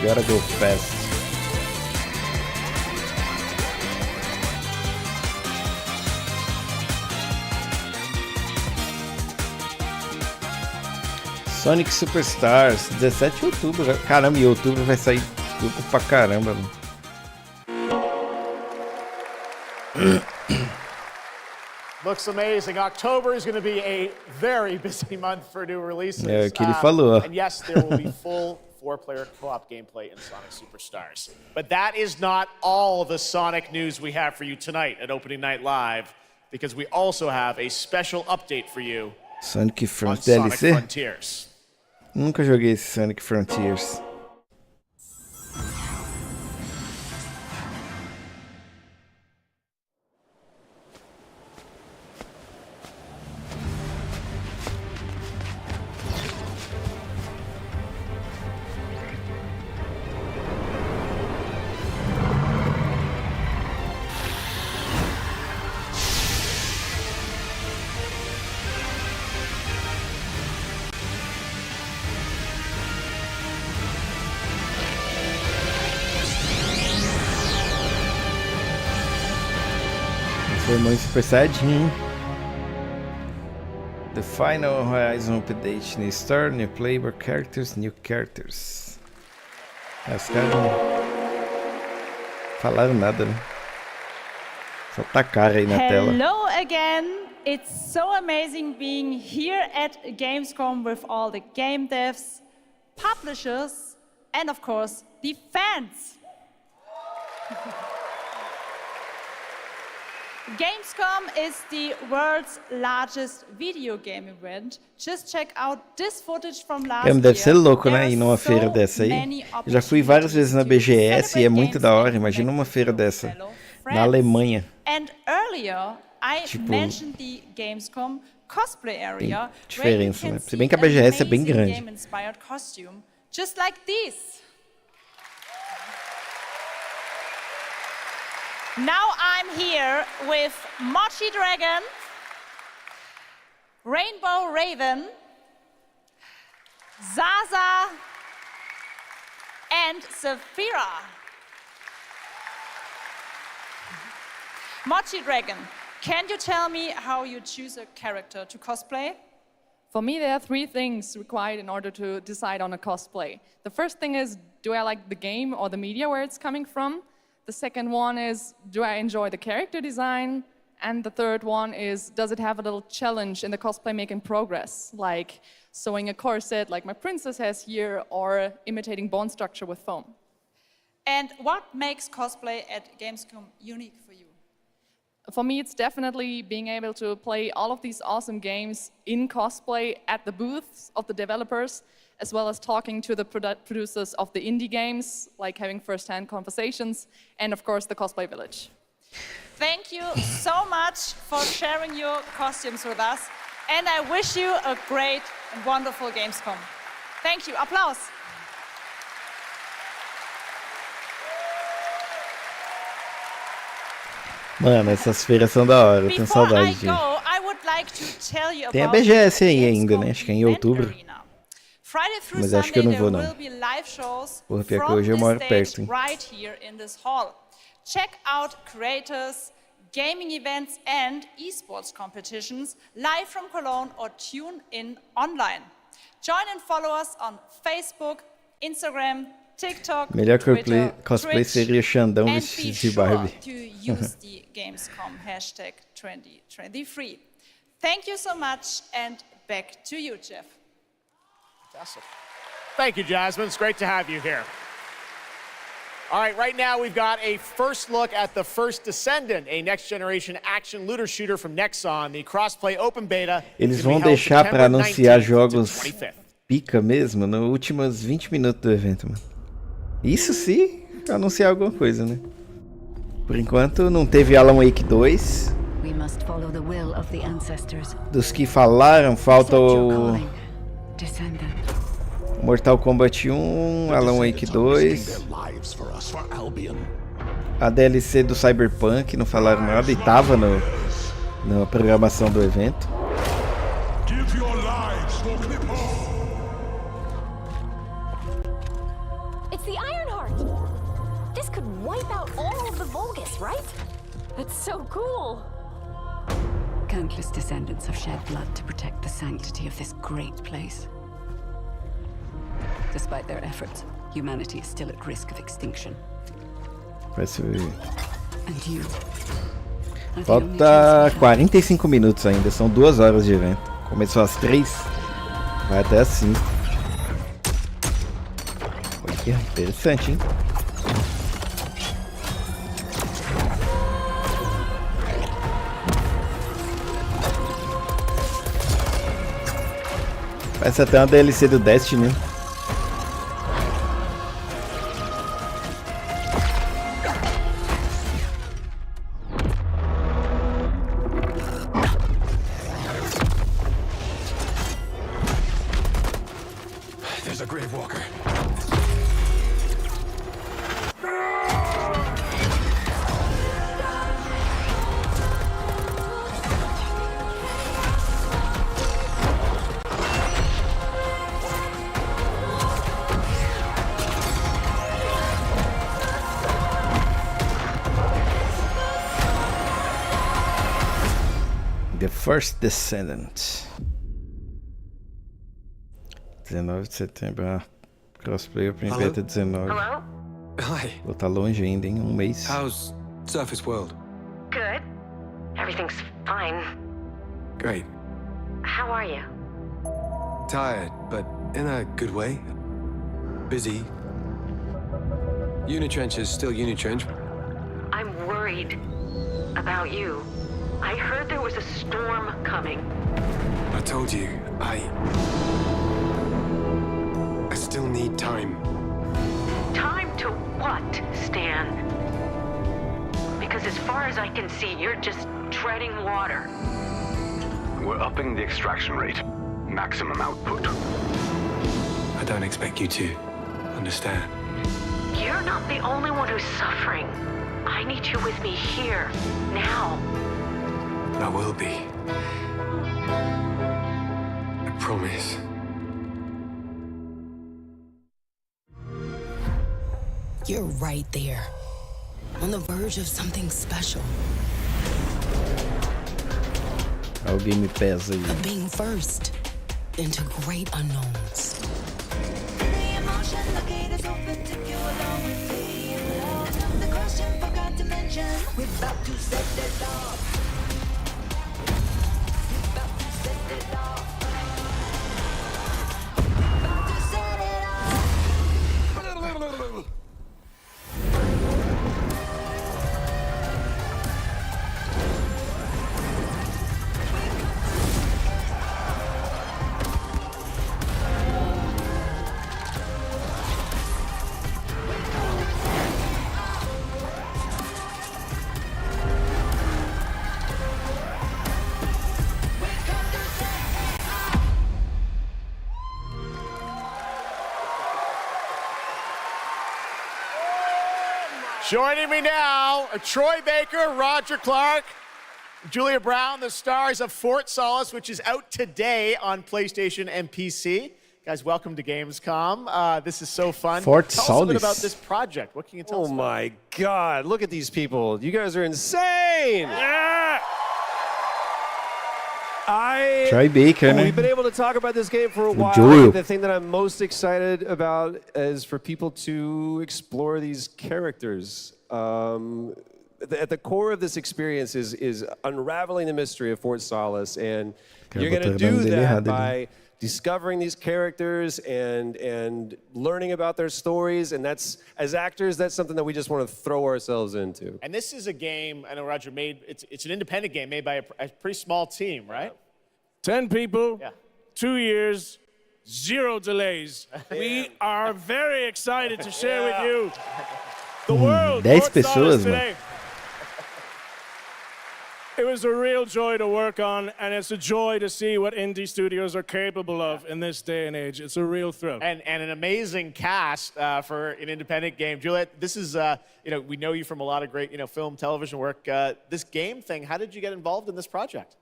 Gotta go fast. Sonic Superstars, 17 de outubro. Caramba, em outubro vai sair tudo pra caramba, mano. Looks amazing. October is going to be a very busy month for new releases. É o que ele falou. And yes, there will be full 4-player co-op gameplay in Sonic Superstars. But that is not all the Sonic news we have for you tonight at Opening Night Live, because we also have a special update for you Sonic on Sonic DLC? Frontiers. Nunca joguei esse Sonic Frontiers. Foi muito Super Saiyajin, hein? The Final Horizon Update, New Store, New Playable Characters, New Characters. Os caras não falaram nada, né? Só tacaram aí na tela. Hello again! It's so amazing being here at Gamescom with all the game devs, publishers, and of course, the fans. Gamescom is the world's largest video game event. Just check out this footage from last year. Deve ser louco, né? Ir numa feira dessa aí. Eu já fui várias vezes na BGS e é muito da hora. Imagina uma feira dessa na Alemanha. And earlier, I mentioned the Gamescom cosplay area. Diferença, né? Se bem que a BGS é bem grande. Game-inspired costume, just like this. Now I'm here with Mochi Dragon, Rainbow Raven, Zaza, and Saphira. Mochi Dragon, can you tell me how you choose a character to cosplay? For me, there are 3 things required in order to decide on a cosplay. The first thing is, do I like the game or the media where it's coming from? The second one is, do I enjoy the character design? And the third one is, does it have a little challenge in the cosplay making progress? Like sewing a corset like my princess has here, or imitating bone structure with foam. And what makes cosplay at Gamescom unique for you? For me, it's definitely being able to play all of these awesome games in cosplay at the booths of the developers, as well as talking to the producers of the indie games, like having first-hand conversations, and of course, the Cosplay Village. Thank you so much for sharing your costumes with us, and I wish you a great and wonderful Gamescom. Thank you. Applaus. Mano, essas feiras são da hora, eu tenho saudade de... Tem a BGS aí ainda, né? Acho que é em outubro. Mas acho que eu não vou, não. Porra, pior que hoje eu moro perto, hein? Check out creators, gaming events and esports competitions live from Cologne or tune in online. Join and follow us on Facebook, Instagram, TikTok, Melhor Twitter, cosplay seria Xandão vestido de Barbie. To use the Gamescom hashtag 2023. Thank you so much, and back to you, Jeff. Fantastic. Thank you, Jasmine. It's great to have you here. All right now we've got a first look at the First Descendant, a next-generation action looter shooter from Nexon, the crossplay open beta. Eles vão deixar para anunciar jogos pica mesmo nos últimos 20 minutos do evento, mano. Isso se anunciar alguma coisa, né? Por enquanto não teve Alan Wake 2. Dos que falaram, falta o Mortal Kombat 1, Alan Wake 2, a DLC do Cyberpunk, não falaram nada e tava na programação do evento. It's the Ironheart! This could wipe out all of the Vulgus, right? That's so cool! Countless descendants have shed blood to protect the sanctity of this great place. Despite their efforts, humanity is still at risk of extinction. Parece... And you? Falta 45 minutos ainda, são 2 horas de evento. Começou às 3, vai até às 5. Olha, interessante, hein? Parece até uma DLC do Destiny. The First Descendant. 19 de setembro. Crossplay Open Beta 19. Hello? Hi. Vou estar longe ainda, em um mês. How's Surface World? Good. Everything's fine. Great. How are you? Tired, but in a good way. Busy. Unitrench is still Unitrench. I'm worried about you. I heard there was a storm coming. I told you, I still need time. Time to what, Stan? Because as far as I can see, you're just treading water. We're upping the extraction rate. Maximum output. I don't expect you to understand. You're not the only one who's suffering. I need you with me here, now. I will be. I promise. You're right there, on the verge of something special. Alguém me pesa aí. Of being first into great unknowns. Joining me now, Troy Baker, Roger Clark, Julia Brown, the stars of Fort Solis, which is out today on PlayStation and PC. Guys, welcome to Gamescom. This is so fun. Fort Tell Solis. us a bit about this project. What can you tell us Oh about my God, look at these people. You guys are insane. Yeah. Troy Baker, né? We've been able to talk about this game for a while. Julio. The thing that I'm most excited about is for people to explore these characters. At the core of this experience is unraveling the mystery of Fort Solis, and you're going to do that by discovering these characters and learning about their stories. And that's, as actors, that's something that we just want to throw ourselves into. And this is a game, I know Roger made, it's an independent game made by a pretty small team, right? 10 people, 2 years, 0 delays. We are very excited to share with you the world. 10 Fort pessoas, Solis mano. today. It was a real joy to work on, and it's a joy to see what indie studios are capable of in this day and age. It's a real thrill. And an amazing cast for an independent game. Juliet, this is, we know you from a lot of great, film, television work. This game thing, how did you get involved in this project?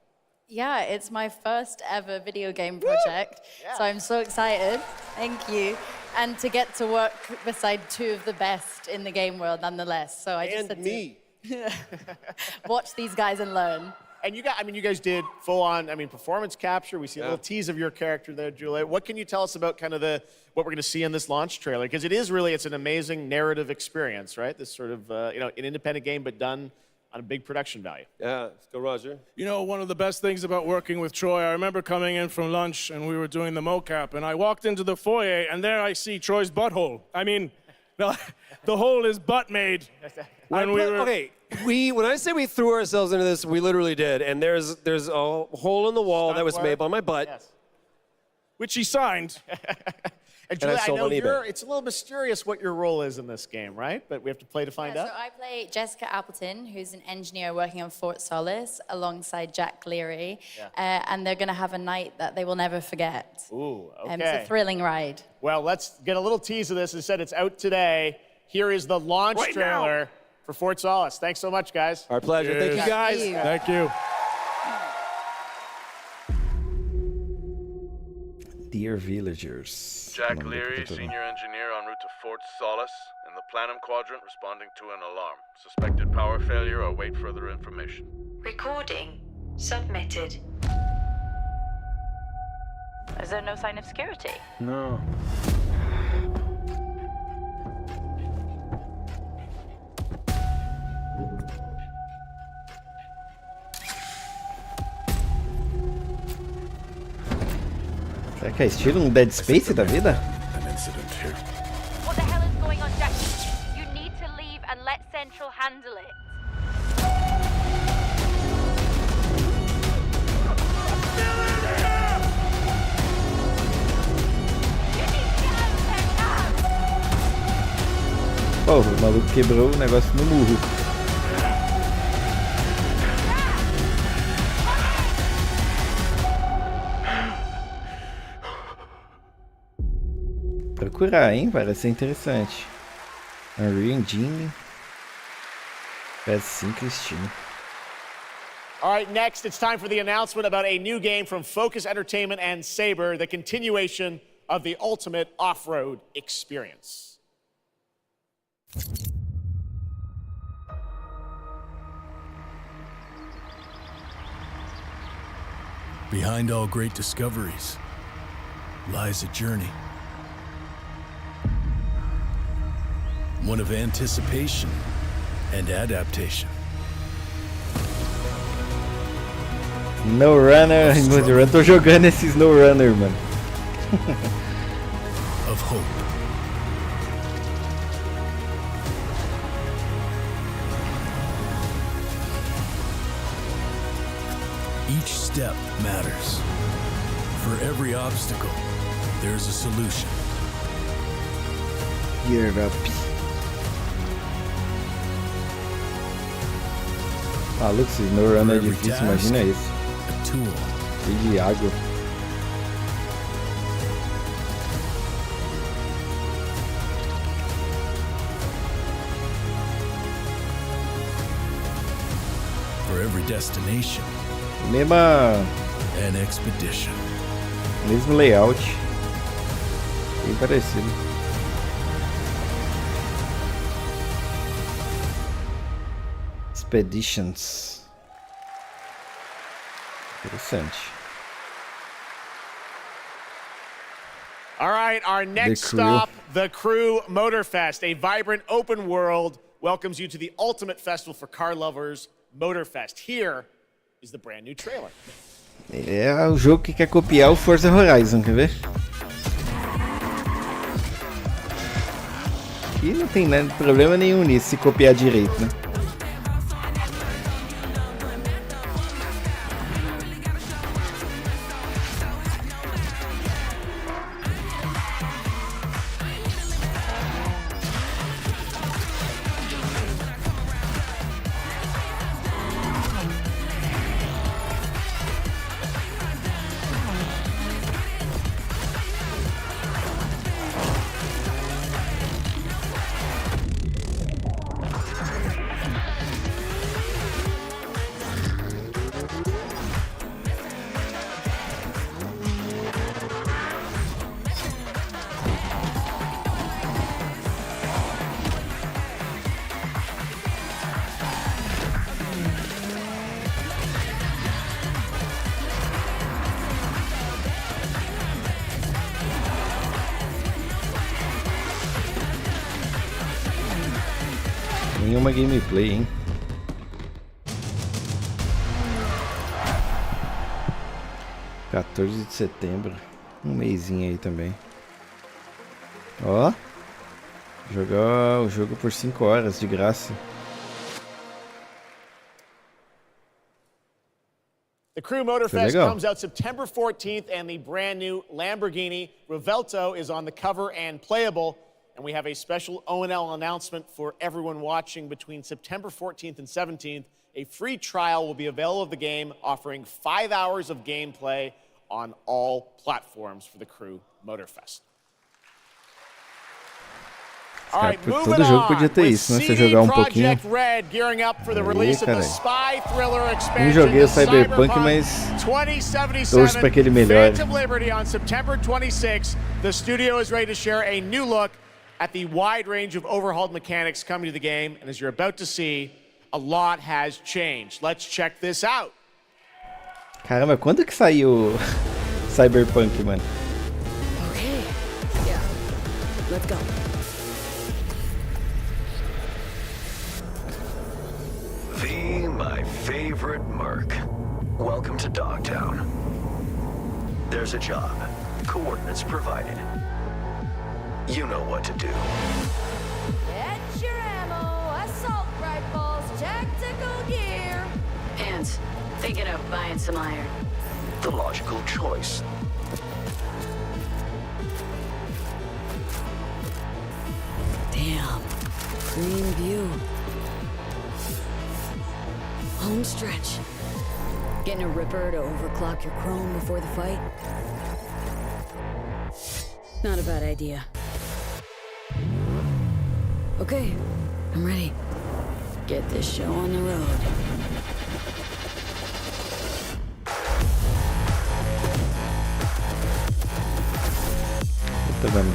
Yeah, it's my first ever video game project, so I'm so excited. Thank you. And to get to work beside 2 of the best in the game world nonetheless. So I just had to watch these guys and learn. And you guys did full-on, performance capture. We see a little tease of your character there, Julia. What can you tell us about kind of what we're going to see in this launch trailer? Because it's an amazing narrative experience, right? This sort of, an independent game, but done on a big production value. Yeah, let's go, Roger. You know, one of the best things about working with Troy, I remember coming in from lunch and we were doing the mocap, and I walked into the foyer and there I see Troy's butthole. I mean, the hole is butt made. When I say we threw ourselves into this, we literally did. And there's a hole in the wall that was made by my butt. Which he signed. And Julia, I know it's a little mysterious what your role is in this game, right? But we have to play to find out. So I play Jessica Appleton, who's an engineer working on Fort Solis alongside Jack Leary. And they're going to have a night that they will never forget. Ooh, okay. It's a thrilling ride. Well, let's get a little tease of this. As I said, it's out today. Here is the launch trailer for Fort Solis. Thanks so much, guys. Our pleasure. Thank you, guys. Thank you. Dear Villagers. Jack Leary, senior engineer en route to Fort Solis, in the Planum Quadrant, responding to an alarm. Suspected power failure, or await further information. Recording submitted. Is there no sign of security? No. Será que é estilo Dead Space da vida? An incident here. What the hell is going on, Jack? You need to leave and let Central handle it. Pô, o maluco quebrou o negócio no murro. Procurar, hein? Parece ser interessante. Unreal Engine. PS5 e Steam. All right, next it's time for the announcement about a new game from Focus Entertainment and Saber, the continuation of the ultimate off-road experience. Behind all great discoveries lies a journey. One of anticipation and adaptation. No Runner, eu tô jogando esse Snow Runner, mano. Of hope. Each step matters. For every obstacle, there's a solution. Gear up. Maluco, esse Snow Runner é difícil, imagina isso. E de água. For every destination, an expedition. Mesmo layout. Bem parecido. Expeditions. Interessante. All right, our next stop, the Crew Motorfest, a vibrant open world, welcomes you to the ultimate festival for car lovers, Motorfest. Here is the brand new trailer. É o jogo que quer copiar o Forza Horizon, quer ver? E não tem problema nenhum nisso, se copiar direito, né? Nenhuma gameplay, hein? (14 de setembro). Um mêsinho aí também. Ó. Jogar o jogo por 5 horas de graça. The Crew Motorfest comes out September 14th, and the brand new Lamborghini Revuelto is on the cover and playable. And we have a special O&L announcement for everyone watching between September 14th and 17th. A free trial will be available of the game, offering 5 hours of gameplay on all platforms for the Crew Motorfest. All right, moving on. CD Projekt Red gearing up for the release of the spy thriller expansion Cyberpunk 2077 Phantom Liberty on September 26th. The studio is ready to share a new look at the wide range of overhauled mechanics coming to the game, and as you're about to see, a lot has changed. Let's check this out. Caramba, quando que saiu Cyberpunk, mano? Okay, yeah, let's go. My favorite merc. Welcome to Dogtown. There's a job. Coordinates provided. You know what to do. Get your ammo, assault rifles, tactical gear. Hands, thinking of buying some iron. The logical choice. Damn, clean view. Home stretch. Getting a ripper to overclock your chrome before the fight? Not a bad idea. Okay, I'm ready. Get this show on the road. Puta, mano.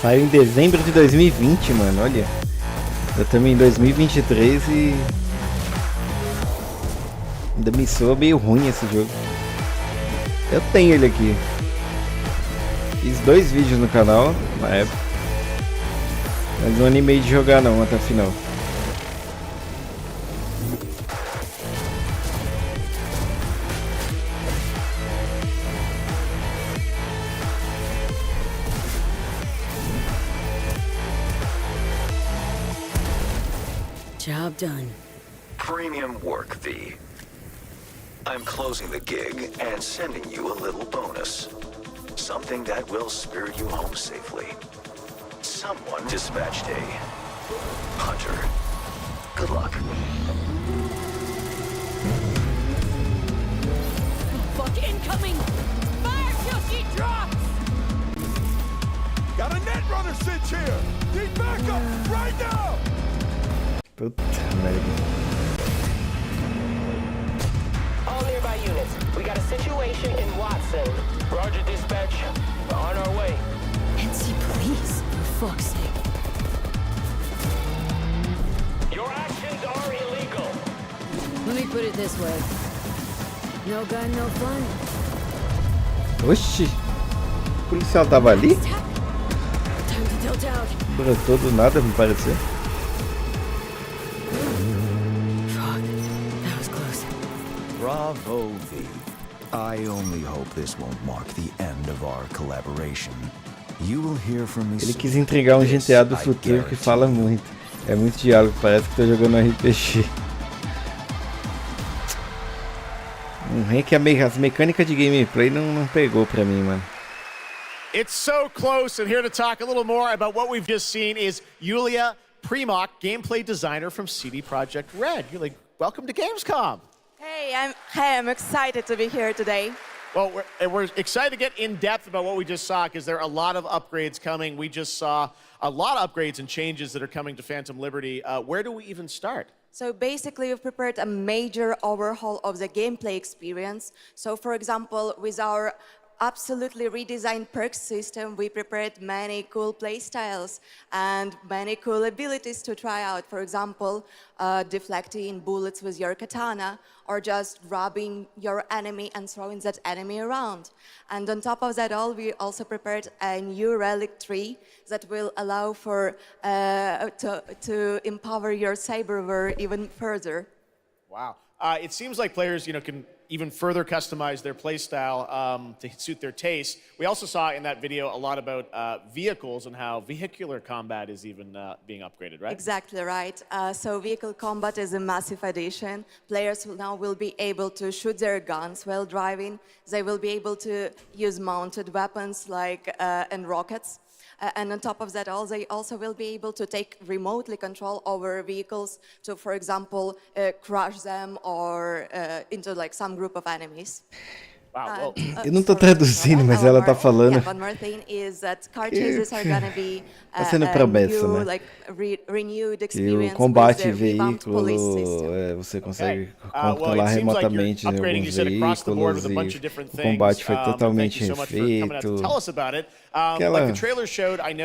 Saiu em dezembro de 2020, mano, olha. Eu também em 2023 e... ainda me soa meio ruim esse jogo. Eu tenho ele aqui. Fiz 2 vídeos no canal, na época. Mas não animei de jogar não, até o final. Job done. Premium work, V. I'm closing the gig and sending you a little bonus. Something that will spirit you home safely. Someone dispatched a hunter. Good luck. Fuck incoming! Fire till she drops! Got a net runner cinch here! Need backup right now! Puta merda. All nearby units, we got a situation in Watson. Roger, dispatch. We're on our way. NC police, for fuck's sake. Your actions are illegal. Let me put it this way. No gun, no fun. Oxi. O policial tava ali? Time to tilt out. Brotou do nada, me pareceu. Bravo, V. I only hope this won't mark the end of our collaboration. You will hear from me. Ele quis entregar um GTA do futuro que fala muito. É muito diálogo, parece que tô jogando um RPG. É que as mecânicas de gameplay não pegou pra mim, mano. It's so close, and here to talk a little more about what we've just seen is Julia Primock, gameplay designer from CD Projekt Red. Julia, welcome to Gamescom. Hey, I'm excited to be here today. Well, we're excited to get in depth about what we just saw because there are a lot of upgrades coming. We just saw a lot of upgrades and changes that are coming to Phantom Liberty. Where do we even start? So basically, we've prepared a major overhaul of the gameplay experience. So for example, with our absolutely redesigned perks system, we prepared many cool playstyles and many cool abilities to try out. For example, deflecting bullets with your katana, or just grabbing your enemy and throwing that enemy around. And on top of that all, we also prepared a new relic tree that will allow for to empower your cyberware even further. Wow. It seems like players, can even further customize their playstyle to suit their taste. We also saw in that video a lot about vehicles and how vehicular combat is even being upgraded, right? Exactly right. So vehicle combat is a massive addition. Players now will be able to shoot their guns while driving. They will be able to use mounted weapons like and rockets. And on top of that all, they also will be able to take remotely control over vehicles to, for example, crush them or into like some group of enemies. Wow. Eu não tô traduzindo, mas ela tá falando. One more thing is that car chases are gonna be tá sendo promessa, new, né? like, renewed E experience o combate with the revamped police system. você consegue controlar remotamente alguns veículos e o combate foi totalmente refeito. Aquela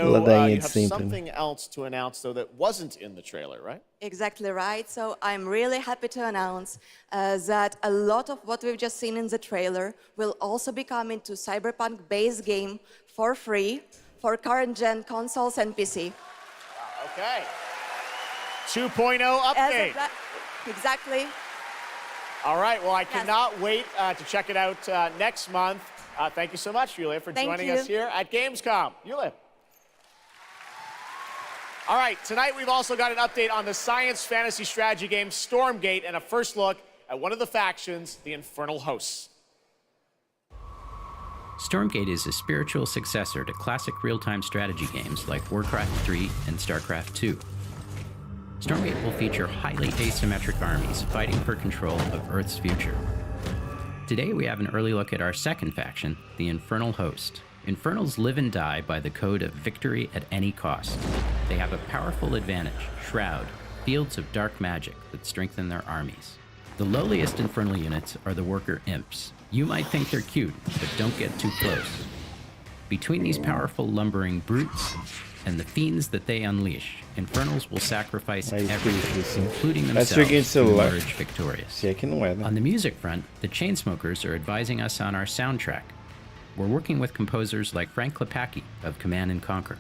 ladainha de sempre. Something else to announce though that wasn't in the trailer, right? Exactly right. So I'm really happy to announce that a lot of what we've just seen in the trailer will also be coming to Cyberpunk base game for free for current gen consoles and PC. Okay. 2.0 update. Exactly. All right. Well, I cannot wait to check it out next month. Thank you so much, Julia, for joining us here at Gamescom. Julia. All right, tonight we've also got an update on the science fantasy strategy game Stormgate and a first look at one of the factions, the Infernal Hosts. Stormgate is a spiritual successor to classic real-time strategy games like Warcraft 3 and StarCraft 2. Stormgate will feature highly asymmetric armies fighting for control of Earth's future. Today we have an early look at our second faction, the Infernal Host. Infernals live and die by the code of victory at any cost. They have a powerful advantage, Shroud, fields of dark magic that strengthen their armies. The lowliest infernal units are the worker imps. You might think they're cute, but don't get too close. Between these powerful lumbering brutes and the fiends that they unleash, infernals will sacrifice everything, including themselves, to emerge victorious. On the music front, the Chainsmokers are advising us on our soundtrack. We're working with composers like Frank Klepacki of Command & Conquer.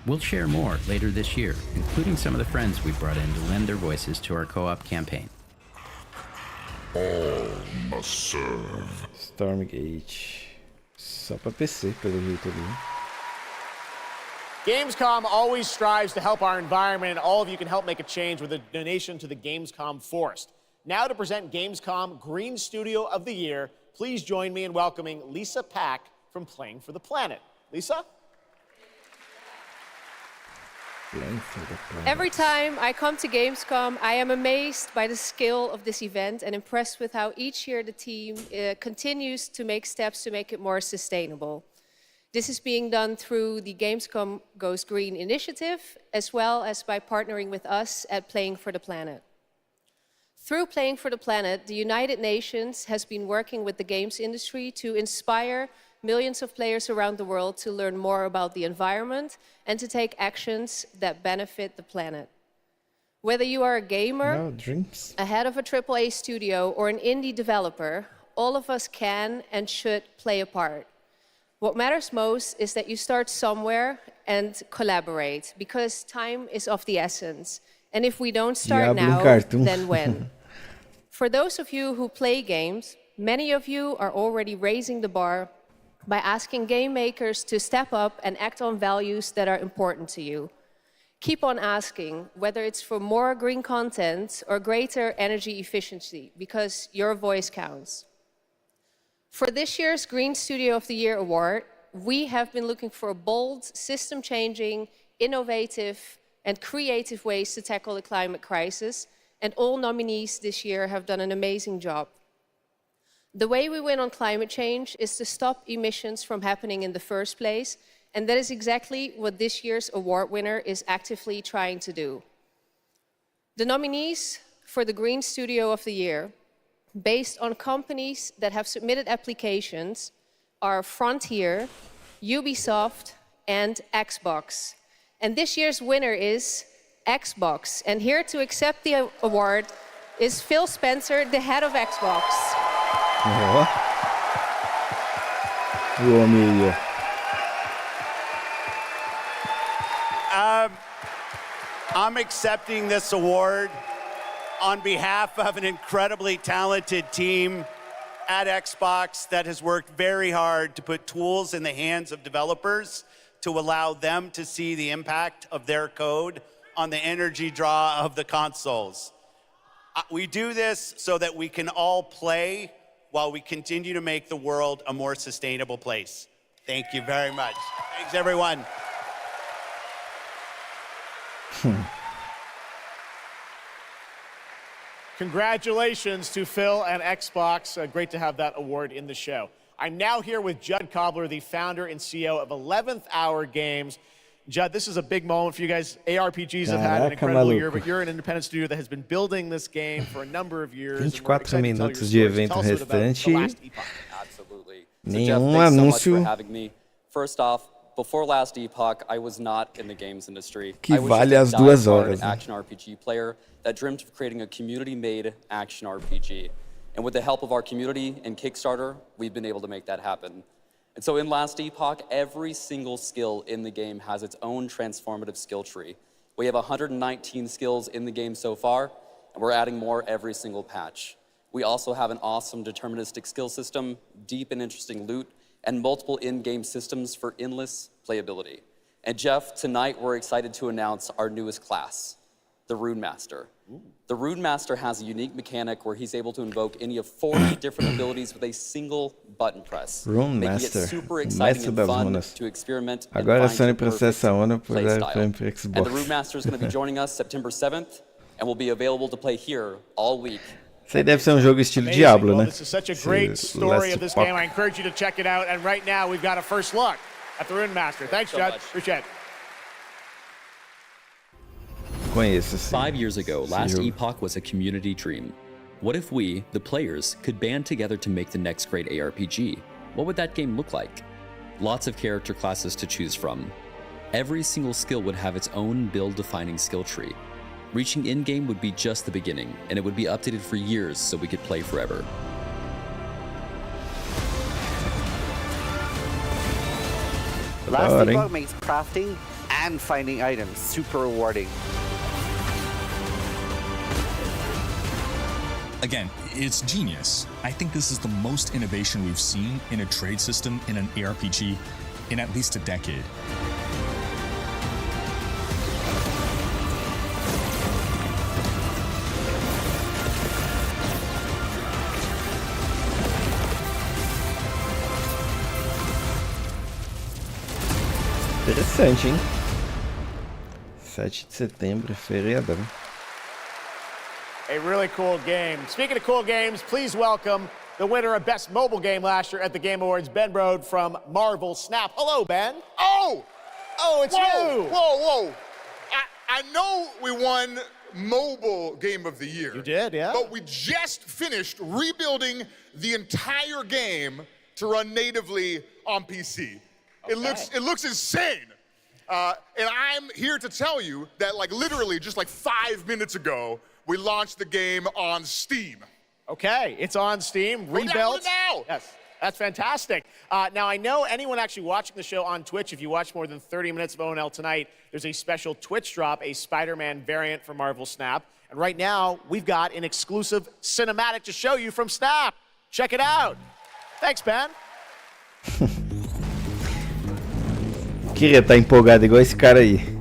We'll share more later this year, including some of the friends we brought in to lend their voices to our co-op campaign. All must serve. Stormgate. Só pra PC, pelo jeito ali. Gamescom always strives to help our environment, and all of you can help make a change with a donation to the Gamescom Forest. Now to present Gamescom Green Studio of the Year, please join me in welcoming Lisa Pack from Playing for the Planet. Lisa? Every time I come to Gamescom, I am amazed by the scale of this event and impressed with how each year the team continues to make steps to make it more sustainable. This is being done through the Gamescom Goes Green initiative, as well as by partnering with us at Playing for the Planet. Through Playing for the Planet, the United Nations has been working with the games industry to inspire millions of players around the world to learn more about the environment and to take actions that benefit the planet. Whether you are a gamer, a head of a AAA studio, or an indie developer, all of us can and should play a part. What matters most is that you start somewhere and collaborate, because time is of the essence. And if we don't start now, then when? For those of you who play games, many of you are already raising the bar by asking game makers to step up and act on values that are important to you. Keep on asking, whether it's for more green content or greater energy efficiency, because your voice counts. For this year's Green Studio of the Year award, we have been looking for bold, system-changing, innovative, and creative ways to tackle the climate crisis, and all nominees this year have done an amazing job. The way we win on climate change is to stop emissions from happening in the first place, and that is exactly what this year's award winner is actively trying to do. The nominees for the Green Studio of the Year, based on companies that have submitted applications, are Frontier, Ubisoft, and Xbox. And this year's winner is Xbox. And here to accept the award is Phil Spencer, the head of Xbox. I'm accepting this award on behalf of an incredibly talented team at Xbox that has worked very hard to put tools in the hands of developers to allow them to see the impact of their code on the energy draw of the consoles. We do this so that we can all play while we continue to make the world a more sustainable place. Thank you very much. Thanks, everyone. Congratulations to Phil and Xbox. Great to have that award in the show. I'm now here with Judd Cobbler, the founder and CEO of 11th Hour Games. Judd, this is a big moment for you guys. ARPGs have had an incredible year, but you're an independent studio that has been building this game for a number of years. 24 minutos de evento restante. Absolutely. Nenhum Jeff, thanks so much anúncio. for having me. First off, before last Epoch, I was not in the games industry. Que I was vale just as a 2 die-hard horas, né? action RPG player that dreamt of creating a community-made action RPG. And with the help of our community and Kickstarter, we've been able to make that happen. And so in Last Epoch, every single skill in the game has its own transformative skill tree. We have 119 skills in the game so far, and we're adding more every single patch. We also have an awesome deterministic skill system, deep and interesting loot, and multiple in-game systems for endless playability. And Jeff, tonight we're excited to announce our newest class, the Rune Master. The Rune Master has a unique mechanic where he's able to invoke any of 40 different abilities with a single button press, Rune making Master, it super exciting mestre and das fun runas. to experiment and Agora a find Sony your perfect processa a ONU para playstyle. Xbox. And the Rune Master is going to be joining us September 7th and will be available to play here all week. Isso aí deve ser jogo estilo Amazing. Diablo, Well, né? this is such a great story of this game. I encourage you to check it out. And right now, we've got a first look at the Rune Master. Thanks, Judd. Appreciate it. conheço, sim. 5 years ago, Last jogo. Epoch was a community dream. What if we, the players, could band together to make the next great ARPG? What would that game look like? Lots of character classes to choose from. Every single skill would have its own build-defining skill tree. Reaching in-game would be just the beginning, and it would be updated for years so we could play forever. Last Epoch makes crafting and finding items super rewarding. Again, it's genius. I think this is the most innovation we've seen in a trade system in an ARPG in at least a decade. Interessante, hein? 7 de setembro, feriadão. A really cool game. Speaking of cool games, please welcome the winner of Best Mobile Game last year at the Game Awards, Ben Brode from Marvel Snap. Hello, Ben. Oh! Oh, it's you! Whoa! I know we won Mobile Game of the Year. You did, yeah. But we just finished rebuilding the entire game to run natively on PC. Okay. It looks insane. And I'm here to tell you that, like, literally just like 5 minutes ago, we launched the game on Steam. Okay, it's on Steam, rebuilt. Now. Yes, that's fantastic. Now, I know anyone actually watching the show on Twitch, if you watch more than 30 minutes of ONL tonight, there's a special Twitch drop, a Spider-Man variant for Marvel Snap. And right now, we've got an exclusive cinematic to show you from Snap. Check it out. Thanks, Ben. Queria estar empolgado igual esse cara aí.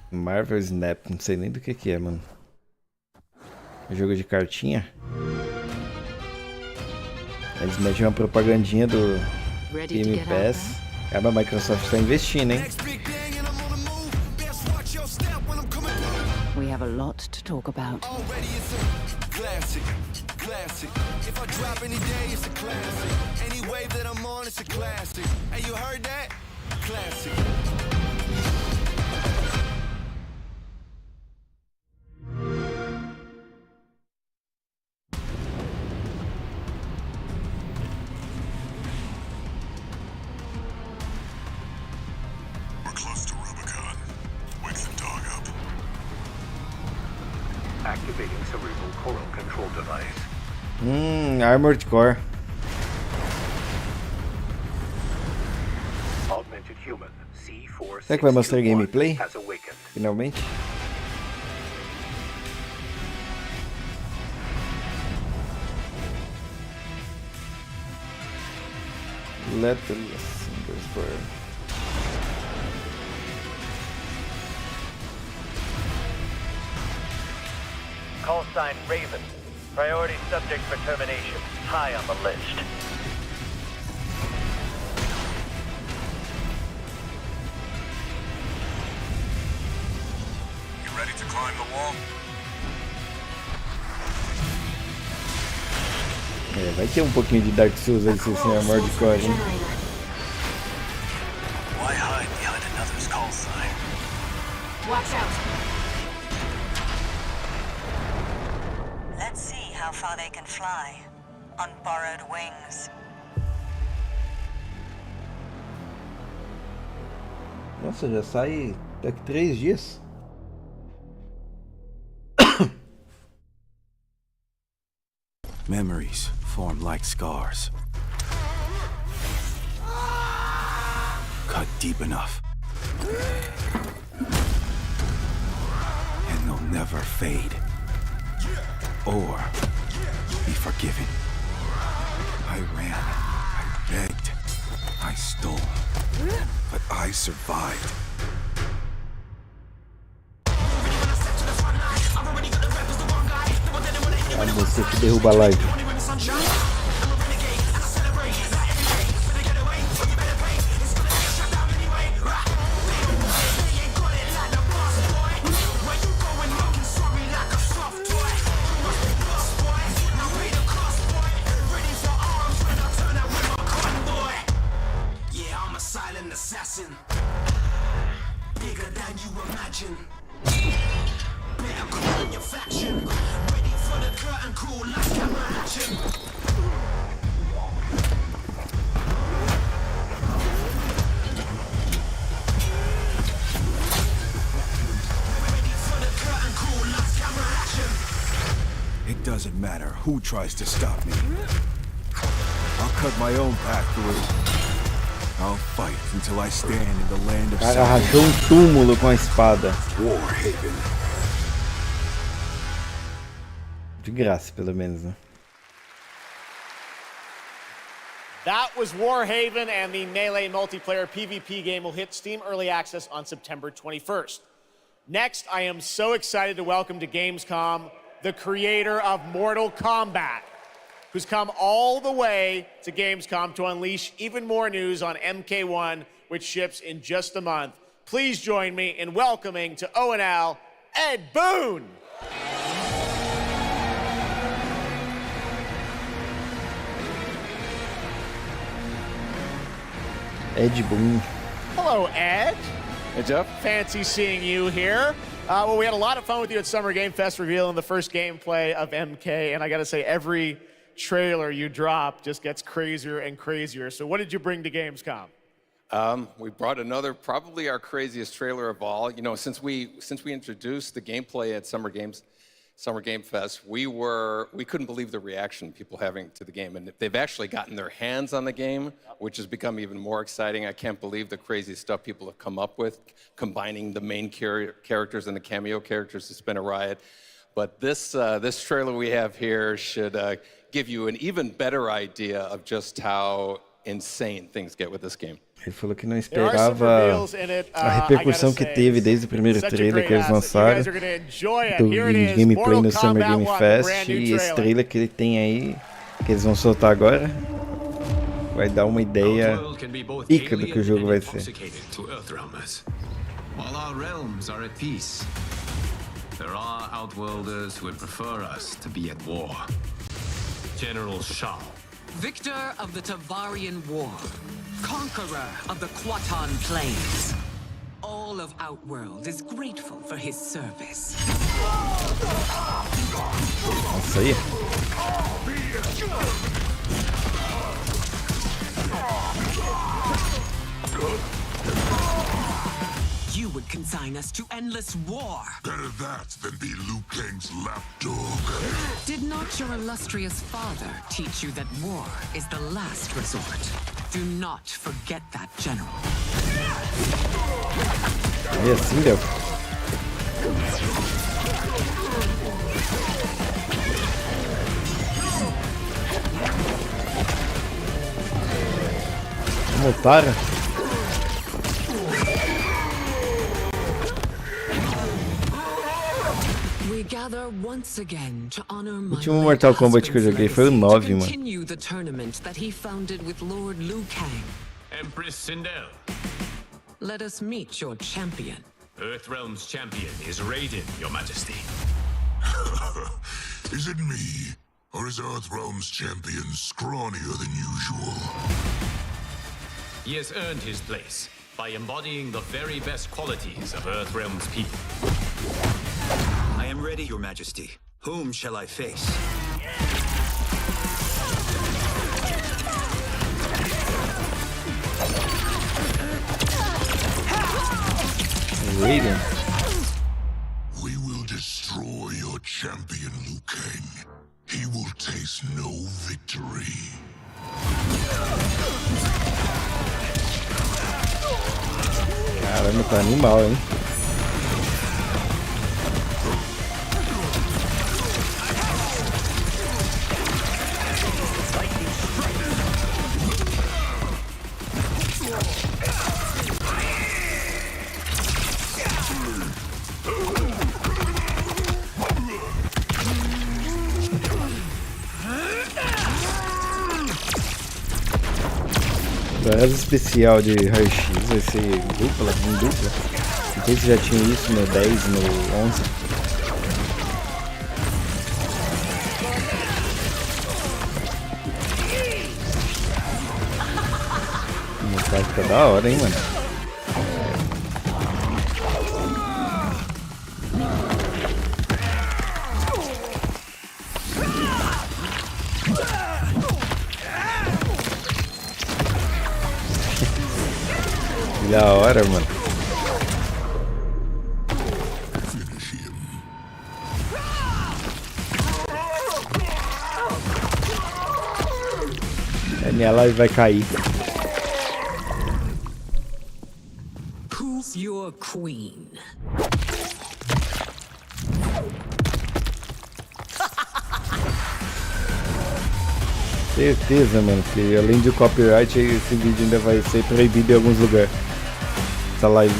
Marvel Snap, não sei nem do que é, mano. Jogo de cartinha. Eles metem uma propagandinha do Game Pass. A Microsoft está investindo, hein? We have a lot to talk about. Classic. If I drop any day, it's a classic. Any wave that I'm on, it's a classic. Hey, you heard that? Classic. We're close to Rubicon. Wake the dog up. Activating cerebral coral control device. Armored Core. Augmented human C4. Será que vai mostrar gameplay? Finalmente. Let the singers burn. Call sign Raven. Priority subject for termination. High on the list. You ready to climb the wall? É, vai ter pouquinho de Dark Souls aí, se esse Armored Core, hein? Why hide behind another's call sign? Watch out. Let's see how far they can fly on borrowed wings. Nossa, já sai daqui 3 dias. Memories form like scars. Cut deep enough. And they'll never fade. Or be forgiven. I ran. I begged. I stole. But I survived. A moça que derruba a live. It doesn't matter who tries to stop me. I'll cut my own path through. I'll fight until I stand in the land of Cara, rachou túmulo com a espada. Warhaven. De graça, pelo menos, né? That was Warhaven, and the Melee multiplayer PvP game will hit Steam Early Access on September 21st. Next, I am so excited to welcome to Gamescom the creator of Mortal Kombat, who's come all the way to Gamescom to unleash even more news on MK1, which ships in just a month. Please join me in welcoming to O&L, Ed Boon. Ed Boon. Hello, Ed. Hey, Jeff. Fancy seeing you here. Well, we had a lot of fun with you at Summer Game Fest revealing the first gameplay of MK, and I gotta say, every trailer you drop just gets crazier and crazier. So what did you bring to Gamescom? We brought another, probably our craziest trailer of all. You know, since we introduced the gameplay at Summer Game Fest, we couldn't believe the reaction people having to the game, and they've actually gotten their hands on the game, which has become even more exciting. I can't believe the crazy stuff people have come up with, combining the main characters and the cameo characters. It's been a riot. But this trailer we have here should give you an even better idea of just how insane things get with this game. Ele falou que não esperava a repercussão que teve desde o primeiro trailer que eles lançaram do gameplay no Summer Game Fest, e esse trailer que ele tem aí, que eles vão soltar agora, vai dar uma ideia pica do que o jogo vai ser. While our realms are at peace, there are outworlders who would prefer us to be at war. General Shao, Victor of the Tavarian War, conqueror of the Quatan Plains. All of Outworld is grateful for his service. Nossa, aí. You would consign us to endless war. Better that than be Liu Kang's lapdog. Did not your illustrious father teach you that war is the last resort? Do not forget that, General. É assim, Léo. Motara. O último Mortal Kombat que eu joguei foi o 9, mano. Empress Sindel. Let us meet your champion. Earthrealm's champion is Raiden, Your Majesty. Is it me, or is Earthrealm's champion scrawnier than usual? He has earned his place by embodying the very best qualities of Earthrealm's people. I am ready, Your Majesty. Whom shall I face? Raiden. We will destroy your champion, Liu Kang. He will taste no victory. Caramba, tá animal, hein? As especial de raio-x vai ser dupla, em dupla. Não sei se já tinha isso no 10, no 11. Vai ficar da hora, hein, mano. Da hora, mano. A minha live vai cair. Who's your queen? Certeza, mano, que além de copyright, esse vídeo ainda vai ser proibido em alguns lugares. Essa live.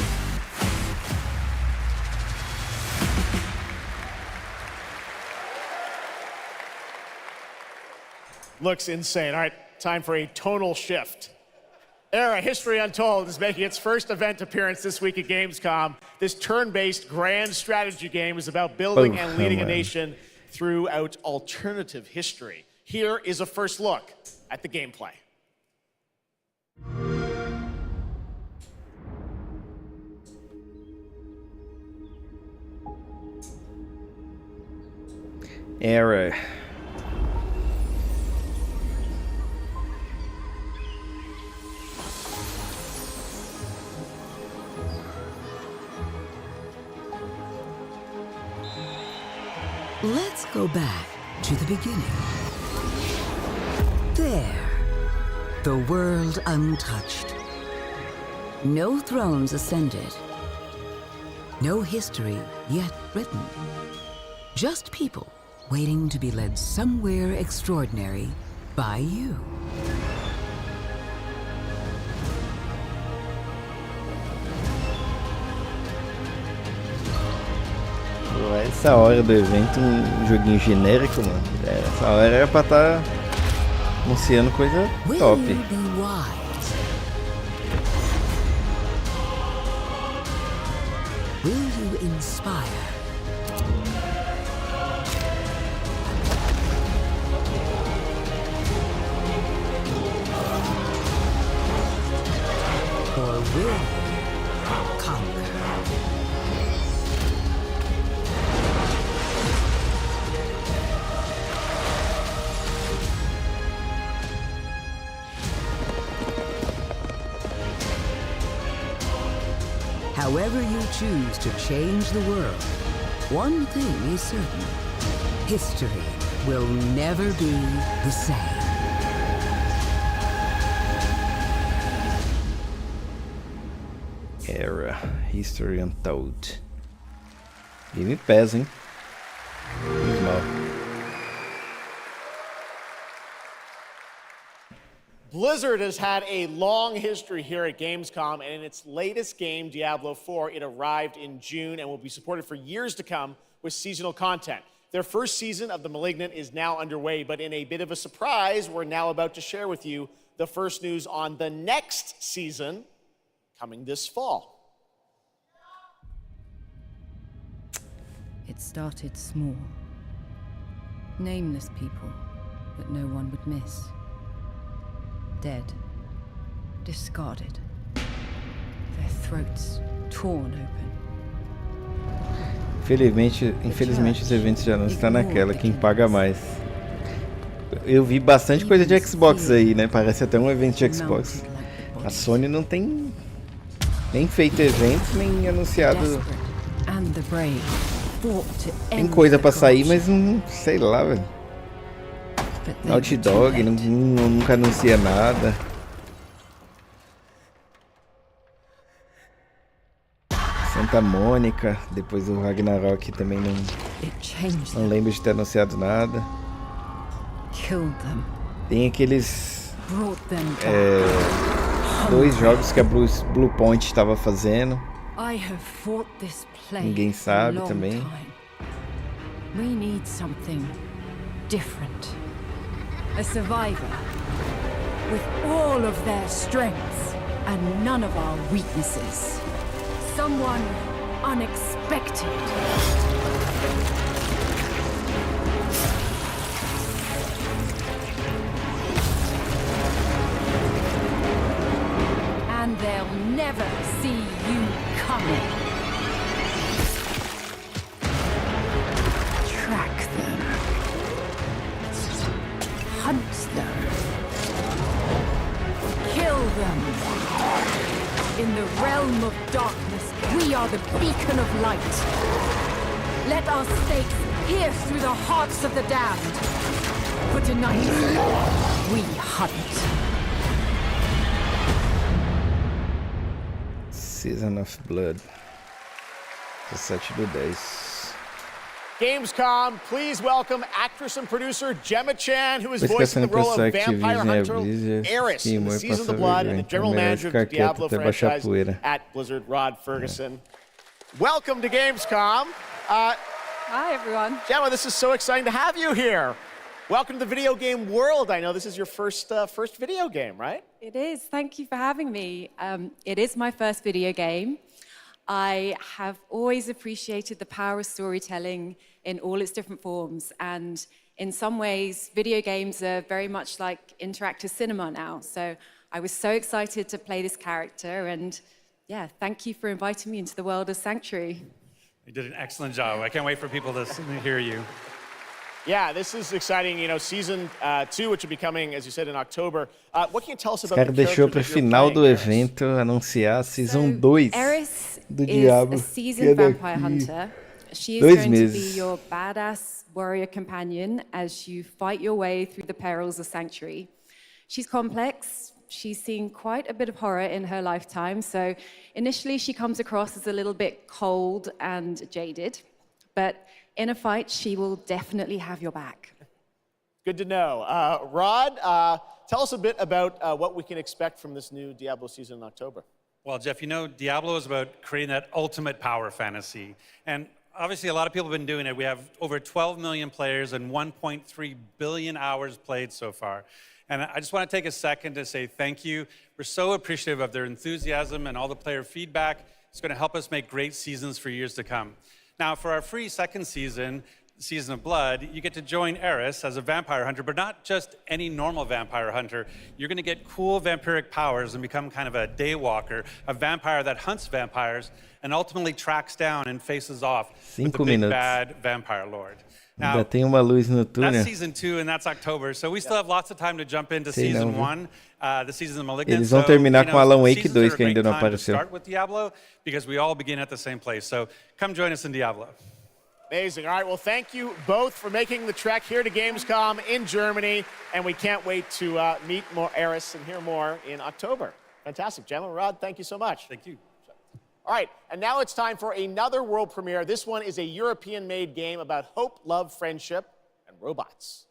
Looks insane. All right, time for a tonal shift. Era History Untold is making its first event appearance this week at Gamescom. This turn-based grand strategy game is about building and leading a nation throughout alternative history. Here is a first look at the gameplay. Era. Let's go back to the beginning. There, the world untouched. No thrones ascended. No history yet written. Just people waiting to be led somewhere extraordinary by you. Essa hora do evento, um joguinho genérico, mano. Essa hora era pra estar anunciando coisa top. Will you inspire? Or will you conquer? However you choose to change the world, one thing is certain. History will never be the same. Era, History Untold. Game Pass, hein? Mal. Blizzard has had a long history here at Gamescom, and in its latest game, Diablo 4, it arrived in June and will be supported for years to come with seasonal content. Their first season of The Malignant is now underway, but in a bit of a surprise, we're now about to share with you the first news on the next season coming this fall. It started small. Nameless people that no one would miss. Dead, discarded, their throats torn open. Infelizmente os eventos já não estão naquela, quem paga mais. Eu vi bastante coisa de Xbox aí, né? Parece até um evento de Xbox. A Sony não tem nem feito eventos, nem anunciado. Tem coisa pra sair, mas não sei lá, velho. Naughty Dog nunca anuncia nada. Santa Mônica, depois do Ragnarok também não lembro de ter anunciado nada. Tem aqueles 2 jogos que a Blue Point estava fazendo. Ninguém sabe também. We need something different. A survivor with all of their strengths and none of our weaknesses. Someone unexpected. And they'll never see you coming. Track them. Hunt them. Kill them. In the realm of darkness, we are the beacon of light. Let our stakes pierce through the hearts of the damned. For tonight, we hunt. Season of Blood. 17/10. Gamescom, please welcome actress and producer Gemma Chan, who is voicing the role of vampire hunter Eris in the Season of the Blood and the general manager of the Diablo franchise at Blizzard, Rod Ferguson. Welcome to Gamescom. Hi, everyone. Gemma, this is so exciting to have you here. Welcome to the video game world. I know this is your first video game, right? It is. Thank you for having me. It is my first video game. I have always appreciated the power of storytelling in all its different forms. And in some ways, video games are very much like interactive cinema now. So I was so excited to play this character. And yeah, thank you for inviting me into the world of Sanctuary. You did an excellent job. I can't wait for people to hear you. Yeah, this is exciting. You know, Season 2, which will be coming, as you said, in October. What can you tell us about the character deixou para o final do evento anunciar a Season 2 do Diablo. Is a seasoned vampire hunter. She is going to be your badass warrior companion as you fight your way through the perils of Sanctuary. She's complex. She's seen quite a bit of horror in her lifetime. So initially, she comes across as a little bit cold and jaded. But in a fight, she will definitely have your back. Good to know. Rod, tell us a bit about what we can expect from this new Diablo season in October. Well, Jeff, you know, Diablo is about creating that ultimate power fantasy. And obviously, a lot of people have been doing it. We have over 12 million players and 1.3 billion hours played so far. And I just want to take a second to say thank you. We're so appreciative of their enthusiasm and all the player feedback. It's going to help us make great seasons for years to come. Now, for our free second season, Season of Blood, you get to join Eris as a vampire hunter, but not just any normal vampire hunter. You're going to get cool vampiric powers and become kind of a daywalker, a vampire that hunts vampires and ultimately tracks down and faces off with the big bad vampire lord. Now, ainda tem uma luz no túnel. That's Season 2 and that's October, so we still have lots of time to jump into Season 1, the Season of Malignant. Eles vão terminar com Alan Wake 2, que ainda não apareceu. Start with Diablo because we all begin at the same place. So come join us in Diablo. Amazing. All right, well, thank you both for making the trek here to Gamescom in Germany, and we can't wait to meet more Eris and hear more in October. Fantastic. Gemma, Rod, thank you so much. Thank you. All right, and now it's time for another world premiere. This one is a European-made game about hope, love, friendship, and robots.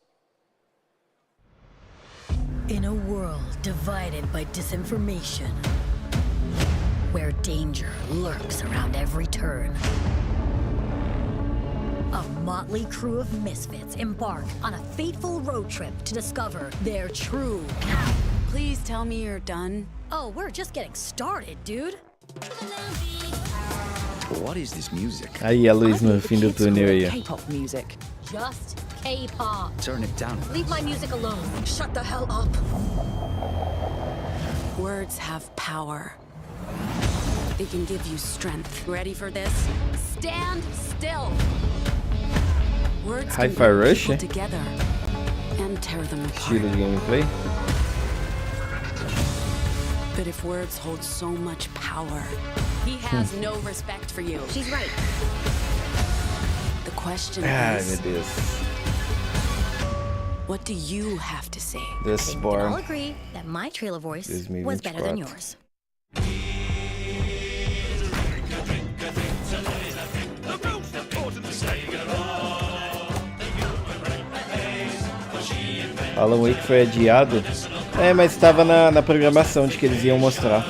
In a world divided by disinformation, where danger lurks around every turn, a motley crew of misfits embark on a fateful road trip to discover their true power. Please tell me you're done. Oh, we're just getting started, dude. What is this music? Aí a luz no fim do túnel aí. K-pop music. Just K-pop. Turn it down. Leave my music alone. Shut the hell up. Words have power. They can give you strength. Ready for this? Stand still. Words Hi-Fi can bring Rush, people eh? together and tear them apart. Estilo de gameplay. But if words hold so much power, he has no respect for you. She's right. The question Ai, is, meu Deus. what do you have to say? The We can Spawn. all agree that my trailer voice was better than yours. Alan Wake foi adiado. É, mas estava na programação de que eles iam mostrar.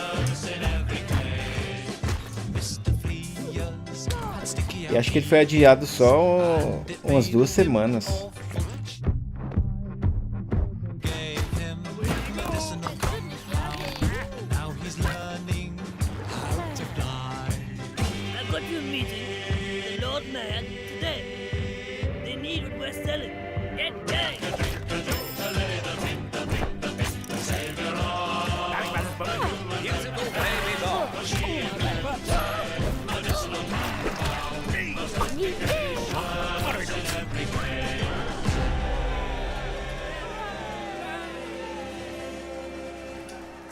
E acho que ele foi adiado só umas 2 semanas.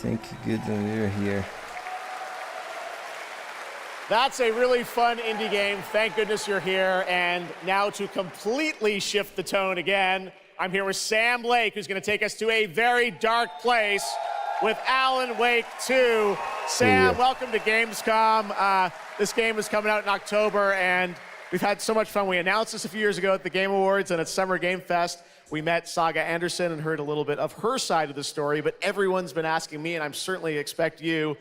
Thank you, good you're here. That's a really fun indie game. Thank goodness you're here. And now to completely shift the tone again, I'm here with Sam Lake, who's going to take us to a very dark place with Alan Wake 2. Sam, welcome to Gamescom. This game is coming out in October, and we've had so much fun. We announced this a few years ago at the Game Awards and at Summer Game Fest. We met Saga Anderson and heard a little bit of her side of the story, but everyone's been asking me, and I'm certainly expect you,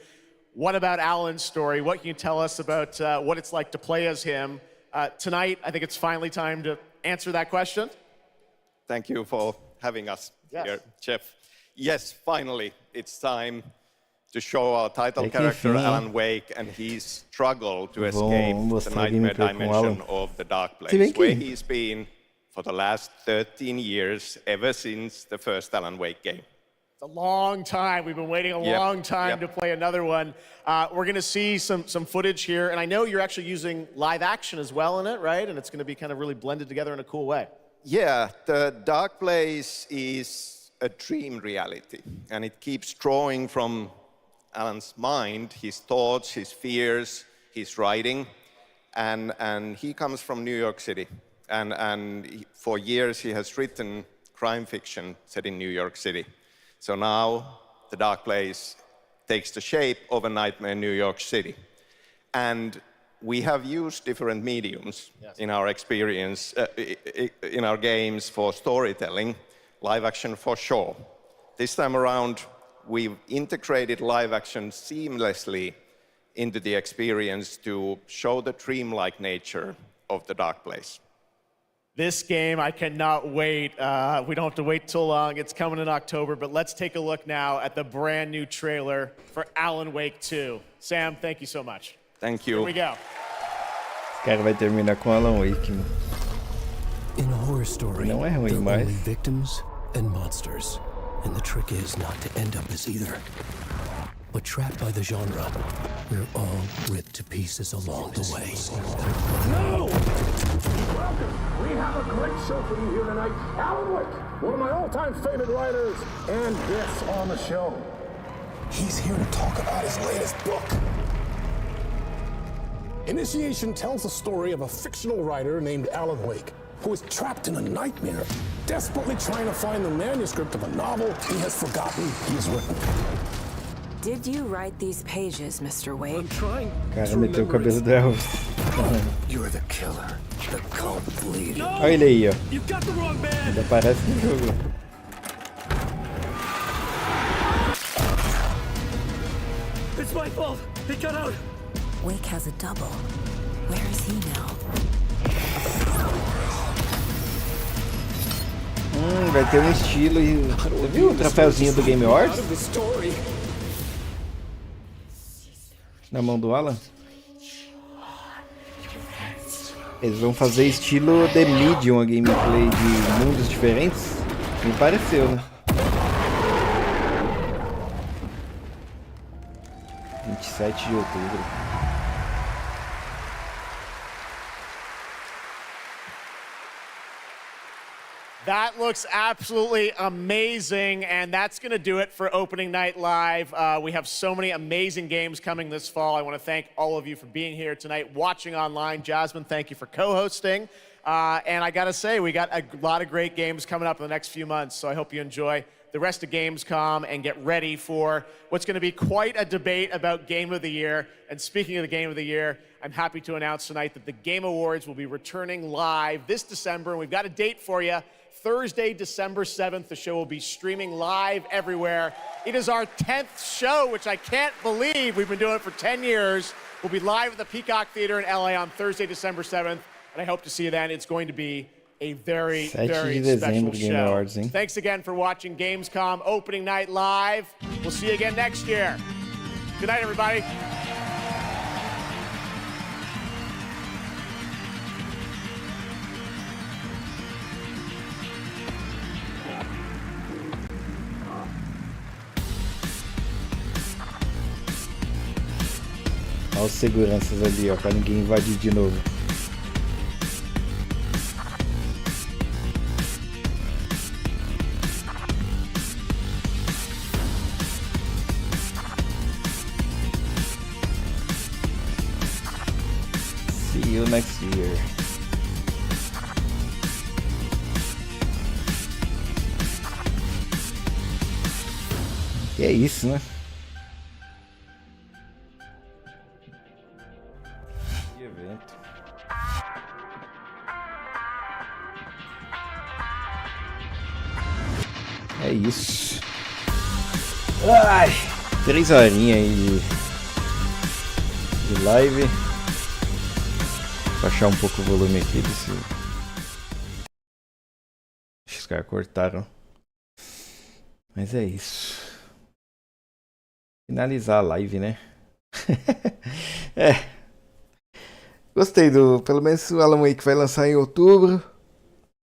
what about Alan's story? What can you tell us about what it's like to play as him? Tonight, I think it's finally time to answer that question. Thank you for having us here, Jeff. Yes, finally, it's time to show our title character, Alan Wake, and his struggle to escape the nightmare dimension of the dark place, where he's been for the last 13 years, ever since the first Alan Wake game. It's a long time. We've been waiting a long time to play another one. We're going to see some footage here, and I know you're actually using live action as well in it, right? And it's going to be kind of really blended together in a cool way. Yeah, the dark place is a dream reality, and it keeps drawing from Alan's mind, his thoughts, his fears, his writing, and he comes from New York City. And for years he has written crime fiction set in New York City. So now the dark place takes the shape of a nightmare in New York City. And we have used different mediums in our experience, in our games for storytelling, live action for sure. This time around, we've integrated live action seamlessly into the experience to show the dreamlike nature of the dark place. This game, I cannot wait. We don't have to wait too long. It's coming in October, but let's take a look now at the brand new trailer for Alan Wake 2. Sam, thank you so much. Thank you. Here we go. Esse cara vai terminar com Alan Wake. In a horror story, não é there ruim, are mas only victims and monsters. And the trick is not to end up as either. But trapped by the genre, we're all ripped to pieces along the way. No! Welcome! We have a great show for you here tonight. Alan Wake, one of my all-time favorite writers, and guests on the show. He's here to talk about his latest book. Initiation tells the story of a fictional writer named Alan Wake, who is trapped in a nightmare, desperately trying to find the manuscript of a novel he has forgotten he's written. Did you write these pages, Mr. Wake? I'm trying. Cara, meteu o cabelo do Elvis. You're the killer, the cult leader. Olha ele aí, ó. Ainda aparece no jogo. It's my fault. He got out. Wake has a double. Where is he now? Vai ter um estilo e... Você viu o troféuzinho do Game Awards? Na mão do Alan? Eles vão fazer estilo The Medium, a gameplay de mundos diferentes? Me pareceu, né? 27 de outubro. That looks absolutely amazing, and that's going to do it for Opening Night Live. We have so many amazing games coming this fall. I want to thank all of you for being here tonight, watching online. Jasmine, thank you for co-hosting. And I got to say, we got a lot of great games coming up in the next few months, so I hope you enjoy the rest of Gamescom and get ready for what's going to be quite a debate about Game of the Year. And speaking of the Game of the Year, I'm happy to announce tonight that the Game Awards will be returning live this December, and we've got a date for you. Thursday, December 7th. The show will be streaming live everywhere. It is our 10th show, which I can't believe. We've been doing it for 10 years. We'll be live at the Peacock Theater in LA on Thursday, December 7th, and I hope to see you then. It's going to be a very, very special show. Thanks again for watching Gamescom Opening Night Live. We'll see you again next year. Good night, everybody. Olha os seguranças ali, ó, pra ninguém invadir de novo. See you next year. E é isso, né? Evento. É isso. Ai, 3 horinhas aí de live. Vou baixar um pouco o volume aqui. Acho que os caras cortaram. Mas é isso. Finalizar a live, né? É. Gostei do... Pelo menos o Alan Wake vai lançar em outubro.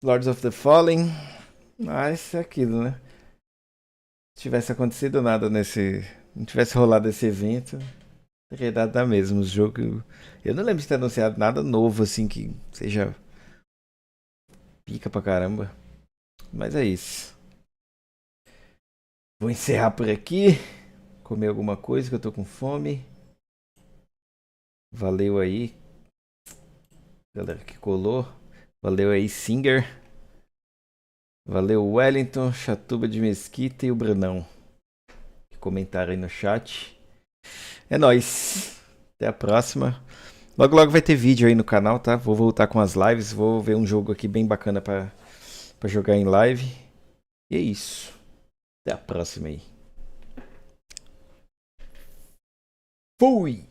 Lords of the Fallen. Mas é aquilo, né? Se tivesse acontecido nada nesse... Não tivesse rolado esse evento, teria dado a mesmo. O jogo... Eu não lembro de ter anunciado nada novo, assim, que seja... pica pra caramba. Mas é isso. Vou encerrar por aqui. Comer alguma coisa que eu tô com fome. Valeu aí, galera que colou. Valeu aí, Singer. Valeu, Wellington, Chatuba de Mesquita e o Brunão, que comentaram aí no chat. É nóis. Até a próxima. Logo, logo vai ter vídeo aí no canal, tá? Vou voltar com as lives. Vou ver um jogo aqui bem bacana pra jogar em live. E é isso. Até a próxima aí. Fui!